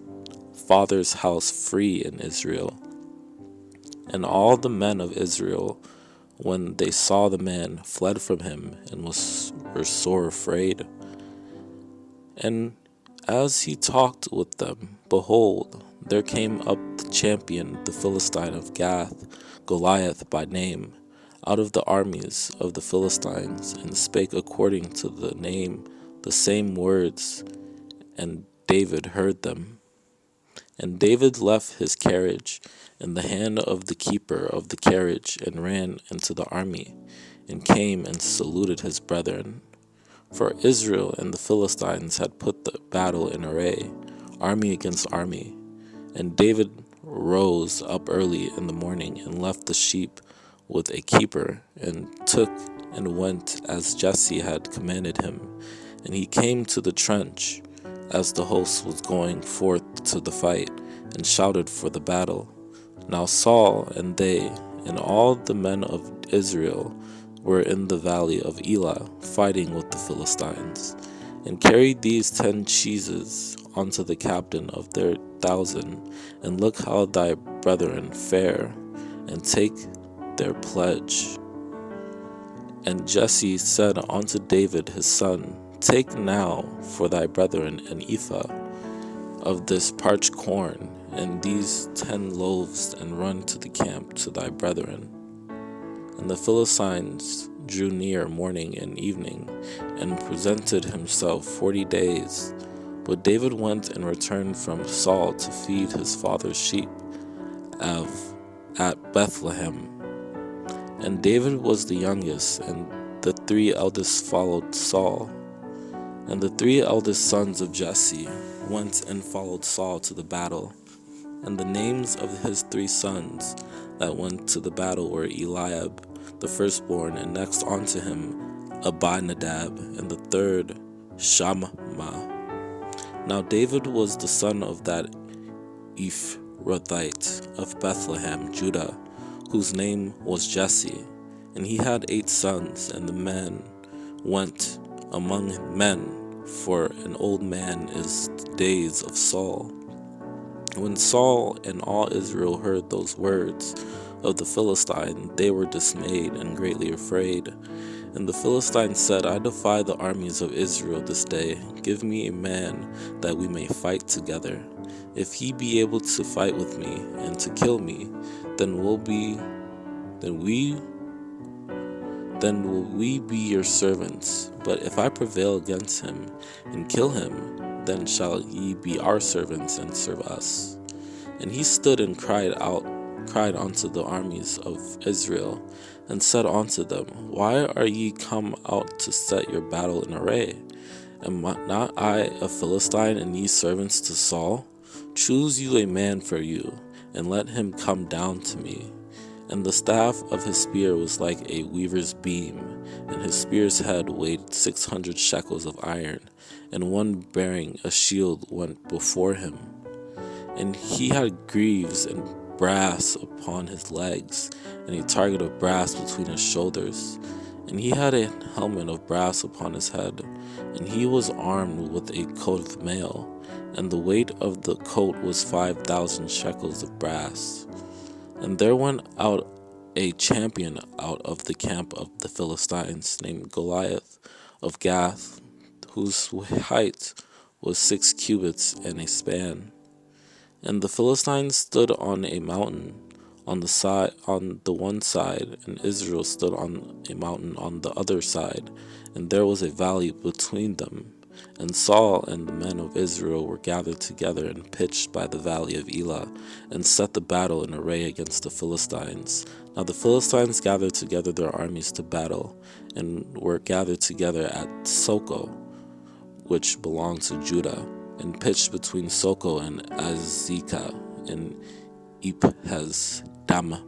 father's house free in Israel. And all the men of Israel, when they saw the man, fled from him, and were sore afraid. And As he talked with them, behold, there came up the champion, the Philistine of Gath, Goliath by name, out of the armies of the Philistines, and spake according to the name the same words, and David heard them. And David left his carriage in the hand of the keeper of the carriage, and ran into the army, and came and saluted his brethren. For Israel and the Philistines had put the battle in array, army against army. And David rose up early in the morning, and left the sheep with a keeper, and took and went as Jesse had commanded him. And he came to the trench as the host was going forth to the fight, and shouted for the battle. Now Saul and they and all the men of Israel were in the valley of Elah, fighting with the Philistines, and carried these 10 cheeses unto the captain of their 1,000, and look how thy brethren fare, and take their pledge. And Jesse said unto David his son, Take now for thy brethren an ephah of this parched corn, and these 10 loaves, and run to the camp to thy brethren. And the Philistines drew near morning and evening, and presented himself 40 days. But David went and returned from Saul to feed his father's sheep at Bethlehem. And David was the youngest, and the 3 eldest followed Saul. And the 3 eldest sons of Jesse went and followed Saul to the battle. And the names of his 3 sons that went to the battle were Eliab, the firstborn, and next unto him Abinadab, and the third Shammah. Now David was the son of that Ephrathite of Bethlehem, Judah, whose name was Jesse. And he had 8 sons, and the men went among men, for an old man is the days of Saul. When Saul and all Israel heard those words of the Philistine, they were dismayed and greatly afraid. And the Philistine said, I defy the armies of Israel this day. Give me a man that we may fight together. If he be able to fight with me and to kill me, then will we be your servants. But if I prevail against him and kill him, then shall ye be our servants and serve us. And he stood and cried unto the armies of Israel, and said unto them, Why are ye come out to set your battle in array? Am not I a Philistine, and ye servants to Saul? Choose you a man for you, and let him come down to me. And the staff of his spear was like a weaver's beam, and his spear's head weighed 600 shekels of iron, and one bearing a shield went before him. And he had greaves and brass upon his legs, and a target of brass between his shoulders. And he had a helmet of brass upon his head, and he was armed with a coat of mail, and the weight of the coat was 5,000 shekels of brass. And there went out a champion out of the camp of the Philistines, named Goliath of Gath, whose height was 6 cubits and a span. And the Philistines stood on a mountain on the one side, and Israel stood on a mountain on the other side, and there was a valley between them. And Saul and the men of Israel were gathered together and pitched by the valley of Elah, and set the battle in array against the Philistines. Now the Philistines gathered together their armies to battle, and were gathered together at Soko, which belonged to Judah, and pitched between Soko and Azekah and Ephes-Dammim.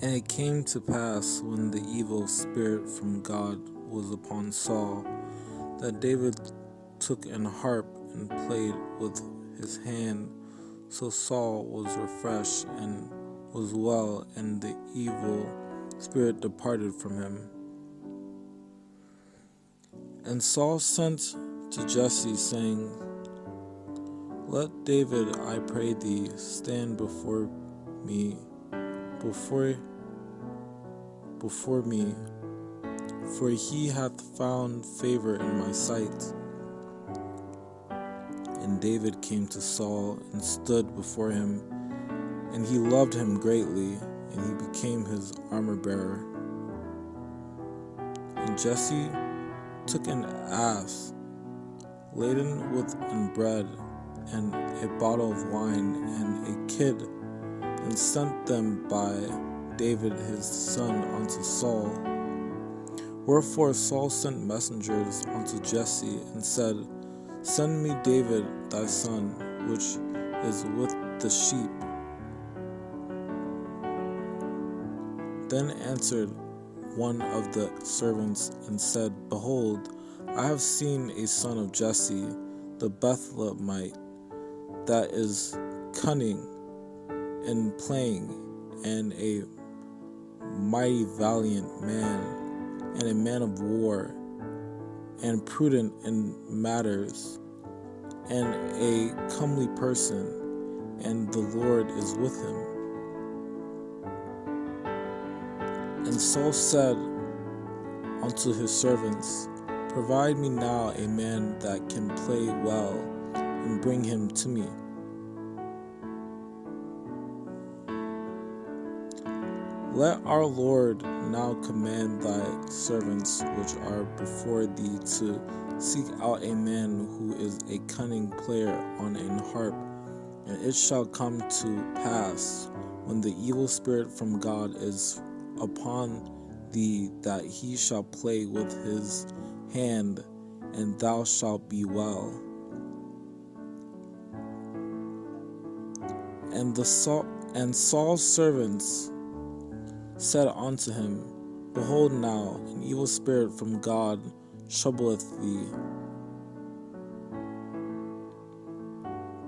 And it came to pass, when the evil spirit from God was upon Saul, that David took an harp and played with his hand. So Saul was refreshed and was well, and the evil spirit departed from him. And Saul sent to Jesse, saying, Let David, I pray thee, stand before me, for he hath found favor in my sight. And David came to Saul and stood before him, and he loved him greatly, and he became his armor-bearer. And Jesse took an ass laden with bread and a bottle of wine and a kid, and sent them by David his son unto Saul. Wherefore Saul sent messengers unto Jesse, and said, Send me David thy son, which is with the sheep. Then answered one of the servants and said, Behold, I have seen a son of Jesse, the Bethlehemite, that is cunning in playing, and a mighty valiant man, and a man of war, and prudent in matters, and a comely person, and the Lord is with him. And Saul said unto his servants, Provide me now a man that can play well, and bring him to me. Let our Lord now command thy servants which are before thee to seek out a man who is a cunning player on an harp, and it shall come to pass, when the evil spirit from God is upon thee, that he shall play with his hand, and thou shalt be well. And Saul's servants said unto him, Behold now, an evil spirit from God troubleth thee.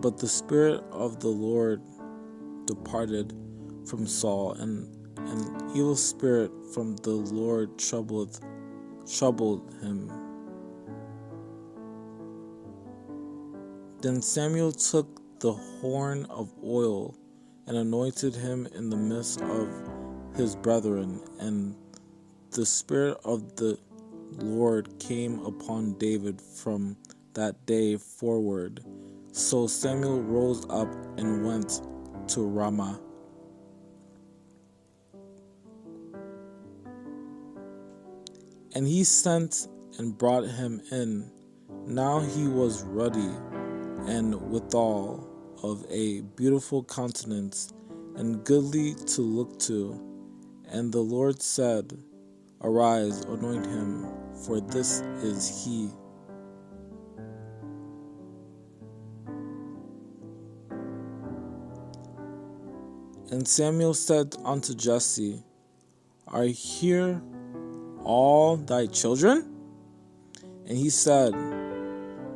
But the Spirit of the Lord departed from Saul, and an evil spirit from the Lord troubled him. Then Samuel took the horn of oil and anointed him in the midst of his brethren, and the Spirit of the Lord came upon David from that day forward. So Samuel rose up and went to Ramah. And he sent and brought him in. Now he was ruddy, and withal of a beautiful countenance, and goodly to look to. And the Lord said, Arise, anoint him, for this is he. And Samuel said unto Jesse, Are here all thy children? And he said,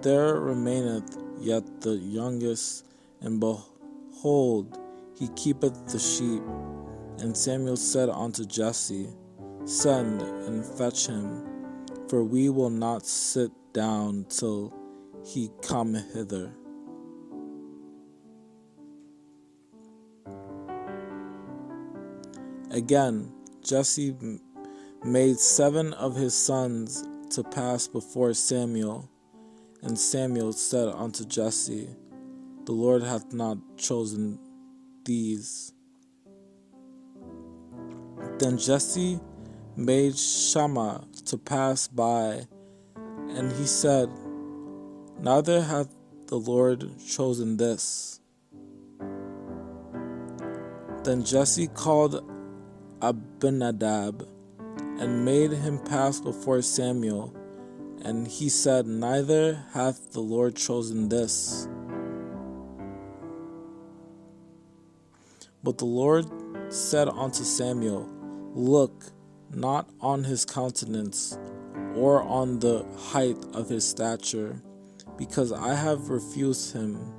There remaineth yet the youngest, and behold, he keepeth the sheep. And Samuel said unto Jesse, Send and fetch him, for we will not sit down till he come hither. Again, Jesse made 7 of his sons to pass before Samuel. And Samuel said unto Jesse, The Lord hath not chosen these. Then Jesse made Shammah to pass by, and he said, Neither hath the Lord chosen this. Then Jesse called Abinadab, and made him pass before Samuel, and he said, Neither hath the Lord chosen this. But the Lord said unto Samuel, Look not on his countenance, or on the height of his stature, because I have refused him.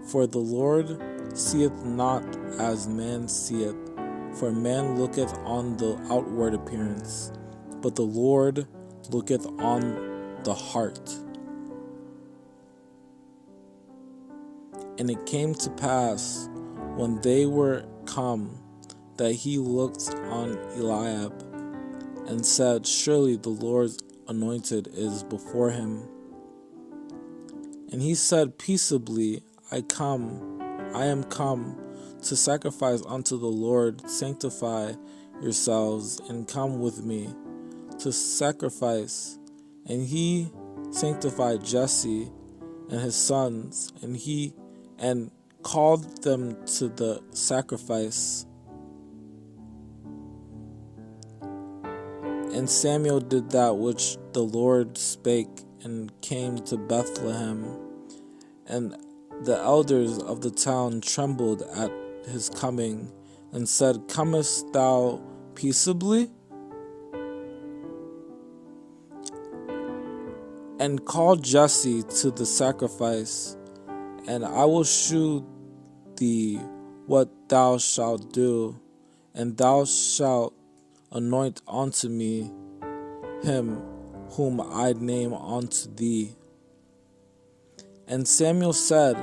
For the Lord seeth not as man seeth, for man looketh on the outward appearance, but the Lord looketh on the heart. And it came to pass, when they were come, that he looked on Eliab, and said, Surely the Lord's anointed is before him. And he said, Peaceably, I am come to sacrifice unto the Lord. Sanctify yourselves, and come with me to sacrifice. And he sanctified Jesse and his sons, and called them to the sacrifice. And Samuel did that which the Lord spake, and came to Bethlehem. And the elders of the town trembled at his coming, and said, Comest thou peaceably? And called Jesse to the sacrifice, and I will shew thee what thou shalt do, and thou shalt anoint unto me him whom I name unto thee. And Samuel said,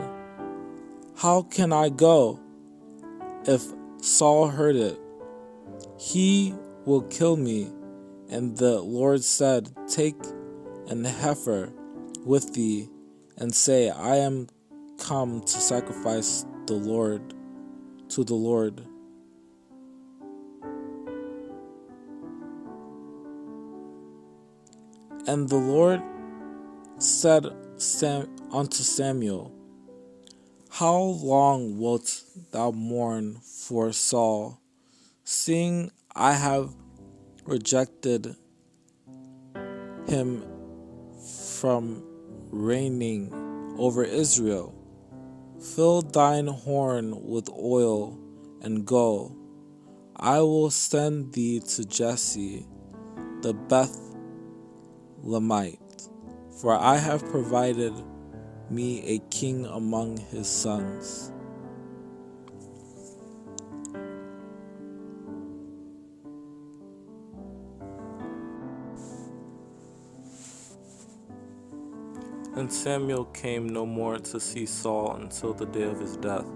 How can I go? If Saul heard it, he will kill me. And the Lord said, Take an heifer with thee, and say, I am come to sacrifice to the Lord. And the Lord said unto Samuel, How long wilt thou mourn for Saul, seeing I have rejected him from reigning over Israel? Fill thine horn with oil, and go. I will send thee to Jesse the Bethlehemite, for I have provided me a king among his sons. And Samuel came no more to see Saul until the day of his death.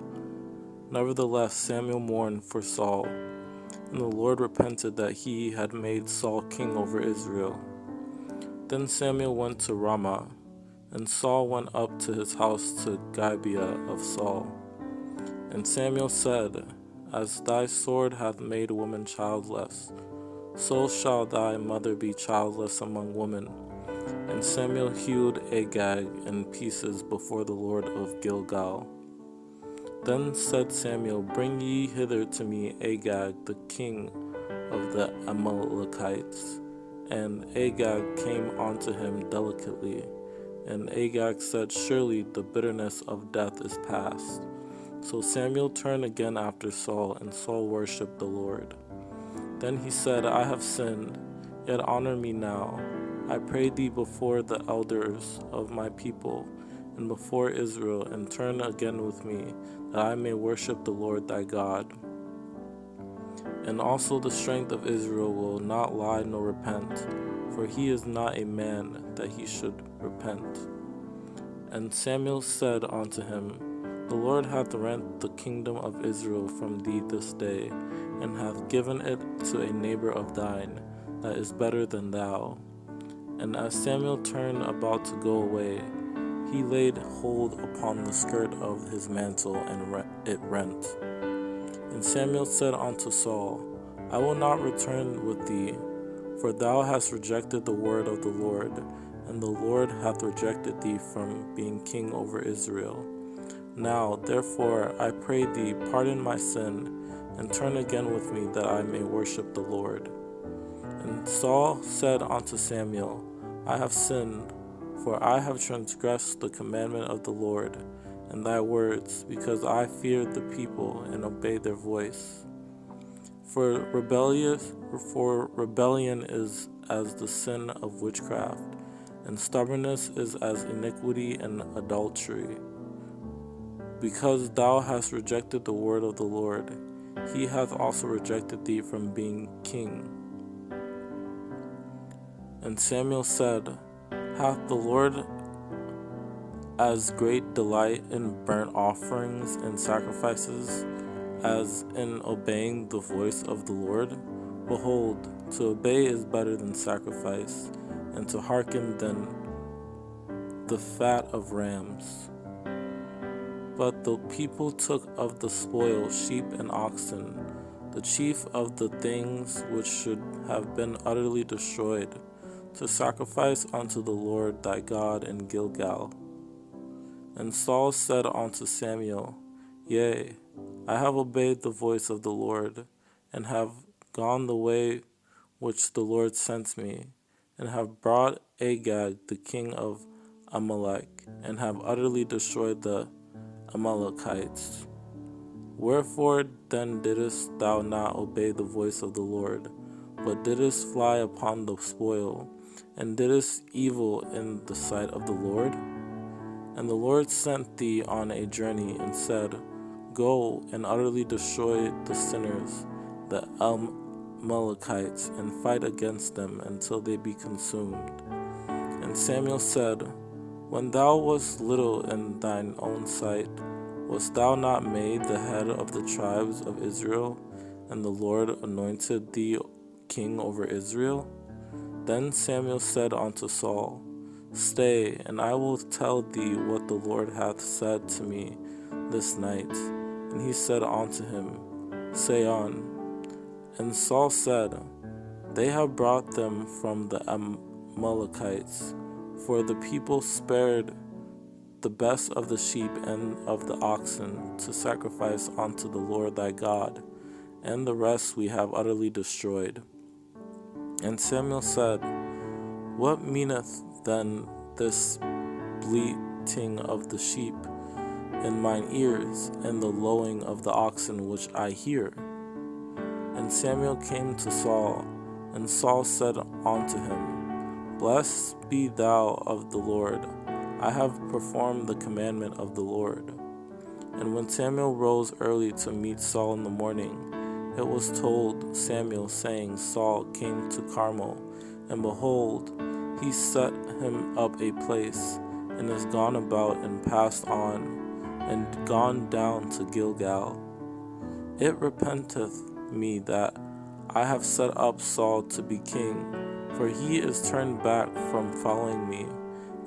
Nevertheless, Samuel mourned for Saul, and the Lord repented that he had made Saul king over Israel. Then Samuel went to Ramah, and Saul went up to his house to Gibeah of Saul. And Samuel said, As thy sword hath made woman childless, so shall thy mother be childless among women. And Samuel hewed Agag in pieces before the Lord of Gilgal. Then said Samuel, Bring ye hither to me Agag, the king of the Amalekites. And Agag came unto him delicately. And Agag said, Surely the bitterness of death is past. So Samuel turned again after Saul, and Saul worshipped the Lord. Then he said, I have sinned, yet honor me now, I pray thee, before the elders of my people, and before Israel, and turn again with me, that I may worship the Lord thy God. And also the strength of Israel will not lie nor repent, for he is not a man that he should repent. And Samuel said unto him, The Lord hath rent the kingdom of Israel from thee this day, and hath given it to a neighbor of thine, that is better than thou. And as Samuel turned about to go away, he laid hold upon the skirt of his mantle, and it rent. And Samuel said unto Saul, I will not return with thee, for thou hast rejected the word of the Lord, and the Lord hath rejected thee from being king over Israel. Now, therefore, I pray thee, pardon my sin, and turn again with me, that I may worship the Lord. And Saul said unto Samuel, I have sinned, for I have transgressed the commandment of the Lord, and thy words, because I feared the people, and obeyed their voice. For rebellion is as the sin of witchcraft, and stubbornness is as iniquity and adultery. Because thou hast rejected the word of the Lord, he hath also rejected thee from being king. And Samuel said, Hath the Lord as great delight in burnt offerings and sacrifices as in obeying the voice of the Lord? Behold, to obey is better than sacrifice, and to hearken than the fat of rams. But the people took of the spoil sheep and oxen, the chief of the things which should have been utterly destroyed, to sacrifice unto the Lord thy God in Gilgal. And Saul said unto Samuel, Yea, I have obeyed the voice of the Lord, and have gone the way which the Lord sent me, and have brought Agag the king of Amalek, and have utterly destroyed the Amalekites. Wherefore then didst thou not obey the voice of the Lord, but didst fly upon the spoil, and didst evil in the sight of the Lord? And the Lord sent thee on a journey, and said, Go and utterly destroy the sinners, the Amalekites, and fight against them until they be consumed. And Samuel said, When thou wast little in thine own sight, wast thou not made the head of the tribes of Israel, and the Lord anointed thee king over Israel? Then Samuel said unto Saul, Stay, and I will tell thee what the Lord hath said to me this night. And he said unto him, Say on. And Saul said, They have brought them from the Amalekites, for the people spared the best of the sheep and of the oxen to sacrifice unto the Lord thy God, and the rest we have utterly destroyed. And Samuel said, What meaneth then this bleating of the sheep in mine ears, and the lowing of the oxen which I hear? And Samuel came to Saul, and Saul said unto him, Blessed be thou of the Lord, I have performed the commandment of the Lord. And when Samuel rose early to meet Saul in the morning, it was told Samuel, saying, Saul came to Carmel, and behold, he set him up a place, and is gone about and passed on, and gone down to Gilgal. It repenteth me that I have set up Saul to be king, for he is turned back from following me,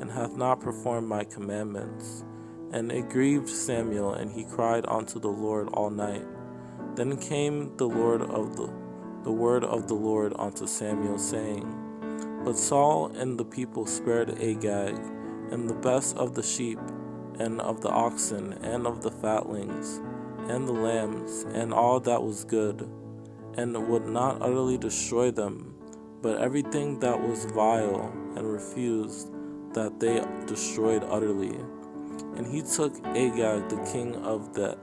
and hath not performed my commandments. And it grieved Samuel, and he cried unto the Lord all night. Then came the word of the Lord unto Samuel, saying, But Saul and the people spared Agag, and the best of the sheep, and of the oxen, and of the fatlings, and the lambs, and all that was good, and would not utterly destroy them, but everything that was vile, and refused that they destroyed utterly. And he took Agag the king of the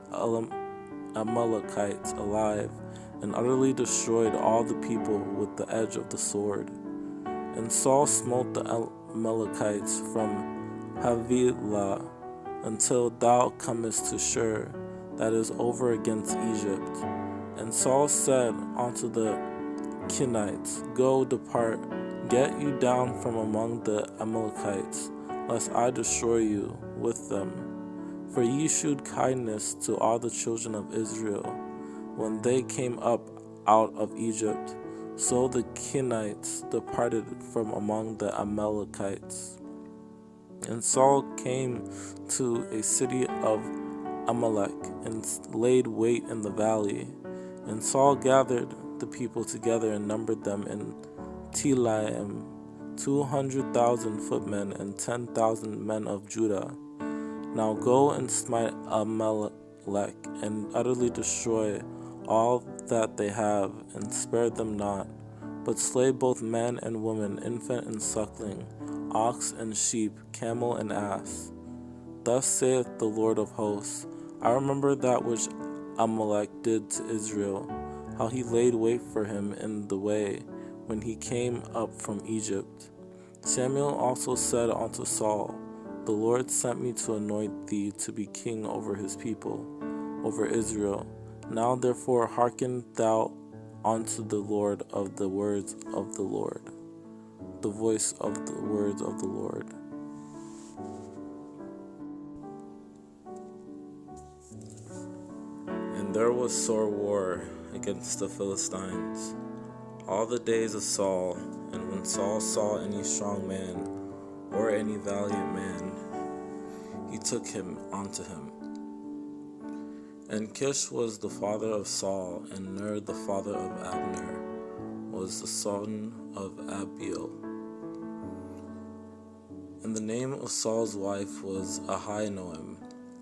Amalekites alive, and utterly destroyed all the people with the edge of the sword. And Saul smote the Amalekites from Havilah until thou comest to Shur, that is over against Egypt. And Saul said unto the Kenites, Go, depart, get you down from among the Amalekites, lest I destroy you with them. For ye shewed kindness to all the children of Israel when they came up out of Egypt. So the Kenites departed from among the Amalekites. And Saul came to a city of Amalek, and laid wait in the valley. And Saul gathered the people together, and numbered them in Telaim 200,000 footmen, and 10,000 men of Judah. Now go and smite Amalek, and utterly destroy all that they have, and spare them not, but slay both man and woman, infant and suckling, ox and sheep, camel and ass. Thus saith the Lord of hosts, I remember that which Amalek did to Israel, how he laid wait for him in the way, when he came up from Egypt. Samuel also said unto Saul, The Lord sent me to anoint thee to be king over his people, over Israel. Now therefore hearken thou unto the Lord of the words of the Lord, the voice of the words of the Lord. And there was sore war against the Philistines all the days of Saul. And when Saul saw any strong man or any valiant man, he took him unto him. And Kish was the father of Saul, and Ner the father of Abner was the son of Abiel. And the name of Saul's wife was Ahinoam,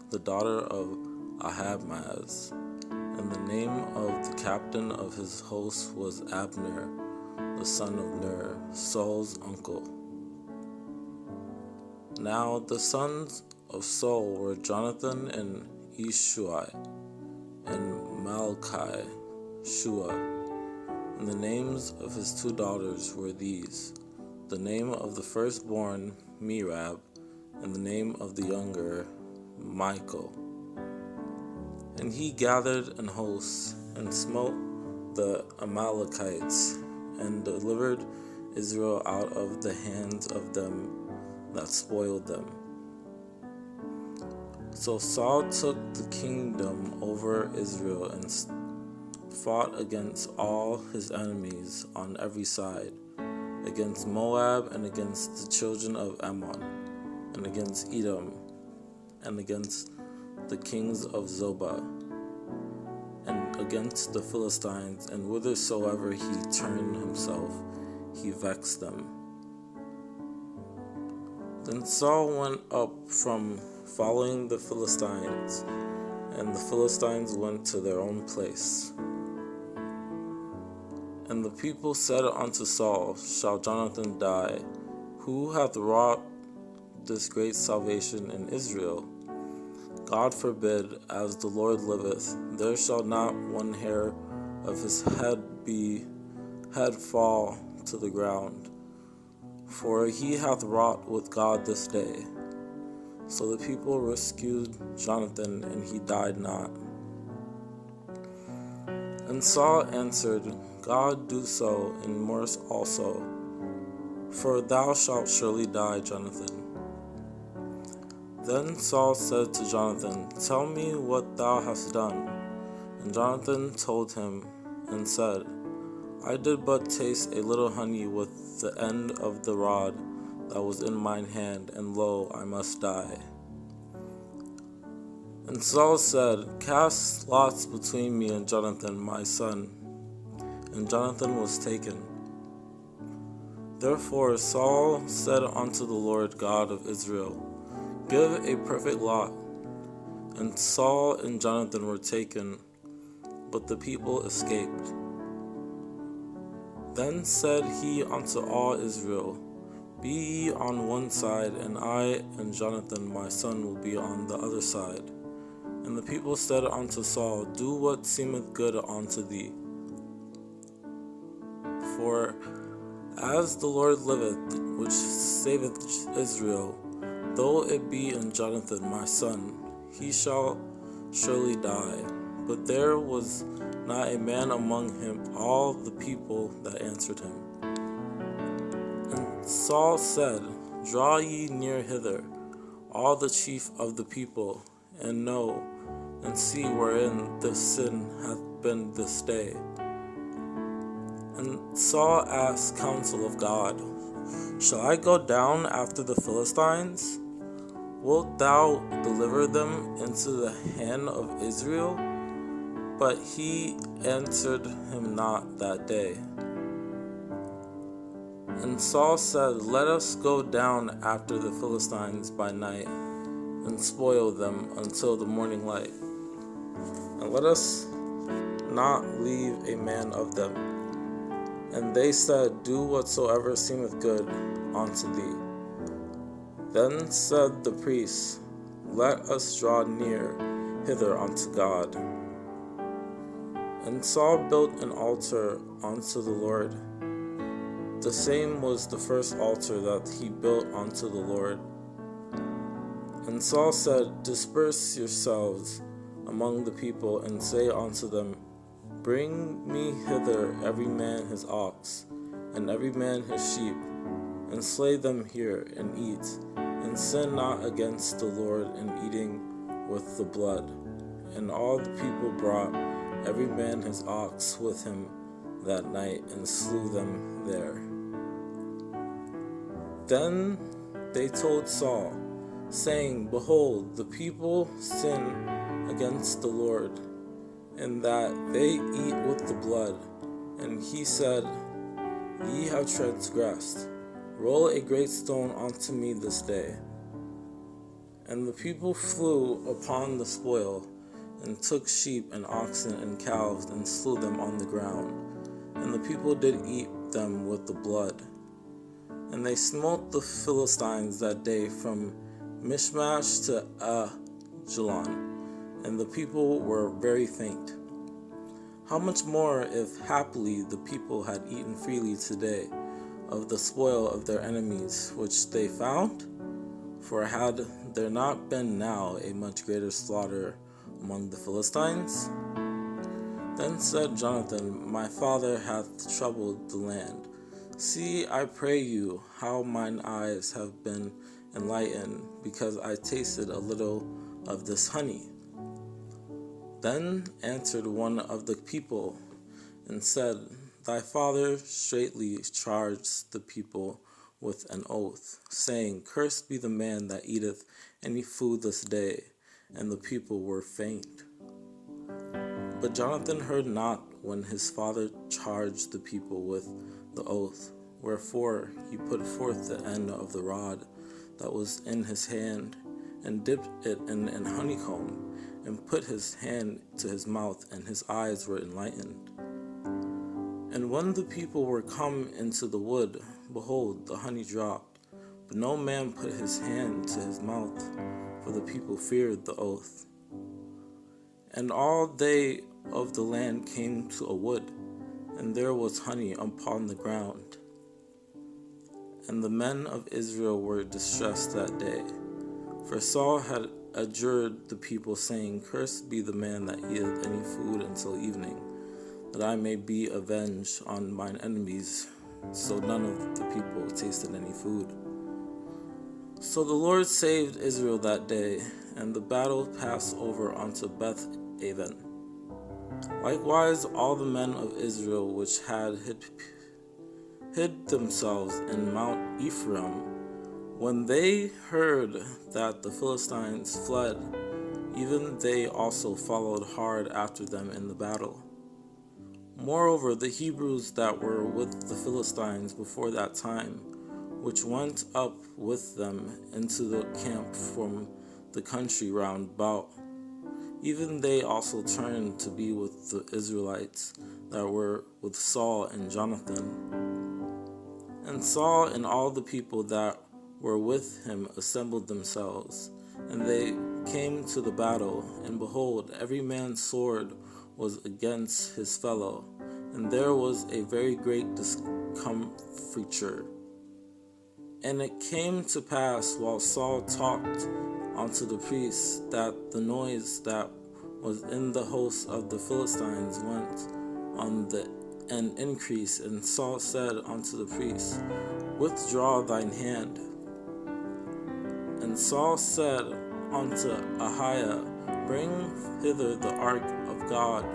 the daughter of Ahimaaz. And the name of the captain of his host was Abner, the son of Ner, Saul's uncle. Now the sons of Saul were Jonathan and Ishuai, and Malchi-Shua. And the names of his two daughters were these: the name of the firstborn Merab, and the name of the younger Michal. And he gathered an host, and smote the Amalekites, and delivered Israel out of the hands of them that spoiled them. So Saul took the kingdom over Israel, and fought against all his enemies on every side, against Moab, and against the children of Ammon, and against Edom, and against the kings of Zobah, and against the Philistines, and whithersoever he turned himself, he vexed them. Then Saul went up from following the Philistines, and the Philistines went to their own place. And the people said unto Saul, Shall Jonathan die? Who hath wrought this great salvation in Israel? God forbid, as the Lord liveth, there shall not one hair of his head fall to the ground. For he hath wrought with God this day. So the people rescued Jonathan, and he died not. And Saul answered, God do so in more also, for thou shalt surely die, Jonathan. Then Saul said to Jonathan, Tell me what thou hast done. And Jonathan told him, and said, I did but taste a little honey with the end of the rod that was in mine hand, and lo, I must die. And Saul said, Cast lots between me and Jonathan my son. And Jonathan was taken. Therefore Saul said unto the Lord God of Israel, Give a perfect lot. And Saul and Jonathan were taken, but the people escaped. Then said he unto all Israel, Be ye on one side, and I and Jonathan my son will be on the other side. And the people said unto Saul, Do what seemeth good unto thee. For as the Lord liveth, which saveth Israel, though it be in Jonathan my son, he shall surely die. But there was not a man among him, all the people that answered him. And Saul said, Draw ye near hither, all the chief of the people, and know, and see wherein this sin hath been this day. And Saul asked counsel of God, Shall I go down after the Philistines? Wilt thou deliver them into the hand of Israel? But he answered him not that day. And Saul said, Let us go down after the Philistines by night, and spoil them until the morning light. And let us not leave a man of them. And they said, Do whatsoever seemeth good unto thee. Then said the priests, Let us draw near hither unto God. And Saul built an altar unto the Lord. The same was the first altar that he built unto the Lord. And Saul said, Disperse yourselves among the people, and say unto them, Bring me hither every man his ox, and every man his sheep, and slay them here, and eat, and sin not against the Lord in eating with the blood. And all the people brought every man his ox with him that night, and slew them there. Then they told Saul, saying, Behold, the people sin against the Lord, in that they eat with the blood. And he said, Ye have transgressed. Roll a great stone unto me this day. And the people flew upon the spoil, and took sheep and oxen and calves, and slew them on the ground. And the people did eat them with the blood. And they smote the Philistines that day from Michmash to Ajalon, and the people were very faint. How much more if happily the people had eaten freely today of the spoil of their enemies which they found? For had there not been now a much greater slaughter among the Philistines? Then said Jonathan, My father hath troubled the land. See, I pray you, how mine eyes have been enlightened, because I tasted a little of this honey. Then answered one of the people, and said, Thy father straitly charged the people with an oath, saying, Cursed be the man that eateth any food this day. And the people were faint. But Jonathan heard not when his father charged the people with the oath. Wherefore he put forth the end of the rod that was in his hand, and dipped it in an honeycomb, and put his hand to his mouth, and his eyes were enlightened. And when the people were come into the wood, behold, the honey dropped, but no man put his hand to his mouth, for the people feared the oath. And all they of the land came to a wood, and there was honey upon the ground. And the men of Israel were distressed that day, for Saul had adjured the people, saying, Cursed be the man that eateth any food until evening, that I may be avenged on mine enemies. So none of the people tasted any food. So the Lord saved Israel that day, and the battle passed over unto Beth-aven. Likewise all the men of Israel which had hid themselves in Mount Ephraim, when they heard that the Philistines fled, even they also followed hard after them in the battle. Moreover, the Hebrews that were with the Philistines before that time, which went up with them into the camp from the country round about, even they also turned to be with the Israelites that were with Saul and Jonathan. And Saul and all the people that were with him assembled themselves, and they came to the battle, and behold, every man's sword was against his fellow, and there was a very great discomfiture. And it came to pass, while Saul talked unto the priests, that the noise that was in the host of the Philistines went on and increased. And Saul said unto the priests, Withdraw thine hand. And Saul said unto Ahiah, Bring hither the ark of God,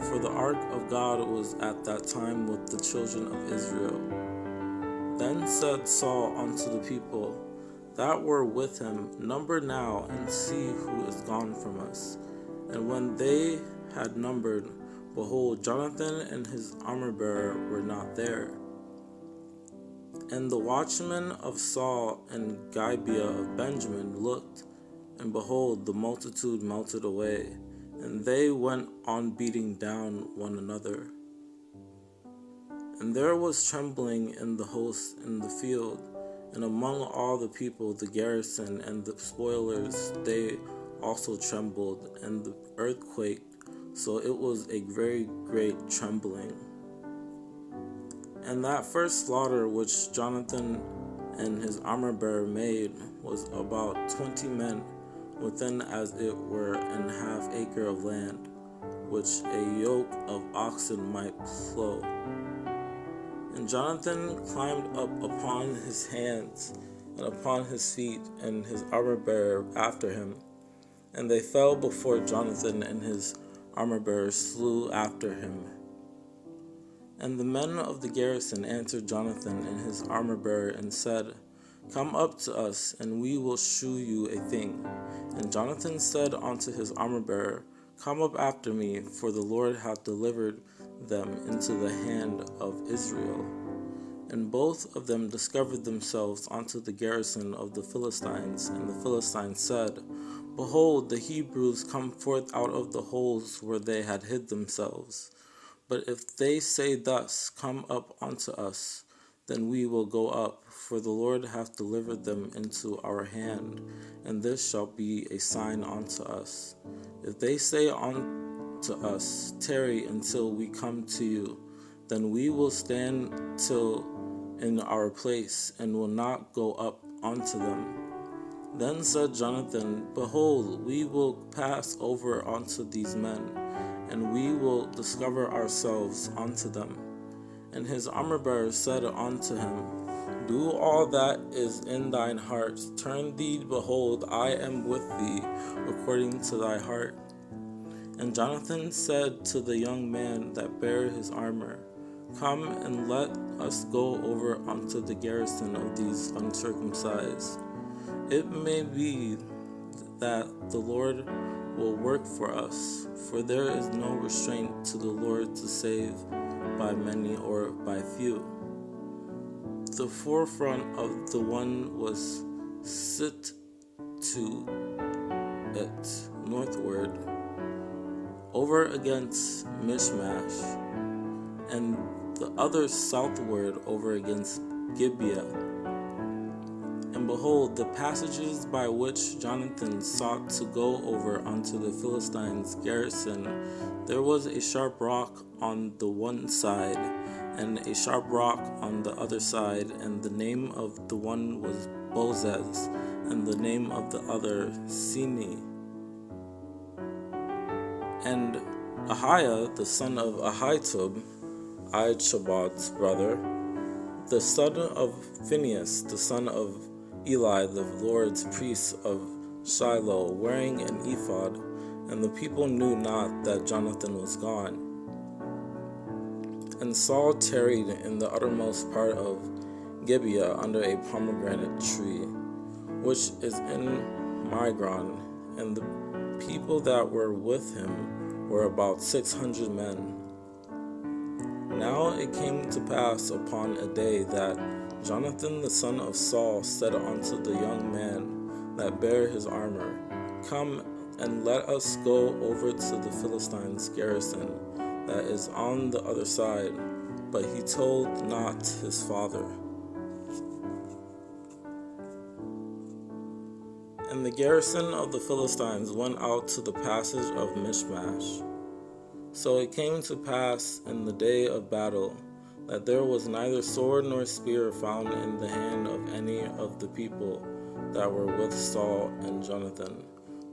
for the ark of God was at that time with the children of Israel. Then said Saul unto the people that were with him, Number now, and see who is gone from us. And when they had numbered, behold, Jonathan and his armor-bearer were not there. And the watchmen of Saul and Gibeah of Benjamin looked, and behold, the multitude melted away, and they went on beating down one another. And there was trembling in the host in the field, and among all the people, the garrison and the spoilers, they also trembled, and the earth quaked, so it was a very great trembling. And that first slaughter which Jonathan and his armor-bearer made was about 20 men, within as it were an half acre of land, which a yoke of oxen might plow. And Jonathan climbed up upon his hands and upon his feet, and his armor-bearer after him. And they fell before Jonathan, and his armor-bearers slew after him. And the men of the garrison answered Jonathan and his armor-bearer and said, Come up to us, and we will shew you a thing. And Jonathan said unto his armor-bearer, Come up after me, for the Lord hath delivered them into the hand of Israel. And both of them discovered themselves unto the garrison of the Philistines. And the Philistines said, Behold, the Hebrews come forth out of the holes where they had hid themselves. But if they say thus, Come up unto us, then we will go up, for the Lord hath delivered them into our hand, and this shall be a sign unto us. If they say unto us, Tarry until we come to you, then we will stand till in our place, and will not go up unto them. Then said Jonathan, Behold, we will pass over unto these men, and we will discover ourselves unto them. And his armor-bearer said unto him, Do all that is in thine heart. Turn thee, behold, I am with thee, according to thy heart. And Jonathan said to the young man that bare his armor, Come and let us go over unto the garrison of these uncircumcised. It may be that the Lord will work for us, for there is no restraint to the Lord to save by many or by few. The forefront of the one was sit to it northward, over against Michmash, and the other southward over against Gibeah. And behold, the passages by which Jonathan sought to go over unto the Philistines' garrison, there was a sharp rock on the one side, and a sharp rock on the other side, and the name of the one was Bozez, and the name of the other Sini. And Ahiah, the son of Ahitub, Ichabod's brother, the son of Phinehas, the son of Eli, the Lord's priest of Shiloh, wearing an ephod, and the people knew not that Jonathan was gone. And Saul tarried in the uttermost part of Gibeah under a pomegranate tree, which is in Migron, and the people that were with him were about 600 men. Now it came to pass upon a day that Jonathan the son of Saul said unto the young man that bare his armor, Come and let us go over to the Philistines' garrison that is on the other side. But he told not his father. And the garrison of the Philistines went out to the passage of Michmash. So it came to pass in the day of battle that there was neither sword nor spear found in the hand of any of the people that were with Saul and Jonathan,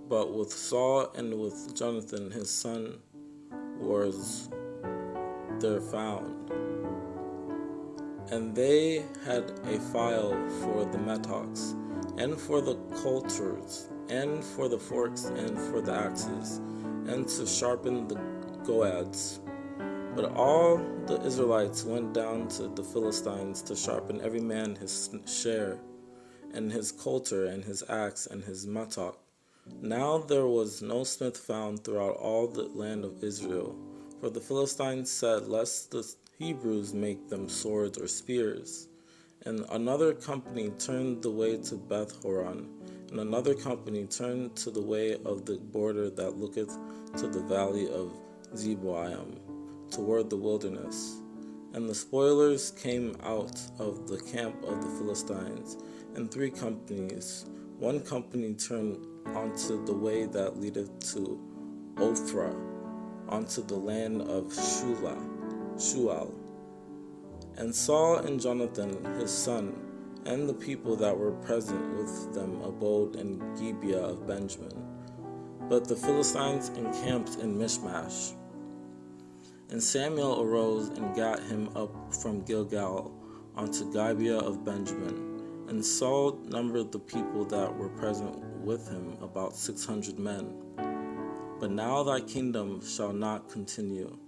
but with Saul and with Jonathan his son was there found. And they had a file for the mattocks, and for the coulters, and for the forks, and for the axes, and to sharpen the goads. But all the Israelites went down to the Philistines to sharpen every man his share, and his coulter, and his axe, and his mattock. Now there was no smith found throughout all the land of Israel, for the Philistines said, Lest the Hebrews make them swords or spears. And another company turned the way to Beth-horon, and another company turned to the way of the border that looketh to the valley of Zeboim, toward the wilderness. And the spoilers came out of the camp of the Philistines in 3 companies. One company turned onto the way that leadeth to Ophrah, unto the land of Shual. And Saul and Jonathan his son, and the people that were present with them abode in Gibeah of Benjamin. But the Philistines encamped in Michmash. And Samuel arose and got him up from Gilgal unto Gibeah of Benjamin. And Saul numbered the people that were present with him about 600 men. But now thy kingdom shall not continue.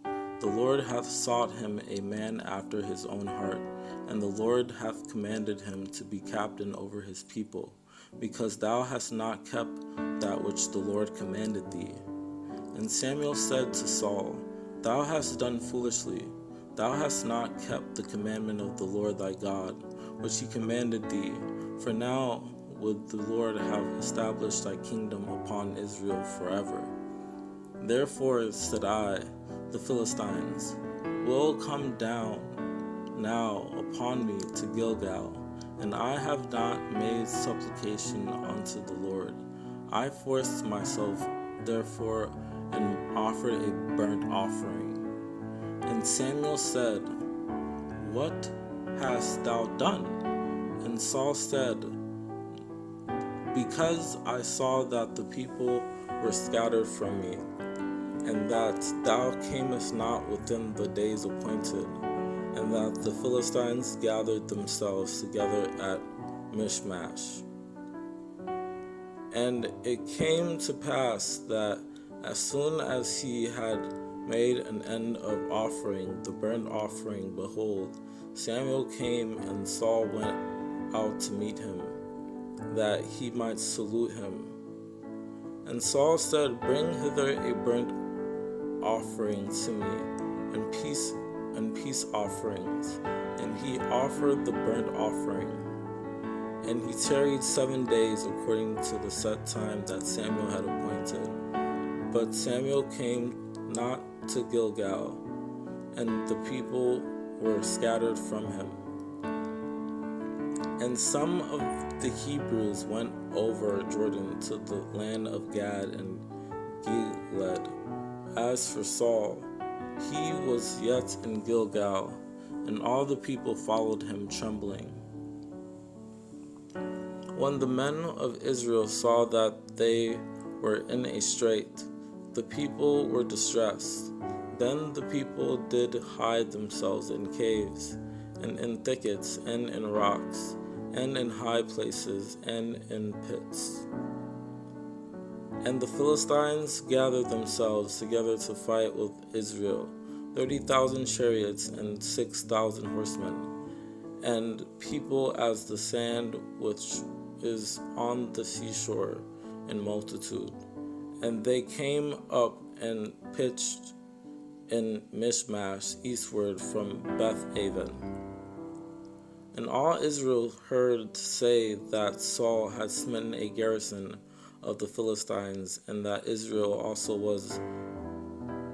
The Lord hath sought him a man after his own heart, and the Lord hath commanded him to be captain over his people, because thou hast not kept that which the Lord commanded thee. And Samuel said to Saul, Thou hast done foolishly. Thou hast not kept the commandment of the Lord thy God, which he commanded thee. For now would the Lord have established thy kingdom upon Israel forever. Therefore said I, the Philistines will come down now upon me to Gilgal, and I have not made supplication unto the Lord. I forced myself therefore and offered a burnt offering. And Samuel said, What hast thou done? And Saul said, Because I saw that the people were scattered from me, and that thou camest not within the days appointed, and that the Philistines gathered themselves together at Michmash. And it came to pass that as soon as he had made an end of offering the burnt offering, behold, Samuel came, and Saul went out to meet him, that he might salute him. And Saul said, Bring hither a burnt offering to me, and peace offerings. And he offered the burnt offering. And he tarried 7 days according to the set time that Samuel had appointed. But Samuel came not to Gilgal, and the people were scattered from him. And some of the Hebrews went over Jordan to the land of Gad and Gilead. As for Saul, he was yet in Gilgal, and all the people followed him trembling. When the men of Israel saw that they were in a strait, the people were distressed. Then the people did hide themselves in caves, and in thickets, and in rocks, and in high places, and in pits. And the Philistines gathered themselves together to fight with Israel, 30,000 chariots and 6,000 horsemen, and people as the sand which is on the seashore in multitude. And they came up and pitched in Michmash eastward from Beth-aven. And all Israel heard say that Saul had smitten a garrison of the Philistines, and that Israel also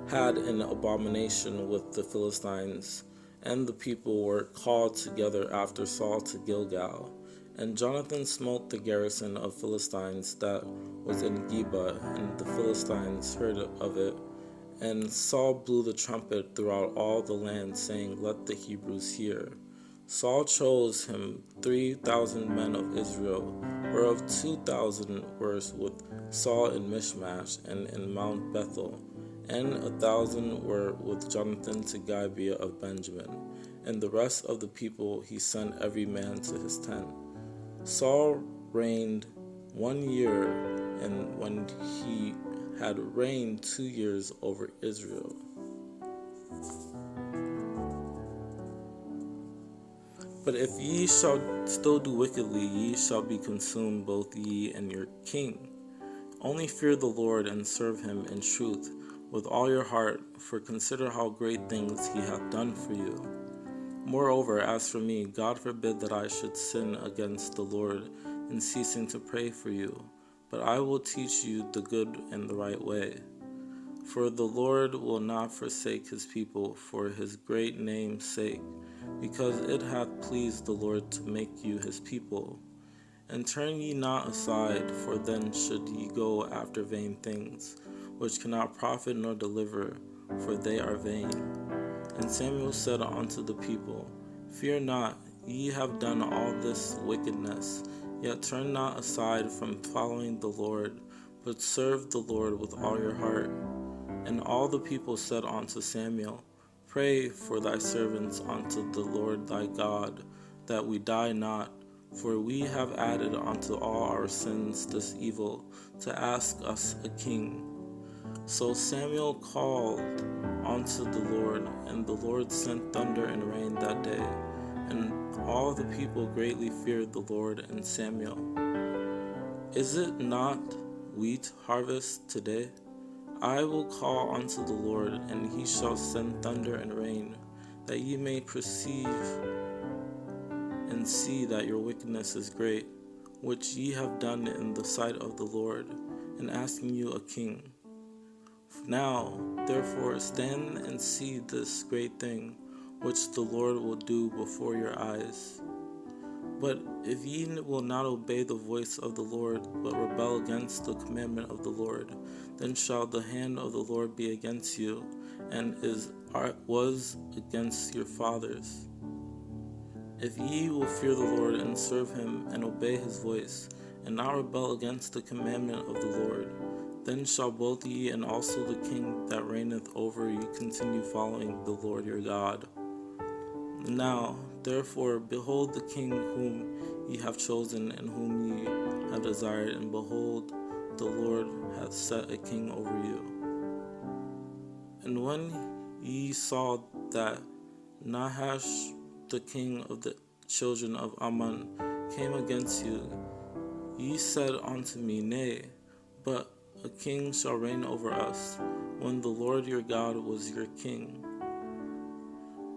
had an abomination with the Philistines. And the people were called together after Saul to Gilgal. And Jonathan smote the garrison of Philistines that was in Geba, and the Philistines heard of it. And Saul blew the trumpet throughout all the land, saying, Let the Hebrews hear. Saul chose him 3,000 men of Israel, whereof 2,000 were with Saul in Michmash and in Mount Bethel, and 1,000 were with Jonathan to Gibeah of Benjamin. And the rest of the people he sent every man to his tent. Saul reigned 1 year, and when he had reigned 2 years over Israel. But if ye shall still do wickedly, ye shall be consumed, both ye and your king. Only fear the Lord, and serve him in truth with all your heart, for consider how great things he hath done for you. Moreover, as for me, God forbid that I should sin against the Lord in ceasing to pray for you, but I will teach you the good and the right way. For the Lord will not forsake his people for his great name's sake, because it hath pleased the Lord to make you his people. And turn ye not aside, for then should ye go after vain things, which cannot profit nor deliver, for they are vain. And Samuel said unto the people, Fear not, ye have done all this wickedness, yet turn not aside from following the Lord, but serve the Lord with all your heart. And all the people said unto Samuel, Pray for thy servants unto the Lord thy God, that we die not, For we have added unto all our sins this evil, to ask us a king. So Samuel called unto the Lord, and the Lord sent thunder and rain that day, and all the people greatly feared the Lord and Samuel. Is it not wheat harvest today? I will call unto the Lord, and he shall send thunder and rain, that ye may perceive and see that your wickedness is great, which ye have done in the sight of the Lord, in asking you a king. Now, therefore, stand and see this great thing, which the Lord will do before your eyes. But if ye will not obey the voice of the Lord, but rebel against the commandment of the Lord, then shall the hand of the Lord be against you, and was against your fathers. If ye will fear the Lord and serve him and obey his voice, and not rebel against the commandment of the Lord, then shall both ye and also the king that reigneth over you continue following the Lord your God. Now, therefore, behold the king whom ye have chosen and whom ye have desired, and behold, the Lord hath set a king over you. And when ye saw that Nahash, the king of the children of Ammon, came against you, ye said unto me, Nay, but a king shall reign over us, when the Lord your God was your king.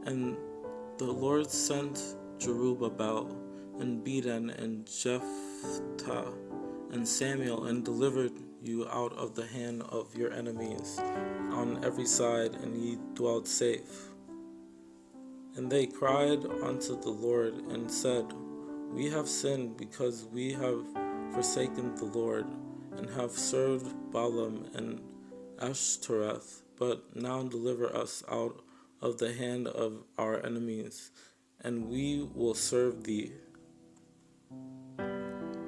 And the Lord sent Jerubbaal, and Bedan, and Jephthah, and Samuel, and delivered you out of the hand of your enemies on every side, and ye dwelt safe. And they cried unto the Lord, and said, We have sinned, because we have forsaken the Lord, and have served Baalim and Ashtorath. But now deliver us out of the hand of our enemies, and we will serve thee.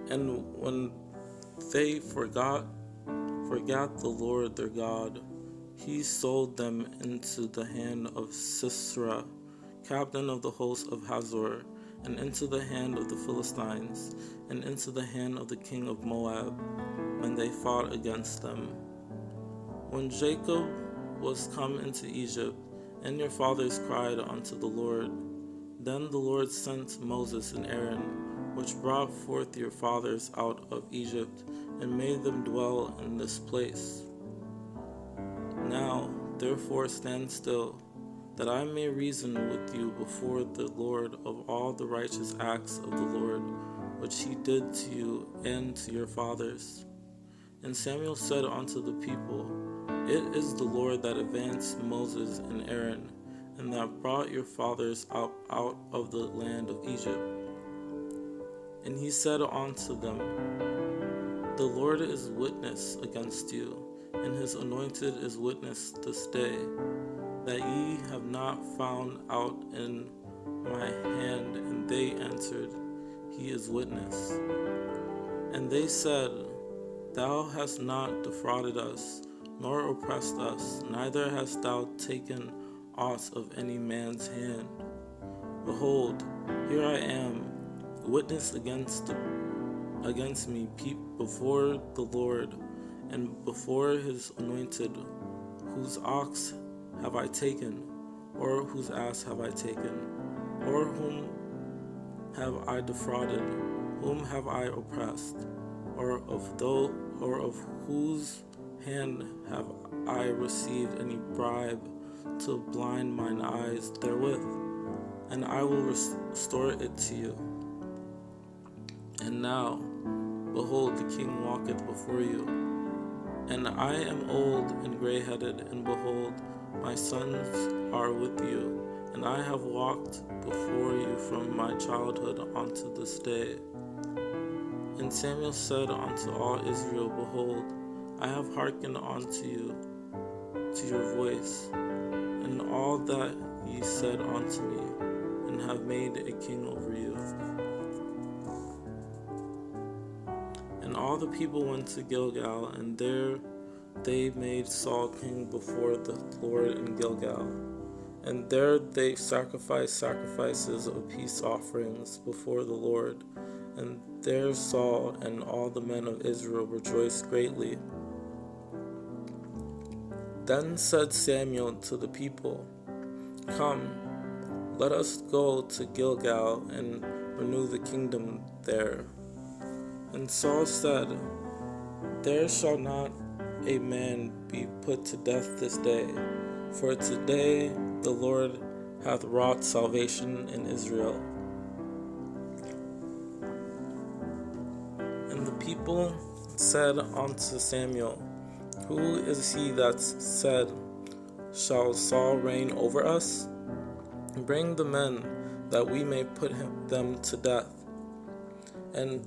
And when they forgot the Lord their God, he sold them into the hand of Sisera, captain of the host of Hazor, and into the hand of the Philistines, and into the hand of the king of Moab, when they fought against them. When Jacob was come into Egypt, and your fathers cried unto the Lord, then the Lord sent Moses and Aaron, which brought forth your fathers out of Egypt, and made them dwell in this place. Now, therefore, stand still, that I may reason with you before the Lord of all the righteous acts of the Lord, which he did to you and to your fathers. And Samuel said unto the people, It is the Lord that advanced Moses and Aaron, and that brought your fathers out of the land of Egypt. And he said unto them, The Lord is witness against you, and his anointed is witness this day, that ye have not found out in my hand. And they answered, He is witness. And they said, Thou hast not defrauded us, nor oppressed us, neither hast thou taken aught of any man's hand. Behold, here I am, witness against me before the Lord, and before his anointed. Whose ox have I taken, or whose ass have I taken, or whom have I defrauded, whom have I oppressed, or of whose hand have I received any bribe to blind mine eyes therewith? And I will restore it to you. And now, behold, the king walketh before you, and I am old and gray-headed, and behold, my sons are with you, and I have walked before you from my childhood unto this day. And Samuel said unto all Israel, Behold, I have hearkened unto you, to your voice, and all that ye said unto me, and have made a king over you. And all the people went to Gilgal, and there they made Saul king before the Lord in Gilgal. And there they sacrificed sacrifices of peace offerings before the Lord, and there Saul and all the men of Israel rejoiced greatly. Then said Samuel to the people, "Come, let us go to Gilgal and renew the kingdom there." And Saul said, "There shall not a man be put to death this day, for today the Lord hath wrought salvation in Israel." And the people said unto Samuel, "Who is he that said, Shall Saul reign over us? Bring the men, that we may put them to death." And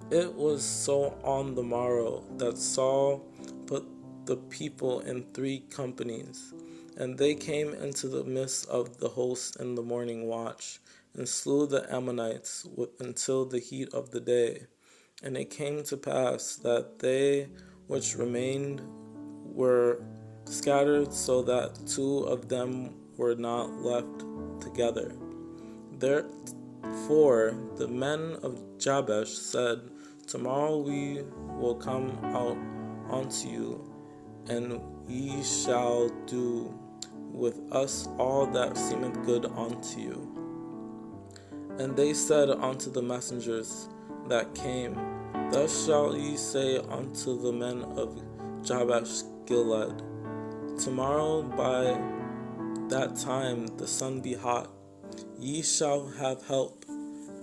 it was so on the morrow that Saul put the people in 3 companies, and they came into the midst of the host in the morning watch, and slew the Ammonites until the heat of the day. And it came to pass that they which remained were scattered, so that 2 of them were not left together. Therefore the men of Jabesh said, "Tomorrow we will come out unto you, and ye shall do with us all that seemeth good unto you." And they said unto the messengers that came, "Thus shall ye say unto the men of Jabesh Gilead, Tomorrow by that time the sun be hot, ye shall have help."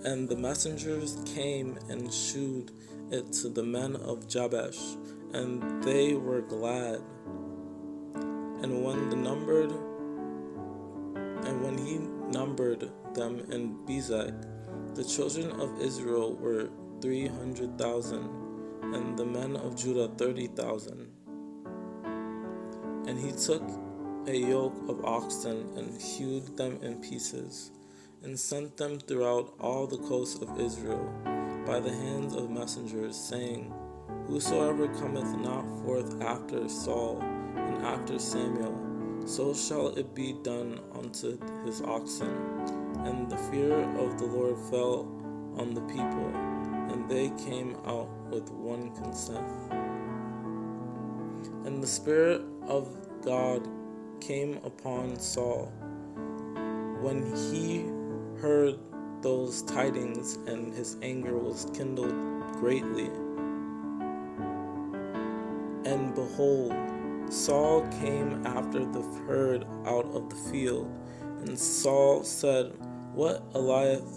And the messengers came and shewed it to the men of Jabesh, and they were glad. And when he numbered them in Bezek, the children of Israel were 300,000, and the men of Judah 30,000. And he took a yoke of oxen and hewed them in pieces, and sent them throughout all the coast of Israel by the hands of messengers, saying, "Whosoever cometh not forth after Saul and after Samuel, so shall it be done unto his oxen." And the fear of the Lord fell on the people, and they came out with one consent. And the Spirit of God came upon Saul when he heard those tidings, and his anger was kindled greatly. And behold, Saul came after the herd out of the field, and Saul said, "What aileth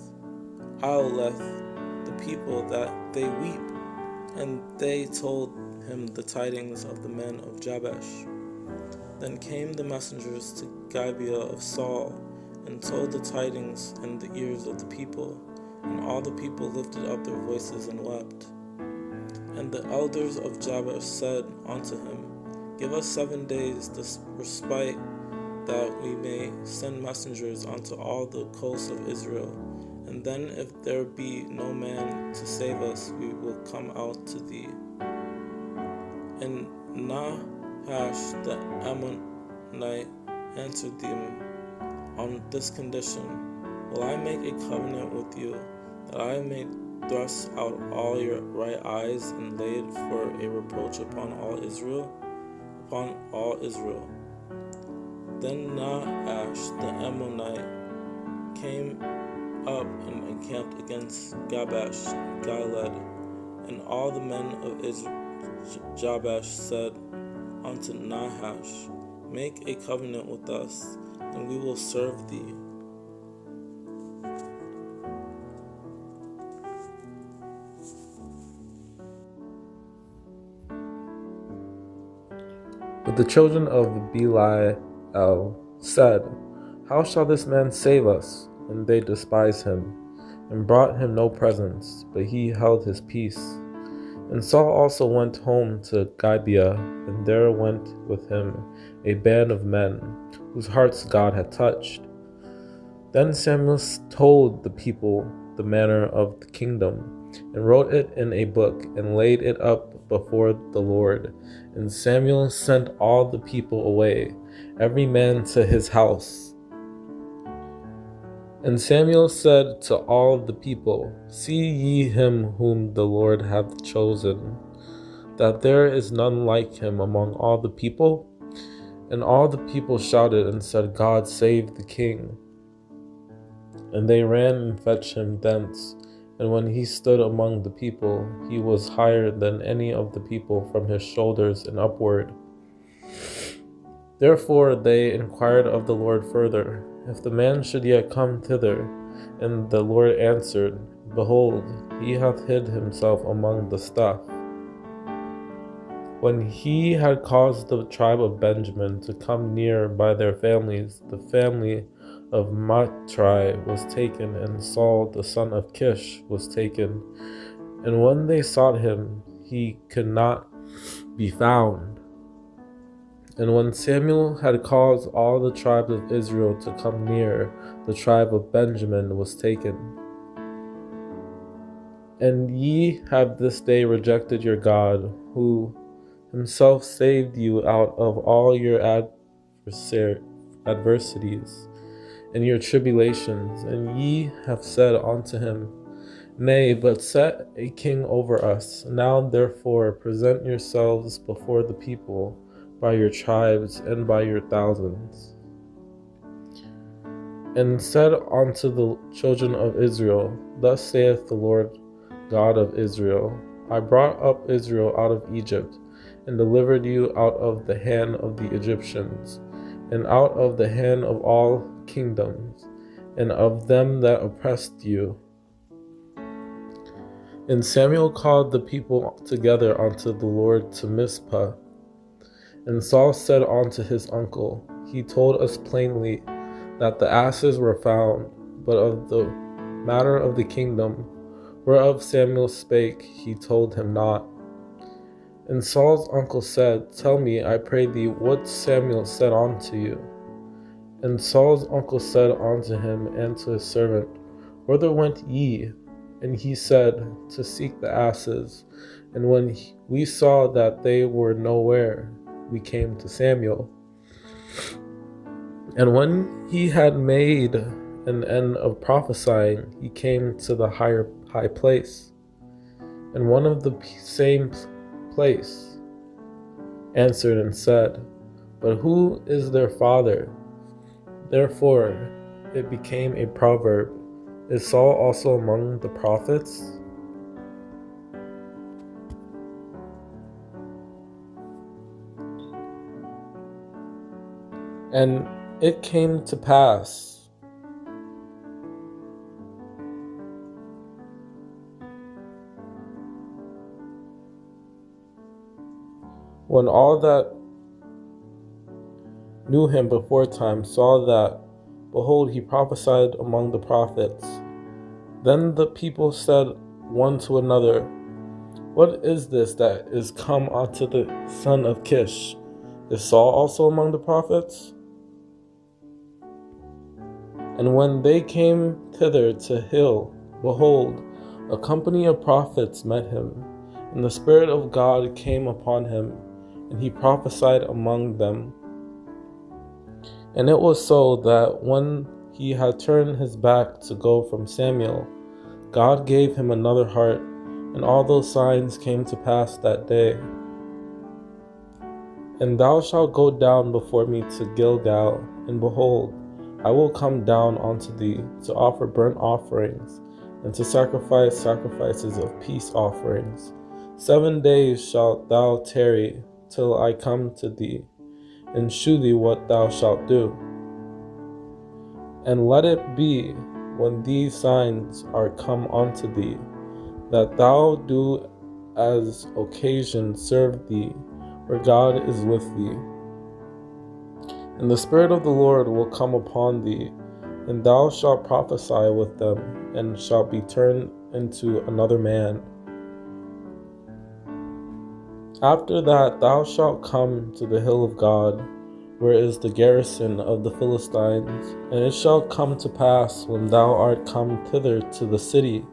the people that they weep?" And they told him the tidings of the men of Jabesh. Then came the messengers to Gibeah of Saul, and told the tidings in the ears of the people, and all the people lifted up their voices and wept. And the elders of Jabesh said unto him, "Give us 7 days this respite, that we may send messengers unto all the coasts of Israel, and then if there be no man to save us, we will come out to thee." And Nahash the Ammonite answered them on this condition, "Will I make a covenant with you, that I may thrust out all your right eyes, and lay it for a reproach upon all Israel? Then Nahash the Ammonite came up and encamped against Jabesh Gilead, and all the men of Jabesh said unto Nahash, "Make a covenant with us, and we will serve thee." But the children of Belial said, "How shall this man save us?" And they despised him, and brought him no presents, but he held his peace. And Saul also went home to Gibeah, and there went with him a band of men, whose hearts God had touched. Then Samuel told the people the manner of the kingdom, and wrote it in a book, and laid it up before the Lord. And Samuel sent all the people away, every man to his house. And Samuel said to all the people, See ye him whom the Lord hath chosen, that there is none like him among all the people? And all the people shouted and said, God save the king. And they ran and fetched him thence. And when he stood among the people, he was higher than any of the people from his shoulders and upward. Therefore they inquired of the Lord further, if the man should yet come thither. And the Lord answered, Behold, he hath hid himself among the stuff. When he had caused the tribe of Benjamin to come near by their families, the family of Matri was taken, and Saul the son of Kish was taken. And when they sought him, he could not be found. And when Samuel had caused all the tribes of Israel to come near, the tribe of Benjamin was taken. And ye have this day rejected your God, who himself saved you out of all your adversities and your tribulations. And ye have said unto him, Nay, but set a king over us. Now therefore present yourselves before the people by your tribes and by your thousands. And said unto the children of Israel, Thus saith the Lord God of Israel, I brought up Israel out of Egypt, and delivered you out of the hand of the Egyptians, and out of the hand of all kingdoms, and of them that oppressed you. And Samuel called the people together unto the Lord to Mizpah. And Saul said unto his uncle, He told us plainly that the asses were found, but of the matter of the kingdom, whereof Samuel spake, he told him not. And Saul's uncle said, Tell me, I pray thee, what Samuel said unto you. And Saul's uncle said unto him and to his servant, Whither went ye? And he said, To seek the asses. And when we saw that they were nowhere, we came to Samuel. And when he had made an end of prophesying, he came to the high place. And one of the same place answered and said, But who is their father? Therefore it became a proverb, Is Saul also among the prophets? And it came to pass, when all that knew him before time saw that, behold, he prophesied among the prophets. Then the people said one to another, What is this that is come unto the son of Kish? Is Saul also among the prophets? And when they came thither to Hill, behold, a company of prophets met him, and the Spirit of God came upon him, and he prophesied among them. And it was so that when he had turned his back to go from Samuel, God gave him another heart, and all those signs came to pass that day. And thou shalt go down before me to Gilgal, and behold, I will come down unto thee to offer burnt offerings, and to sacrifice sacrifices of peace offerings. 7 days shalt thou tarry till I come to thee, and shew thee what thou shalt do. And let it be, when these signs are come unto thee, that thou do as occasion serve thee, for God is with thee. And the Spirit of the Lord will come upon thee, and thou shalt prophesy with them, and shalt be turned into another man. After that thou shalt come to the hill of God, where is the garrison of the Philistines. And it shall come to pass, when thou art come thither to the city,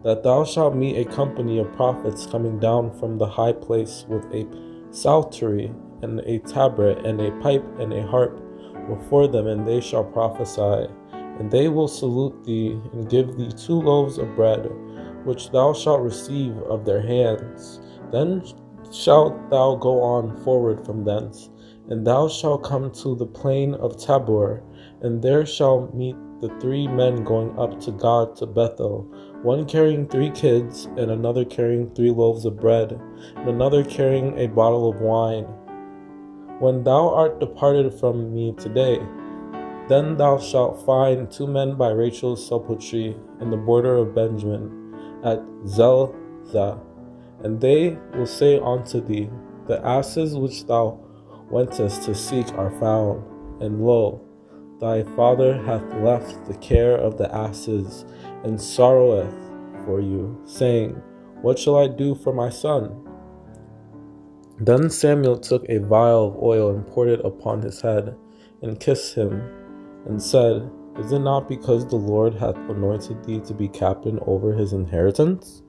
that thou shalt meet a company of prophets coming down from the high place with a psaltery, and a tabret, and a pipe, and a harp before them, and they shall prophesy. and they will salute thee, and give thee 2 loaves of bread, which thou shalt receive of their hands. Then shalt thou go on forward from thence, and thou shalt come to the plain of Tabor, and there shalt meet the 3 men going up to God to Bethel, one carrying 3 kids, and another carrying 3 loaves of bread, and another carrying a bottle of wine. When thou art departed from me today, then thou shalt find 2 men by Rachel's sepulchre in the border of Benjamin, at Zelzah, and they will say unto thee, The asses which thou wentest to seek are found, and lo, thy father hath left the care of the asses, and sorroweth for you, saying, What shall I do for my son? Then Samuel took a vial of oil and poured it upon his head, and kissed him, and said, Is it not because the Lord hath anointed thee to be captain over his inheritance?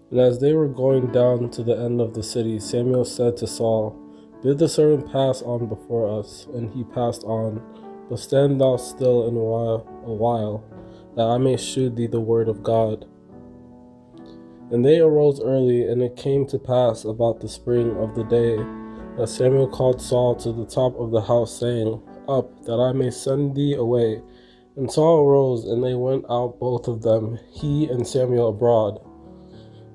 And as they were going down to the end of the city, Samuel said to Saul, Bid the servant pass on before us. And he passed on. But stand thou still a while, that I may shew thee the word of God. And they arose early, and it came to pass about the spring of the day, that Samuel called Saul to the top of the house, saying, Up, that I may send thee away. And Saul arose, and they went out both of them, he and Samuel abroad.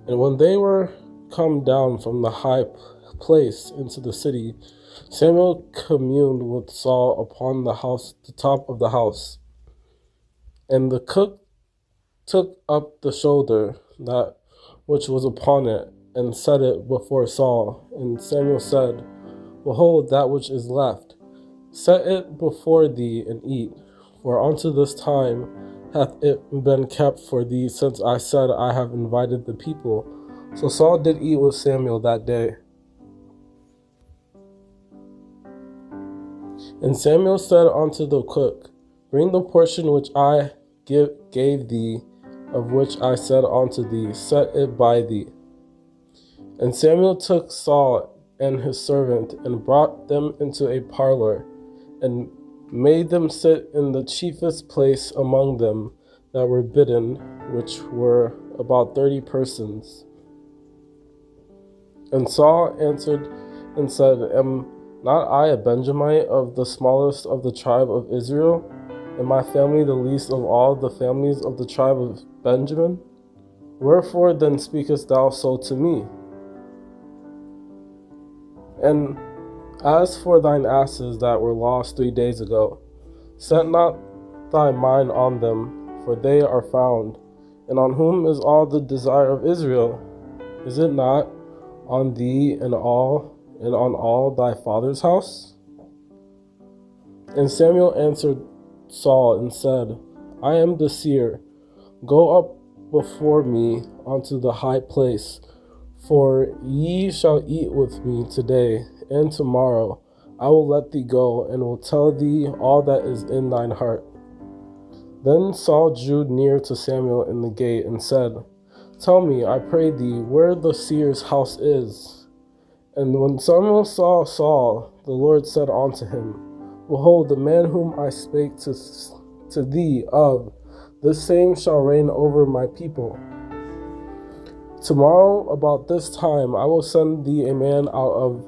And when they were come down from the high place into the city, Samuel communed with Saul upon the top of the house. And the cook took up the shoulder, that which was upon it, and set it before Saul. And Samuel said, Behold, that which is left, set it before thee, and eat. For unto this time hath it been kept for thee, since I said, I have invited the people. So Saul did eat with Samuel that day. And Samuel said unto the cook, Bring the portion which I gave thee, of which I said unto thee, set it by thee. And Samuel took Saul and his servant, and brought them into a parlor, and made them sit in the chiefest place among them that were bidden, which were about 30 persons. And Saul answered and said, Am not I a Benjamite, of the smallest of the tribe of Israel? And my family the least of all the families of the tribe of Benjamin? Wherefore then speakest thou so to me? And as for thine asses that were lost 3 days ago, set not thy mind on them, for they are found. And on whom is all the desire of Israel? Is it not on thee and on all thy father's house? And Samuel answered Saul and said, I am the seer. Go up before me unto the high place, for ye shall eat with me today, and tomorrow I will let thee go, and will tell thee all that is in thine heart. Then Saul drew near to Samuel in the gate, and said, Tell me, I pray thee, where the seer's house is. And when Samuel saw Saul, the Lord said unto him, Behold, the man whom I spake to thee of, this same shall reign over my people. Tomorrow about this time I will send thee a man out of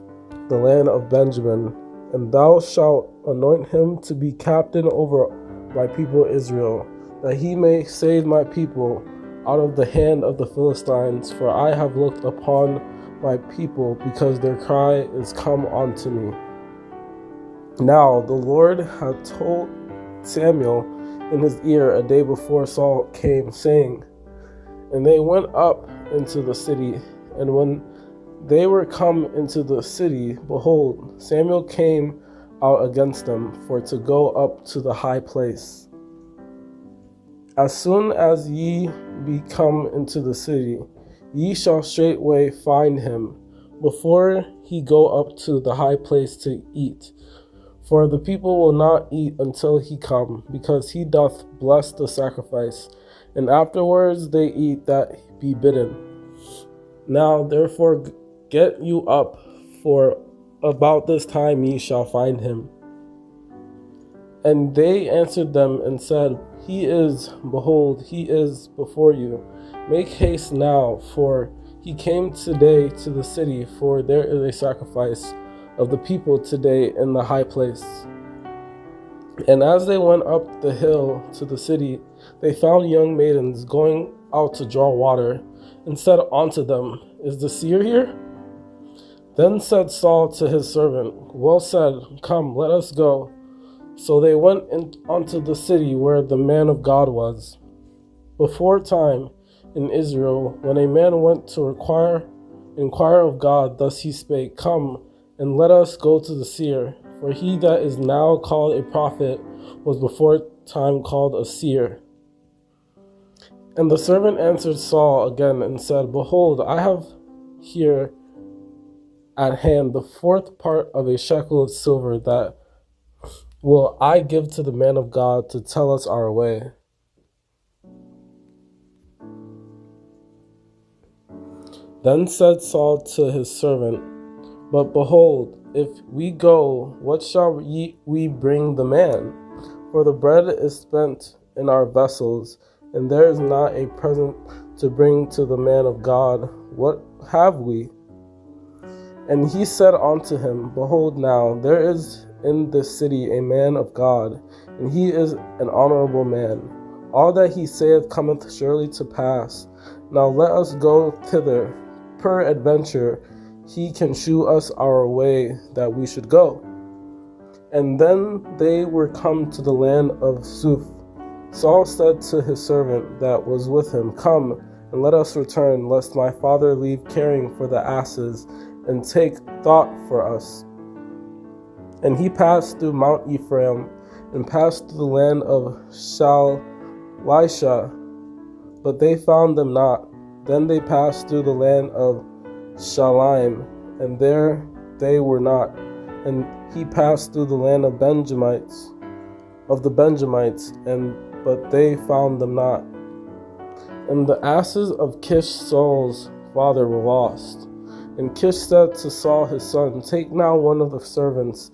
the land of Benjamin, and thou shalt anoint him to be captain over my people Israel, that he may save my people out of the hand of the Philistines, for I have looked upon my people, because their cry is come unto me. Now the Lord had told Samuel in his ear a day before Saul came, saying, And they went up into the city, and when they were come into the city, behold, Samuel came out against them for to go up to the high place. As soon as ye be come into the city, ye shall straightway find him, before he go up to the high place to eat. For the people will not eat until he come, because he doth bless the sacrifice, and afterwards they eat that be bidden. Now therefore get you up, for about this time ye shall find him. And they answered them and said, He is, behold, he is before you. Make haste now, for he came today to the city, for there is a sacrifice of the people today in the high place. And as they went up the hill to the city, they found young maidens going out to draw water, and said unto them, Is the seer here? Then said Saul to his servant, Well said, come, let us go. So they went unto the city where the man of God was. Before time in Israel, when a man went to inquire of God, thus he spake, Come, and let us go to the seer. For he that is now called a prophet was before time called a seer. And the servant answered Saul again and said, Behold, I have here at hand the fourth part of a shekel of silver that will I give to the man of God to tell us our way. Then said Saul to his servant, But behold, if we go, what shall we bring the man? For the bread is spent in our vessels, and there is not a present to bring to the man of God. What have we? And he said unto him, Behold now, there is in this city a man of God, and he is an honorable man. All that he saith cometh surely to pass. Now let us go thither. Peradventure he can shew us our way that we should go. And then they were come to the land of Suph. Saul said to his servant that was with him, Come, and let us return, lest my father leave caring for the asses, and take thought for us. And he passed through Mount Ephraim, and passed through the land of Shalisha, but they found them not. Then they passed through the land of Shalim, and there they were not. And he passed through the land of the Benjamites, but they found them not. And the asses of Kish Saul's father were lost. And Kish said to Saul his son, Take now one of the servants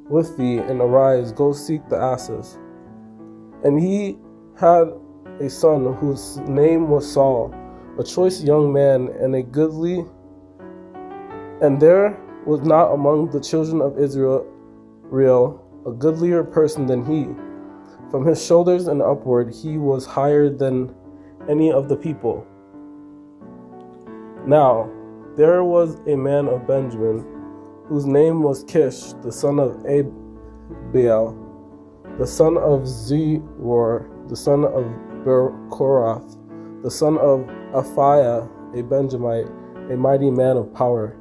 with thee, and arise, go seek the asses. And he had a son whose name was Saul, a choice young man, and a goodly. And there was not among the children of Israel a goodlier person than he. From his shoulders and upward he was higher than any of the people. Now there was a man of Benjamin, whose name was Kish, the son of Abiel, the son of Zeror, the son of Bechorath, the son of Aphiah, a Benjamite, a mighty man of power.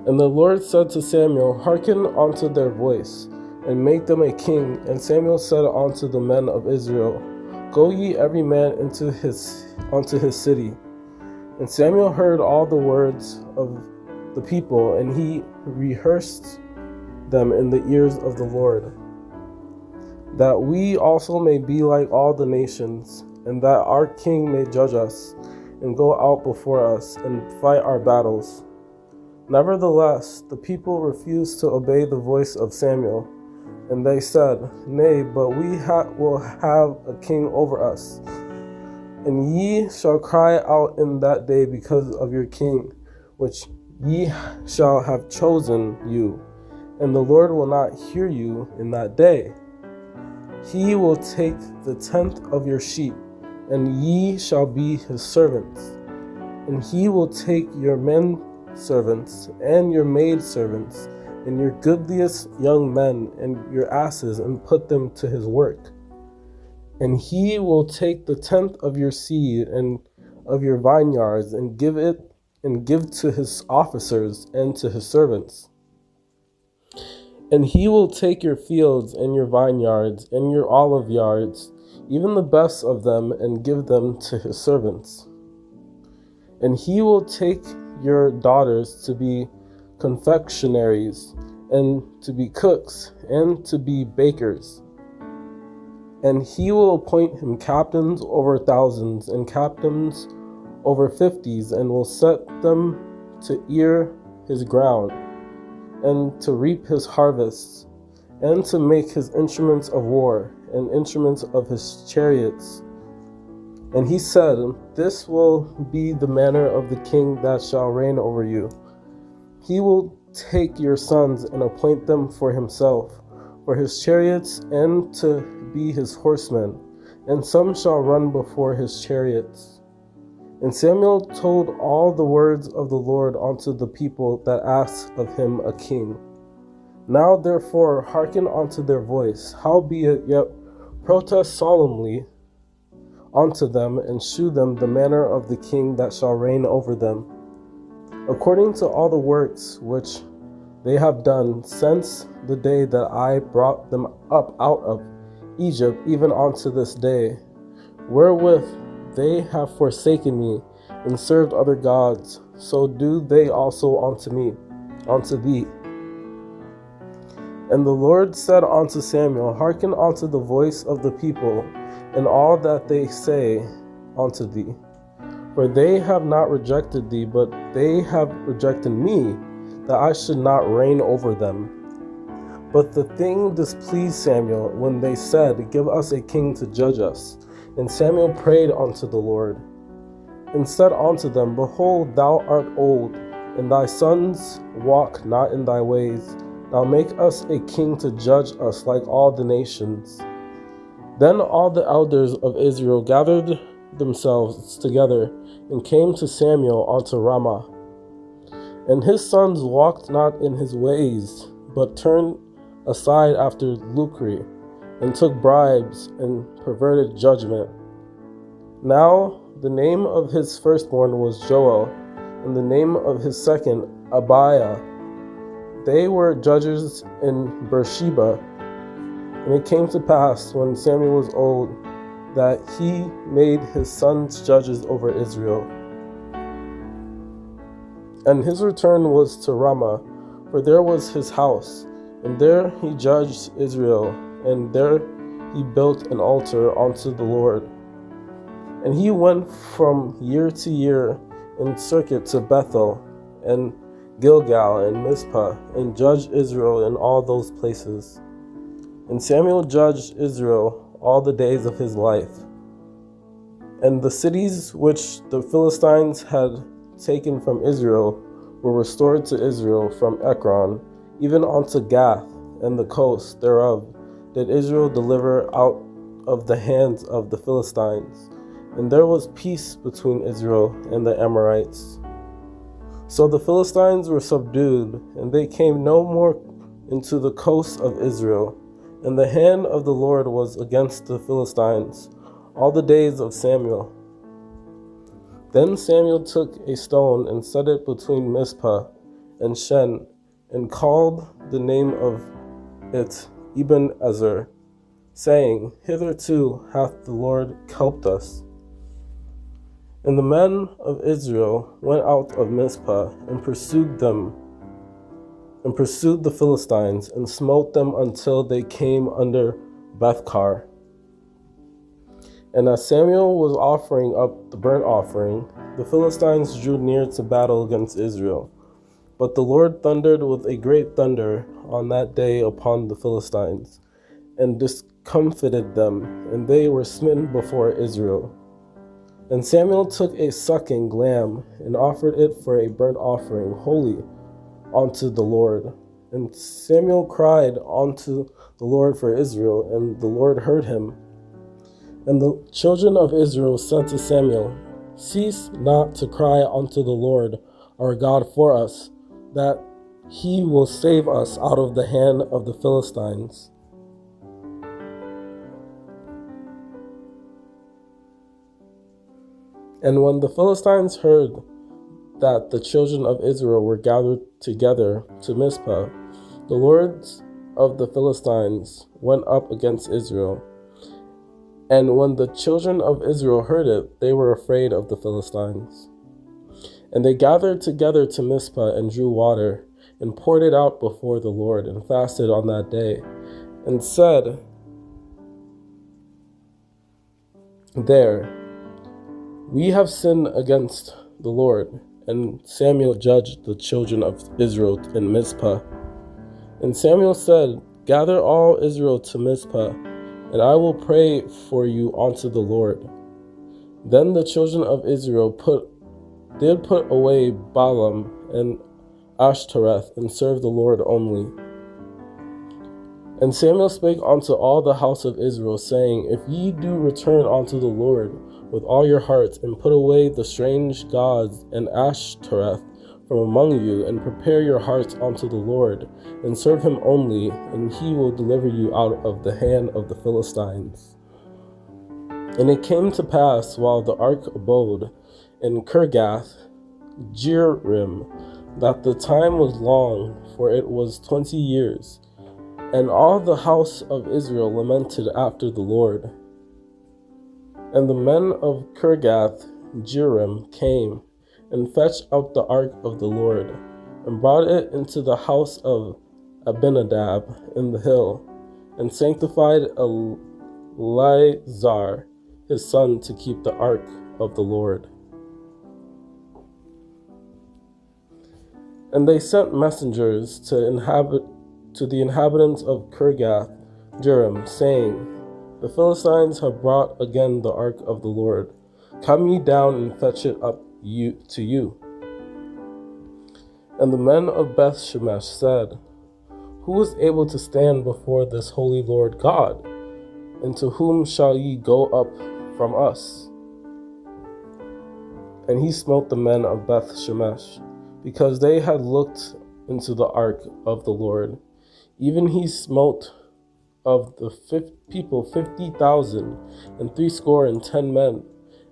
And the Lord said to Samuel, Hearken unto their voice, and make them a king. And Samuel said unto the men of Israel, Go ye every man unto his city. And Samuel heard all the words of the people, and he rehearsed them in the ears of the Lord, that we also may be like all the nations, and that our king may judge us, and go out before us, and fight our battles. Nevertheless, the people refused to obey the voice of Samuel, and they said, Nay, but we will have a king over us. And ye shall cry out in that day because of your king, which ye shall have chosen you, and the Lord will not hear you in that day. He will take the 10th of your sheep, and ye shall be his servants. And he will take your men servants and your maid servants, and your goodliest young men and your asses, and put them to his work. And he will take the 10th of your seed and of your vineyards, and give to his officers and to his servants. And he will take your fields and your vineyards and your olive yards, even the best of them, and give them to his servants. And he will take your daughters to be confectionaries, and to be cooks, and to be bakers. And he will appoint him captains over thousands, and captains over 50s, and will set them to ear his ground, and to reap his harvests, and to make his instruments of war, and instruments of his chariots. And he said, This will be the manner of the king that shall reign over you. He will take your sons and appoint them for himself, for his chariots, and to be his horsemen, and some shall run before his chariots. And Samuel told all the words of the Lord unto the people that asked of him a king. Now therefore hearken unto their voice, howbeit yet protest solemnly unto them, and shew them the manner of the king that shall reign over them, according to all the works which they have done since the day that I brought them up out of Egypt, even unto this day, wherewith they have forsaken me, and served other gods, so do they also unto me, unto thee. And the Lord said unto Samuel, Hearken unto the voice of the people, and all that they say unto thee. For they have not rejected thee, but they have rejected me, that I should not reign over them. But the thing displeased Samuel when they said, Give us a king to judge us. And Samuel prayed unto the Lord, and said unto them, Behold, thou art old, and thy sons walk not in thy ways. Now make us a king to judge us like all the nations. Then all the elders of Israel gathered themselves together, and came to Samuel unto Ramah. And his sons walked not in his ways, but turned aside after lucre, and took bribes, and perverted judgment. Now the name of his firstborn was Joel, and the name of his second Abiah. They were judges in Beersheba. And it came to pass, when Samuel was old, that he made his sons judges over Israel. And his return was to Ramah, for there was his house, and there he judged Israel, and there he built an altar unto the Lord. And he went from year to year in circuit to Bethel, and Gilgal, and Mizpah, and judged Israel in all those places. And Samuel judged Israel all the days of his life. And the cities which the Philistines had taken from Israel were restored to Israel from Ekron, even unto Gath, and the coast thereof did Israel deliver out of the hands of the Philistines. And there was peace between Israel and the Amorites. So the Philistines were subdued, and they came no more into the coast of Israel. And the hand of the Lord was against the Philistines all the days of Samuel. Then Samuel took a stone and set it between Mizpah and Shen, and called the name of it Ebenezer, saying, Hitherto hath the Lord helped us. And the men of Israel went out of Mizpah, and pursued the Philistines, and smote them until they came under Bethkar. And as Samuel was offering up the burnt offering, the Philistines drew near to battle against Israel. But the Lord thundered with a great thunder on that day upon the Philistines, and discomfited them, and they were smitten before Israel. And Samuel took a sucking lamb, and offered it for a burnt offering, holy unto the Lord. And Samuel cried unto the Lord for Israel, and the Lord heard him. And the children of Israel said to Samuel, Cease not to cry unto the Lord our God for us, that he will save us out of the hand of the Philistines. And when the Philistines heard that the children of Israel were gathered together to Mizpah, the lords of the Philistines went up against Israel. And when the children of Israel heard it, they were afraid of the Philistines. And they gathered together to Mizpah, and drew water, and poured it out before the Lord, and fasted on that day, and said there, We have sinned against the Lord, And Samuel judged the children of Israel in Mizpah. And Samuel said, Gather all Israel to Mizpah, and I will pray for you unto the Lord. Then the children of Israel did put away Baalim and Ashtorath, and served the Lord only. And Samuel spake unto all the house of Israel, saying, If ye do return unto the Lord with all your hearts, and put away the strange gods and Ashtoreth from among you, and prepare your hearts unto the Lord, and serve him only, and he will deliver you out of the hand of the Philistines. And it came to pass, while the ark abode in Kirjath Jearim, that the time was long, for it was 20 years. And all the house of Israel lamented after the Lord. And the men of Kirjath Jearim came, and fetched up the ark of the Lord, and brought it into the house of Abinadab in the hill, and sanctified Eleazar his son to keep the ark of the Lord. And they sent messengers to the inhabitants of Kirjath Jearim, saying, The Philistines have brought again the ark of the Lord. Come ye down and fetch it up to you. And the men of Beth Shemesh said, Who is able to stand before this holy Lord God? And to whom shall ye go up from us? And he smote the men of Beth Shemesh, because they had looked into the ark of the Lord. Even he smote of the people 50,000 and 60 men.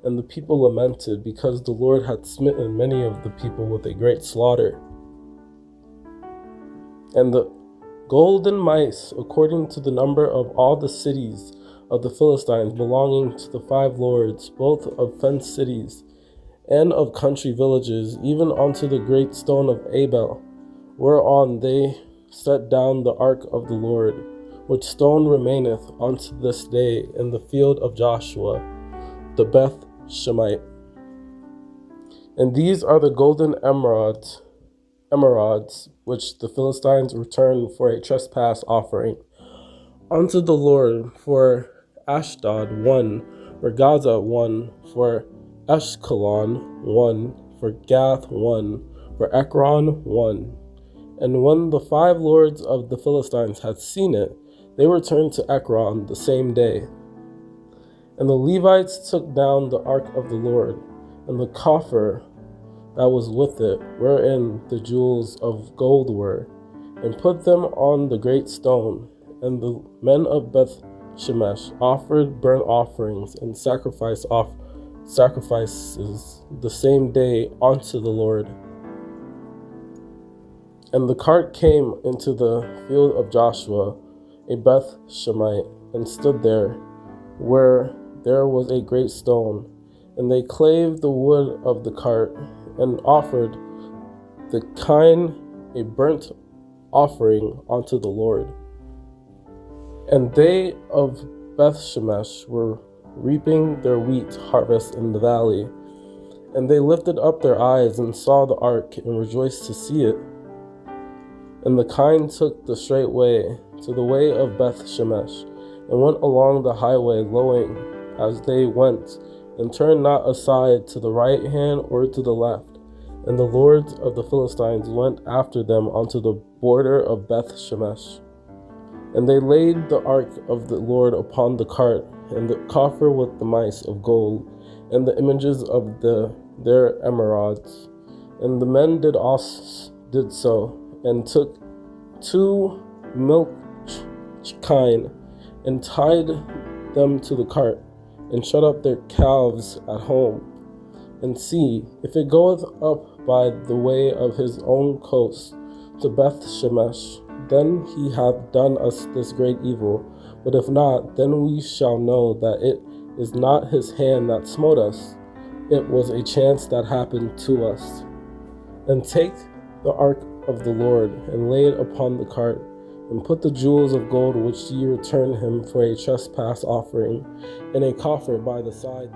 And the people lamented, because the Lord had smitten many of the people with a great slaughter. And the golden mice, according to the number of all the cities of the Philistines, belonging to the 5 lords, both of fenced cities and of country villages, even unto the great stone of Abel, whereon they set down the ark of the Lord, which stone remaineth unto this day in the field of Joshua, the Beth Shemite. And these are the golden emerods, which the Philistines returned for a trespass offering unto the Lord, for Ashdod 1, for Gaza 1, for Ashkelon 1, for Gath 1, for Ekron 1. And when the 5 lords of the Philistines had seen it, they returned to Ekron the same day. And the Levites took down the ark of the Lord, and the coffer that was with it, wherein the jewels of gold were, and put them on the great stone. And the men of Beth Shemesh offered burnt offerings and sacrifices the same day unto the Lord. And the cart came into the field of Joshua, a Beth Shemite, and stood there, where there was a great stone. And they clave the wood of the cart, and offered the kine a burnt offering unto the Lord. And they of Beth Shemesh were reaping their wheat harvest in the valley. And they lifted up their eyes and saw the ark, and rejoiced to see it. And the kine took the straight way to the way of Beth Shemesh, and went along the highway lowing as they went, and turned not aside to the right hand or to the left. And the lords of the Philistines went after them unto the border of Beth Shemesh. And they laid the ark of the Lord upon the cart, and the coffer with the mice of gold, and the images of their emerods. And the men did so, and took 2 milk kine, and tied them to the cart, and shut up their calves at home. And see, if it goeth up by the way of his own coast to Beth Shemesh, then he hath done us this great evil. But if not, then we shall know that it is not his hand that smote us. It was a chance that happened to us. And take the ark of the Lord, and lay it upon the cart, and put the jewels of gold which ye returned him for a trespass offering in a coffer by the side.